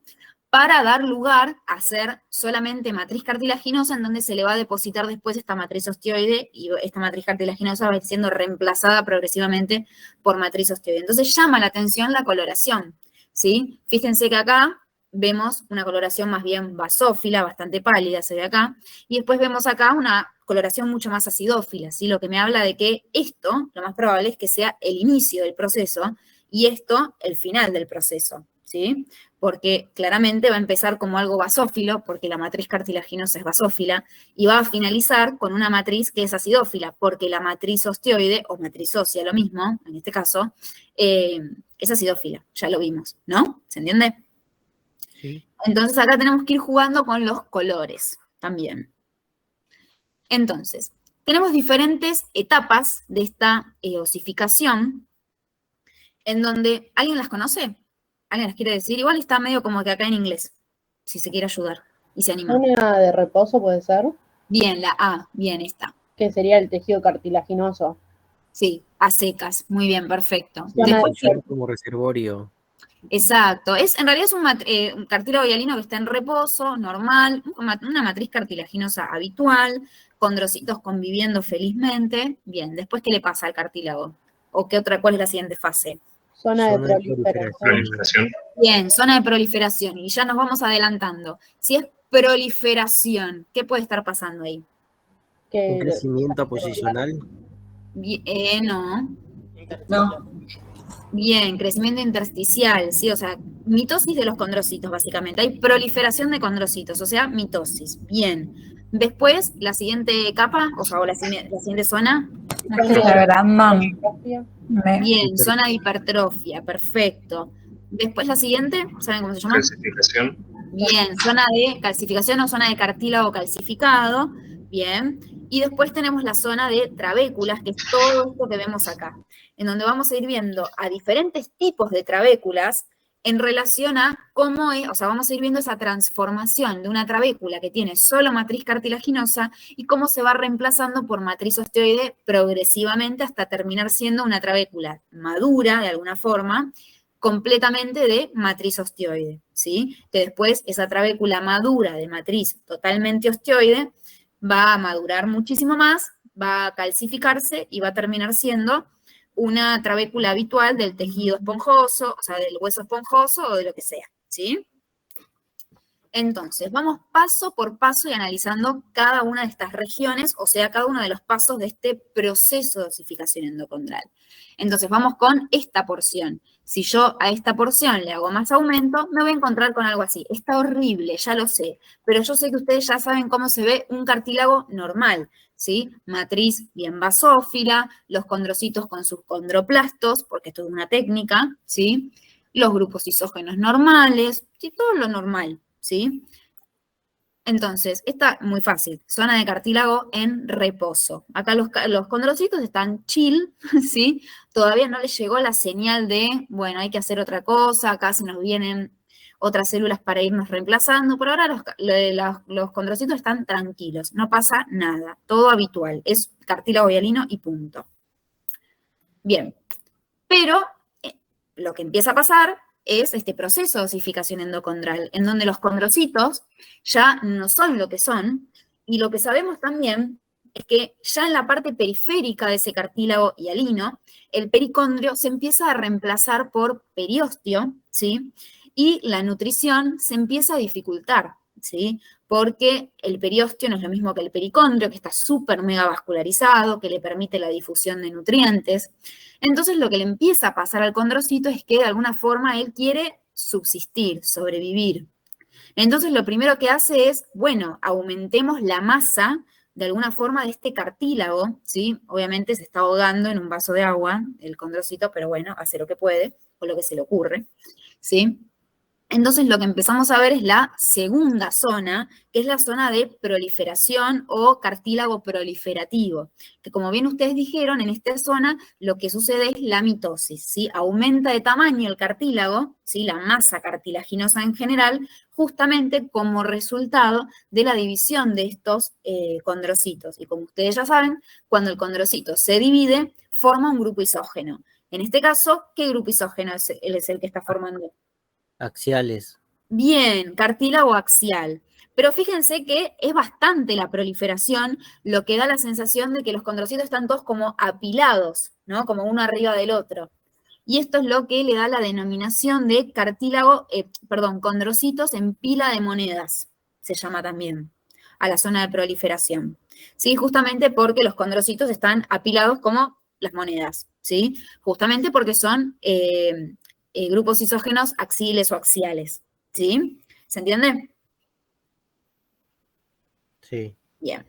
A: para dar lugar a hacer solamente matriz cartilaginosa, en donde se le va a depositar después esta matriz osteoide, y esta matriz cartilaginosa va siendo reemplazada progresivamente por matriz osteoide. Entonces llama la atención la coloración, ¿sí? Fíjense que acá vemos una coloración más bien basófila, bastante pálida se ve acá, y después vemos acá una coloración mucho más acidófila, ¿sí? Lo que me habla de que esto, lo más probable es que sea el inicio del proceso, y esto el final del proceso, ¿sí? Porque claramente va a empezar como algo basófilo, porque la matriz cartilaginosa es basófila, y va a finalizar con una matriz que es acidófila, porque la matriz osteoide, o matriz ósea, lo mismo, en este caso, es acidófila, ya lo vimos, ¿no? ¿Se entiende?
D: Sí.
A: Entonces acá tenemos que ir jugando con los colores también. Entonces, tenemos diferentes etapas de esta osificación, en donde, ¿alguien las conoce? ¿Alguien las quiere decir? Igual está medio como que acá en inglés, si se quiere ayudar y se anima.
F: Zona de reposo puede ser,
A: Bien, la A, bien está.
F: que sería el tejido cartilaginoso.
A: Sí, a secas, muy bien, perfecto.
F: Zona
A: Después,
F: de
D: Ser como reservorio.
A: exacto, en realidad es un cartílago hialino que está en reposo, normal, una matriz cartilaginosa habitual, condrocitos conviviendo felizmente. Bien, después, ¿qué le pasa al cartílago? ¿O cuál es la siguiente fase?
F: zona de
D: Zona de
F: proliferación.
E: Proliferación.
A: Bien, zona de proliferación, y ya nos vamos adelantando. Si es proliferación, ¿qué puede estar pasando ahí?
D: Un
F: Que
D: crecimiento posicional.
A: No.
H: No.
A: Bien, crecimiento intersticial, ¿sí? O sea, mitosis de los condrocitos, básicamente. Hay proliferación de condrocitos, o sea, mitosis. Bien. Después, la siguiente capa, o sea, la siguiente zona.
G: Es que se agrandan.
A: Bien, zona de hipertrofia, perfecto. Después, la siguiente, ¿saben cómo se llama?
E: Calcificación.
A: Bien, zona de calcificación o zona de cartílago calcificado. Bien. Y después tenemos la zona de trabéculas, que es todo esto que vemos acá, en donde vamos a ir viendo a diferentes tipos de trabéculas en relación a cómo es, o sea, vamos a ir viendo esa transformación de una trabécula que tiene solo matriz cartilaginosa y cómo se va reemplazando por matriz osteoide progresivamente hasta terminar siendo una trabécula madura, de alguna forma, completamente de matriz osteoide, ¿sí? Que después esa trabécula madura de matriz totalmente osteoide va a madurar muchísimo más, va a calcificarse y va a terminar siendo una trabécula habitual del tejido esponjoso, o sea, del hueso esponjoso o de lo que sea, ¿sí? Entonces, vamos paso por paso y analizando cada una de estas regiones, o sea, cada uno de los pasos de este proceso de osificación endocondral. Entonces, vamos con esta porción. Si yo a esta porción le hago más aumento, me voy a encontrar con algo así. Está horrible, ya lo sé, pero yo sé que ustedes ya saben cómo se ve un cartílago normal, ¿sí? Matriz bien basófila, los condrocitos con sus condroplastos, porque esto es una técnica, ¿sí? Los grupos isógenos normales, ¿sí? Todo lo normal, ¿sí? Entonces, está muy fácil, zona de cartílago en reposo. Acá los condrocitos están chill, ¿sí? Todavía no les llegó la señal de, bueno, hay que hacer otra cosa, acá se nos vienen otras células para irnos reemplazando. Por ahora los condrocitos están tranquilos, no pasa nada, todo habitual, es cartílago hialino y punto. Bien, pero lo que empieza a pasar es este proceso de osificación endocondral, en donde los condrocitos ya no son lo que son, y lo que sabemos también es que ya en la parte periférica de ese cartílago hialino, el pericondrio se empieza a reemplazar por periósteo, ¿sí? Y la nutrición se empieza a dificultar, ¿sí? Porque el periósteo no es lo mismo que el pericondrio, que está súper mega vascularizado, que le permite la difusión de nutrientes. Entonces lo que le empieza a pasar al condrocito es que de alguna forma él quiere subsistir, sobrevivir. Entonces lo primero que hace es, bueno, aumentemos la masa de alguna forma de este cartílago, ¿sí? Obviamente se está ahogando en un vaso de agua el condrocito, pero bueno, hace lo que puede o lo que se le ocurre, ¿sí? Entonces lo que empezamos a ver es la segunda zona, que es la zona de proliferación o cartílago proliferativo, que como bien ustedes dijeron, en esta zona lo que sucede es la mitosis, ¿sí? Aumenta de tamaño el cartílago, ¿sí? La masa cartilaginosa en general, justamente como resultado de la división de estos condrocitos. Y como ustedes ya saben, cuando el condrocito se divide, forma un grupo isógeno. En este caso, ¿qué grupo isógeno es el que está formando?
D: Axiales.
A: Bien, cartílago axial. Pero fíjense que es bastante la proliferación, lo que da la sensación de que los condrocitos están todos como apilados, ¿no? Como uno arriba del otro. Y esto es lo que le da la denominación de condrocitos en pila de monedas, se llama también, a la zona de proliferación. ¿Sí? Justamente porque los condrocitos están apilados como las monedas, ¿sí? Justamente porque son grupos isógenos axiles o axiales, ¿sí? ¿Se entiende?
D: Sí.
A: Bien.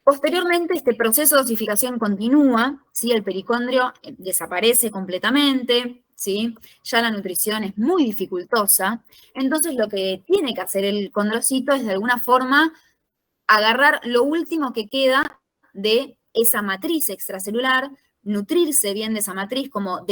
A: Posteriormente, este proceso de osificación continúa, ¿sí? El pericondrio desaparece completamente, ¿sí? Ya la nutrición es muy dificultosa, entonces lo que tiene que hacer el condrocito es de alguna forma agarrar lo último que queda de esa matriz extracelular, nutrirse bien de esa matriz, como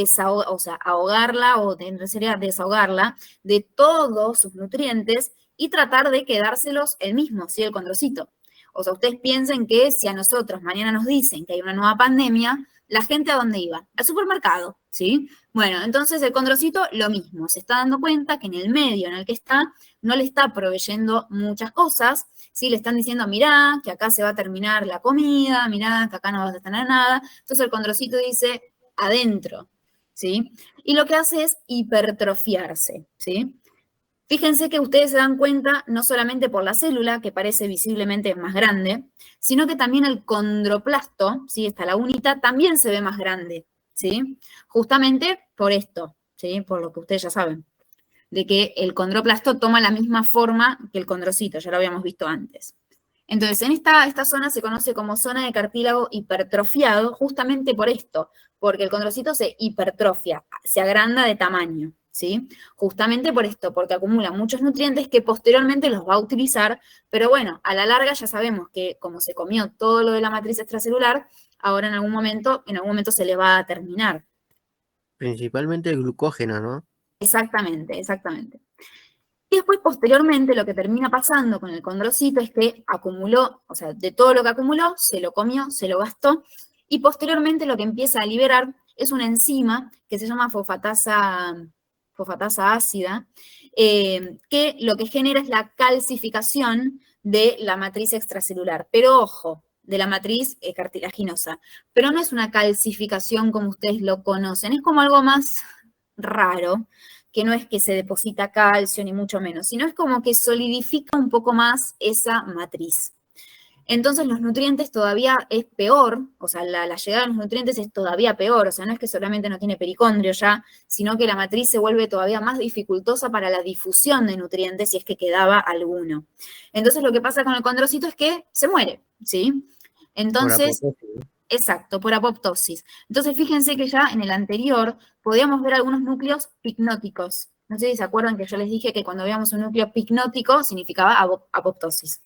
A: ahogarla o sería desahogarla de todos sus nutrientes y tratar de quedárselos el mismo, ¿sí? El condrocito. O sea, ustedes piensen que si a nosotros mañana nos dicen que hay una nueva pandemia, ¿la gente a dónde iba? Al supermercado, ¿sí? Bueno, entonces el condrocito lo mismo, se está dando cuenta que en el medio en el que está no le está proveyendo muchas cosas, ¿sí? Le están diciendo, mirá, que acá se va a terminar la comida, mirá, que acá no vas a tener nada. Entonces el condrocito dice, adentro, ¿sí? Y lo que hace es hipertrofiarse, ¿sí? Fíjense que ustedes se dan cuenta no solamente por la célula, que parece visiblemente más grande, sino que también el condroplasto, ¿sí? Esta lagunita, también se ve más grande, ¿sí? Justamente por esto, ¿sí? Por lo que ustedes ya saben, de que el condroplasto toma la misma forma que el condrocito, ya lo habíamos visto antes. Entonces, en esta zona se conoce como zona de cartílago hipertrofiado, justamente por esto, porque el condrocito se hipertrofia, se agranda de tamaño, ¿sí? Justamente por esto, porque acumula muchos nutrientes que posteriormente los va a utilizar, pero bueno, a la larga ya sabemos que como se comió todo lo de la matriz extracelular, ahora en algún momento se le va a terminar.
D: Principalmente el glucógeno, ¿no?
A: Exactamente, exactamente. Y después, posteriormente, lo que termina pasando con el condrocito es que acumuló, o sea, de todo lo que acumuló, se lo comió, se lo gastó, y posteriormente lo que empieza a liberar es una enzima que se llama fosfatasa ácida, que lo que genera es la calcificación de la matriz extracelular. Pero ojo, de la matriz cartilaginosa. Pero no es una calcificación como ustedes lo conocen, es como algo más raro, que no es que se deposita calcio ni mucho menos, sino es como que solidifica un poco más esa matriz. Entonces los nutrientes todavía es peor, o sea, la llegada de los nutrientes es todavía peor, o sea, no es que solamente no tiene pericondrio ya, sino que la matriz se vuelve todavía más dificultosa para la difusión de nutrientes si es que quedaba alguno. Entonces lo que pasa con el condrocito es que se muere, ¿sí? Entonces, exacto, por apoptosis. Entonces fíjense que ya en el anterior podíamos ver algunos núcleos picnóticos. No sé si se acuerdan que yo les dije que cuando veíamos un núcleo picnótico significaba apoptosis.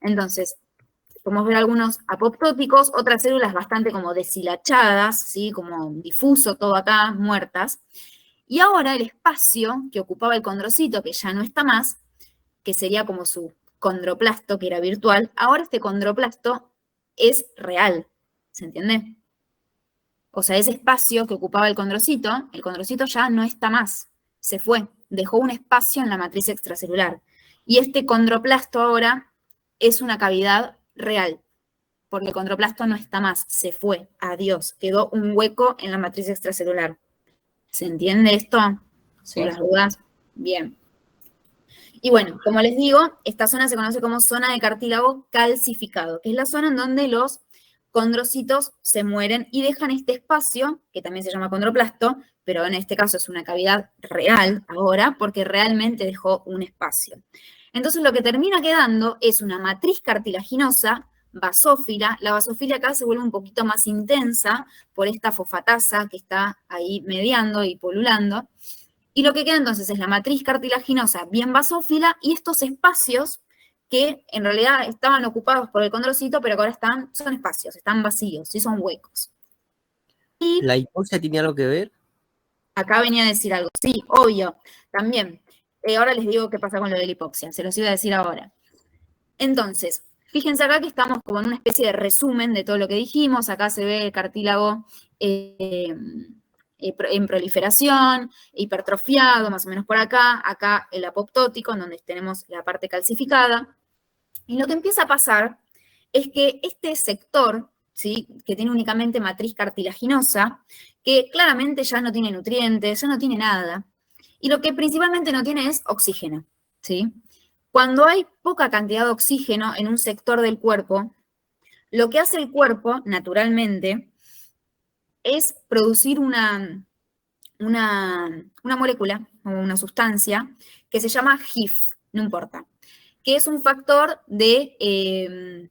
A: Entonces, podemos ver algunos apoptóticos, otras células bastante como deshilachadas, ¿sí? Como difuso todo acá, muertas. Y ahora el espacio que ocupaba el condrocito, que ya no está más, que sería como su condroplasto, que era virtual, ahora este condroplasto es real. ¿Se entiende? O sea, ese espacio que ocupaba el condrocito ya no está más, se fue, dejó un espacio en la matriz extracelular. Y este condroplasto ahora es una cavidad real, porque el condroplasto no está más, se fue, adiós, quedó un hueco en la matriz extracelular. ¿Se entiende esto?
H: Sí.
A: ¿Por las dudas? Bien. Y bueno, como les digo, esta zona se conoce como zona de cartílago calcificado, que es la zona en donde los condrocitos se mueren y dejan este espacio, que también se llama condroplasto, pero en este caso es una cavidad real ahora, porque realmente dejó un espacio. Entonces lo que termina quedando es una matriz cartilaginosa basófila. La basófila acá se vuelve un poquito más intensa por esta fosfatasa que está ahí mediando y polulando. Y lo que queda entonces es la matriz cartilaginosa bien basófila y estos espacios que en realidad estaban ocupados por el condrocito, pero que ahora son espacios, están vacíos, sí son huecos. Y
D: ¿la hipoxia tiene algo que ver?
A: acá venía a decir algo, sí, obvio, también. Ahora les digo qué pasa con lo de la hipoxia, se los iba a decir ahora. Entonces, fíjense acá que estamos como en una especie de resumen de todo lo que dijimos, acá se ve el cartílago en proliferación, hipertrofiado, más o menos por acá el apoptótico, en donde tenemos la parte calcificada. Y lo que empieza a pasar es que este sector, ¿sí?, que tiene únicamente matriz cartilaginosa, que claramente ya no tiene nutrientes, ya no tiene nada, y lo que principalmente no tiene es oxígeno, ¿sí? Cuando hay poca cantidad de oxígeno en un sector del cuerpo, lo que hace el cuerpo, naturalmente, es producir una molécula o una sustancia que se llama HIF, no importa, que es un factor de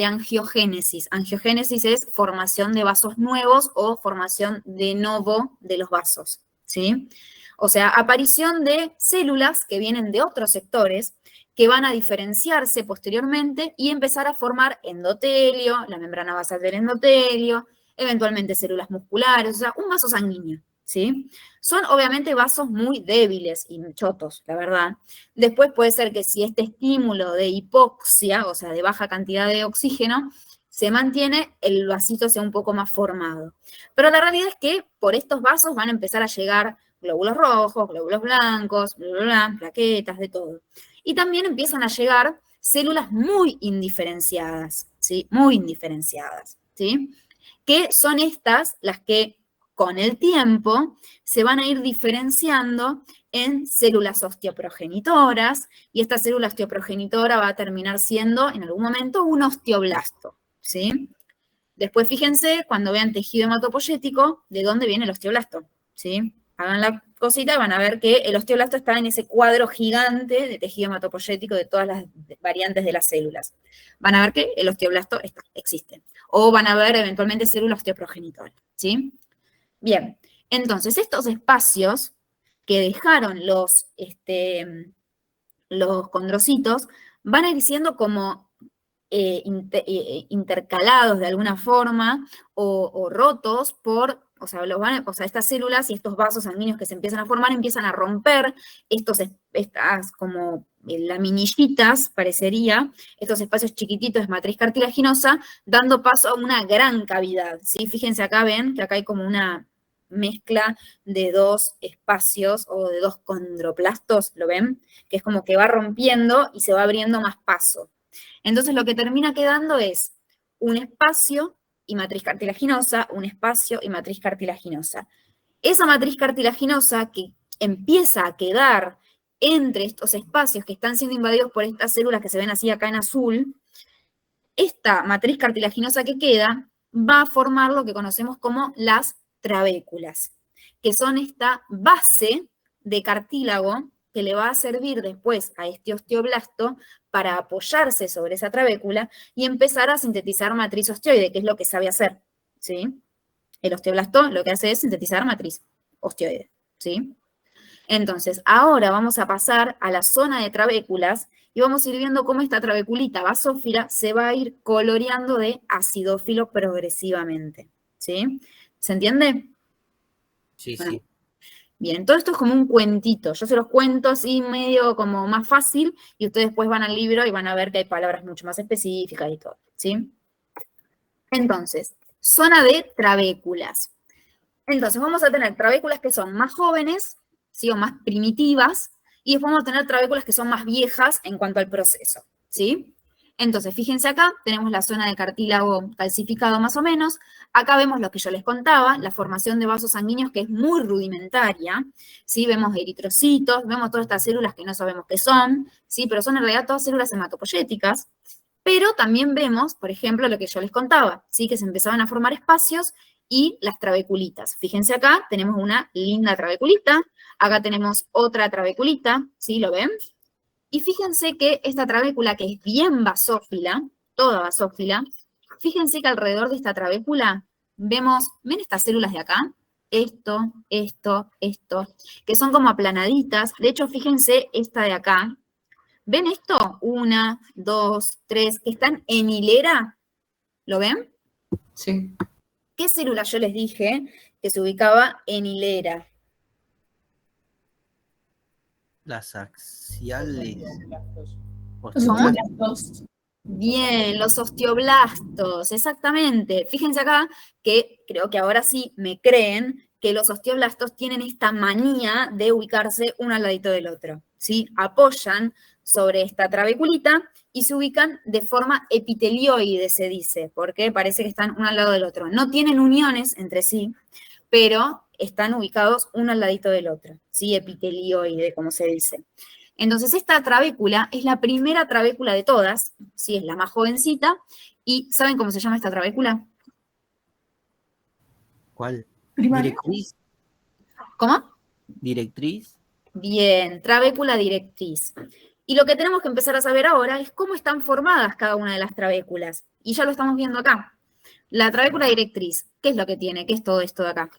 A: angiogénesis. Angiogénesis es formación de vasos nuevos o formación de novo de los vasos, ¿sí? O sea, aparición de células que vienen de otros sectores que van a diferenciarse posteriormente y empezar a formar endotelio, la membrana basal del endotelio, eventualmente células musculares, o sea, un vaso sanguíneo, ¿sí? Son obviamente vasos muy débiles y chotos, la verdad. Después puede ser que si este estímulo de hipoxia, o sea, de baja cantidad de oxígeno, se mantiene, el vasito sea un poco más formado. Pero la realidad es que por estos vasos van a empezar a llegar glóbulos rojos, glóbulos blancos, bla, bla, bla, plaquetas, de todo. Y también empiezan a llegar células muy indiferenciadas, ¿sí? Muy indiferenciadas, ¿sí? Que son estas las que con el tiempo se van a ir diferenciando en células osteoprogenitoras, y esta célula osteoprogenitora va a terminar siendo en algún momento un osteoblasto, ¿sí? Después fíjense, cuando vean tejido hematopoyético, ¿de dónde viene el osteoblasto? ¿Sí? Hagan la cosita y van a ver que el osteoblasto está en ese cuadro gigante de tejido hematopoyético de todas las variantes de las células. Van a ver que el osteoblasto existe. O van a ver eventualmente célula osteoprogenitora, ¿sí? Bien, entonces estos espacios que dejaron los condrocitos van a ir siendo como intercalados de alguna forma o rotos por, o sea, estas células y estos vasos sanguíneos que se empiezan a formar empiezan a romper estas como laminillitas, parecería, estos espacios chiquititos de matriz cartilaginosa, dando paso a una gran cavidad, ¿sí? Fíjense acá, ven que acá hay como una mezcla de dos espacios o de dos condroplastos, ¿lo ven? Que es como que va rompiendo y se va abriendo más paso. Entonces lo que termina quedando es un espacio y matriz cartilaginosa, un espacio y matriz cartilaginosa. Esa matriz cartilaginosa que empieza a quedar entre estos espacios que están siendo invadidos por estas células que se ven así acá en azul, esta matriz cartilaginosa que queda va a formar lo que conocemos como las trabéculas, que son esta base de cartílago que le va a servir después a este osteoblasto para apoyarse sobre esa trabécula y empezar a sintetizar matriz osteoide, que es lo que sabe hacer, ¿sí? El osteoblasto lo que hace es sintetizar matriz osteoide, ¿sí? Entonces, ahora vamos a pasar a la zona de trabéculas y vamos a ir viendo cómo esta trabeculita basófila se va a ir coloreando de acidófilo progresivamente, ¿sí? ¿Se entiende?
D: Sí,
A: Bueno,
D: sí.
A: bien, todo esto es como un cuentito. Yo se los cuento así medio como más fácil y ustedes después van al libro y van a ver que hay palabras mucho más específicas y todo, ¿sí? Entonces, zona de trabéculas. Entonces, vamos a tener trabéculas que son más jóvenes, ¿sí? O más primitivas, y después vamos a tener trabéculas que son más viejas en cuanto al proceso, ¿sí? Entonces, fíjense acá, tenemos la zona de cartílago calcificado más o menos. Acá vemos lo que yo les contaba, la formación de vasos sanguíneos que es muy rudimentaria, ¿sí? Vemos eritrocitos, vemos todas estas células que no sabemos qué son, ¿sí? Pero son en realidad todas células hematopoyéticas. Pero también vemos, por ejemplo, lo que yo les contaba, ¿sí? Que se empezaban a formar espacios y las trabeculitas. Fíjense acá, tenemos una linda trabeculita, acá tenemos otra trabeculita, ¿sí? ¿Lo ven? Y fíjense que esta trabécula, que es bien basófila, toda basófila, fíjense que alrededor de esta trabécula vemos, ¿ven estas células de acá? Esto, que son como aplanaditas. De hecho, fíjense esta de acá. ¿Ven esto? 1, 2, 3, que están en hilera. ¿Lo ven?
H: Sí.
A: ¿Qué célula yo les dije que se ubicaba en hilera?
D: Las axiales.
J: Osteoblastos.
A: Bien, los osteoblastos, exactamente. Fíjense acá que creo que ahora sí me creen que los osteoblastos tienen esta manía de ubicarse uno al ladito del otro, ¿sí? Apoyan sobre esta trabeculita y se ubican de forma epitelioide, se dice, porque parece que están uno al lado del otro. No tienen uniones entre sí, pero están ubicados uno al ladito del otro, ¿sí? Epitelioide, como se dice. Entonces, esta trabécula es la primera trabécula de todas, ¿sí? Es la más jovencita. ¿Y saben cómo se llama esta trabécula?
D: ¿Cuál?
J: Primario.
D: ¿Directriz?
A: ¿Cómo?
D: ¿Directriz?
A: Bien, trabécula directriz. Y lo que tenemos que empezar a saber ahora es cómo están formadas cada una de las trabéculas. Y ya lo estamos viendo acá. La trabécula directriz, ¿qué es lo que tiene? ¿Qué es todo esto de acá?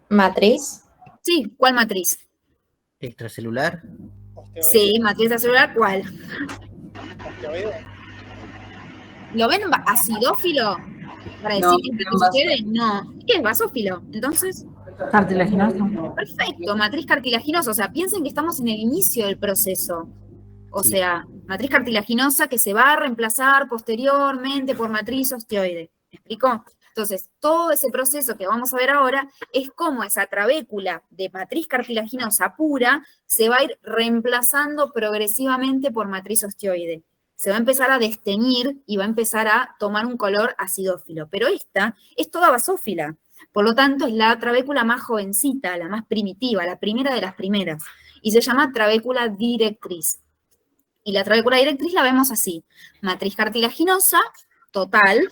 I: Matriz.
A: Sí, ¿cuál matriz?
D: ¿Extracelular?
C: Osteoide.
A: Sí, matriz celular, ¿cuál?
C: Osteoide.
A: ¿Lo ven acidófilo? Para decir
H: No,
A: que es
H: no,
A: matriz osteoide, no. ¿Qué es basófilo? Entonces,
G: Cartilaginoso.
A: perfecto, matriz cartilaginosa. O sea, piensen que estamos en el inicio del proceso. O
D: Sí.
A: sea, matriz cartilaginosa que se va a reemplazar posteriormente por matriz osteoide. ¿Me explicó? Entonces, todo ese proceso que vamos a ver ahora es cómo esa trabécula de matriz cartilaginosa pura se va a ir reemplazando progresivamente por matriz osteoide. Se va a empezar a desteñir y va a empezar a tomar un color acidófilo. Pero esta es toda basófila. Por lo tanto, es la trabécula más jovencita, la más primitiva, la primera de las primeras. Y se llama trabécula directriz. Y la trabécula directriz la vemos así. Matriz cartilaginosa, total.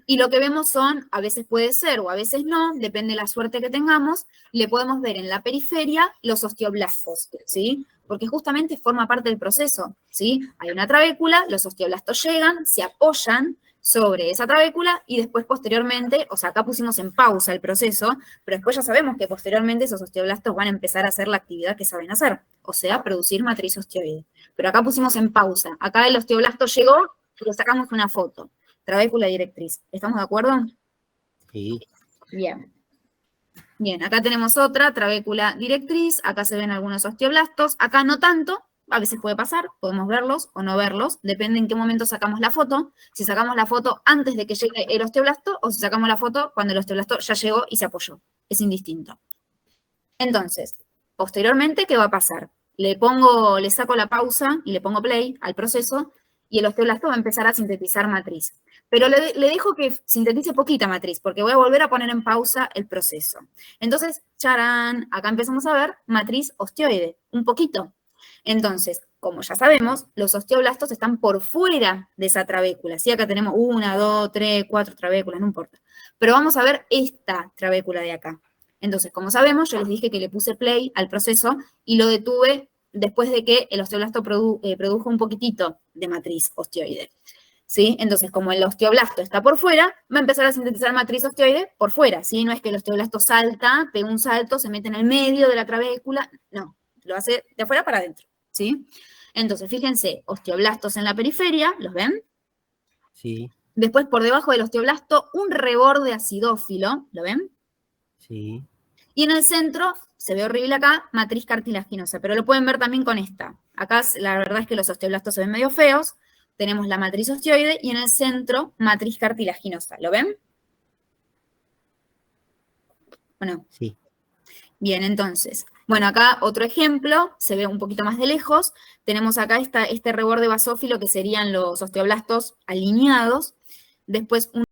A: Y lo que vemos son, a veces puede ser o a veces no, depende de la suerte que tengamos, le podemos ver en la periferia los osteoblastos, ¿sí? Porque justamente forma parte del proceso, ¿sí? Hay una trabécula, los osteoblastos llegan, se apoyan sobre esa trabécula y después posteriormente, o sea, acá pusimos en pausa el proceso, pero después ya sabemos que posteriormente esos osteoblastos van a empezar a hacer la actividad que saben hacer, o sea, producir matriz osteoide. Pero acá pusimos en pausa, acá el osteoblasto llegó y le sacamos una foto. Trabécula directriz. ¿Estamos de acuerdo?
D: Sí.
A: Bien. Bien, acá tenemos otra, trabécula directriz. Acá se ven algunos osteoblastos. Acá no tanto. A veces puede pasar. Podemos verlos o no verlos. Depende en qué momento sacamos la foto. Si sacamos la foto antes de que llegue el osteoblasto o si sacamos la foto cuando el osteoblasto ya llegó y se apoyó. Es indistinto. Entonces, posteriormente, ¿qué va a pasar? Le saco la pausa y le pongo play al proceso y el osteoblasto va a empezar a sintetizar matriz. Pero le dejo que sintetice poquita matriz, porque voy a volver a poner en pausa el proceso. Entonces, charán, acá empezamos a ver matriz osteoide, un poquito. Entonces, como ya sabemos, los osteoblastos están por fuera de esa trabécula. ¿Sí? Acá tenemos 1, 2, 3, 4 trabéculas, no importa. Pero vamos a ver esta trabécula de acá. Entonces, como sabemos, yo les dije que le puse play al proceso y lo detuve después de que el osteoblasto produjo un poquitito de matriz osteoide. ¿Sí? Entonces, como el osteoblasto está por fuera, va a empezar a sintetizar matriz osteoide por fuera, ¿sí? No es que el osteoblasto salta, pega un salto, se mete en el medio de la trabécula, no, lo hace de afuera para adentro, ¿sí? Entonces, fíjense, osteoblastos en la periferia, ¿los ven?
D: Sí.
A: Después, por debajo del osteoblasto, un reborde acidófilo, ¿lo ven?
D: Sí.
A: Y en el centro, se ve horrible acá, matriz cartilaginosa, pero lo pueden ver también con esta. Acá la verdad es que los osteoblastos se ven medio feos. Tenemos la matriz osteoide y en el centro, matriz cartilaginosa. ¿Lo ven? ¿O no?
D: Sí.
A: Bien, entonces. Bueno, acá otro ejemplo, se ve un poquito más de lejos. Tenemos acá este reborde basófilo que serían los osteoblastos alineados. Después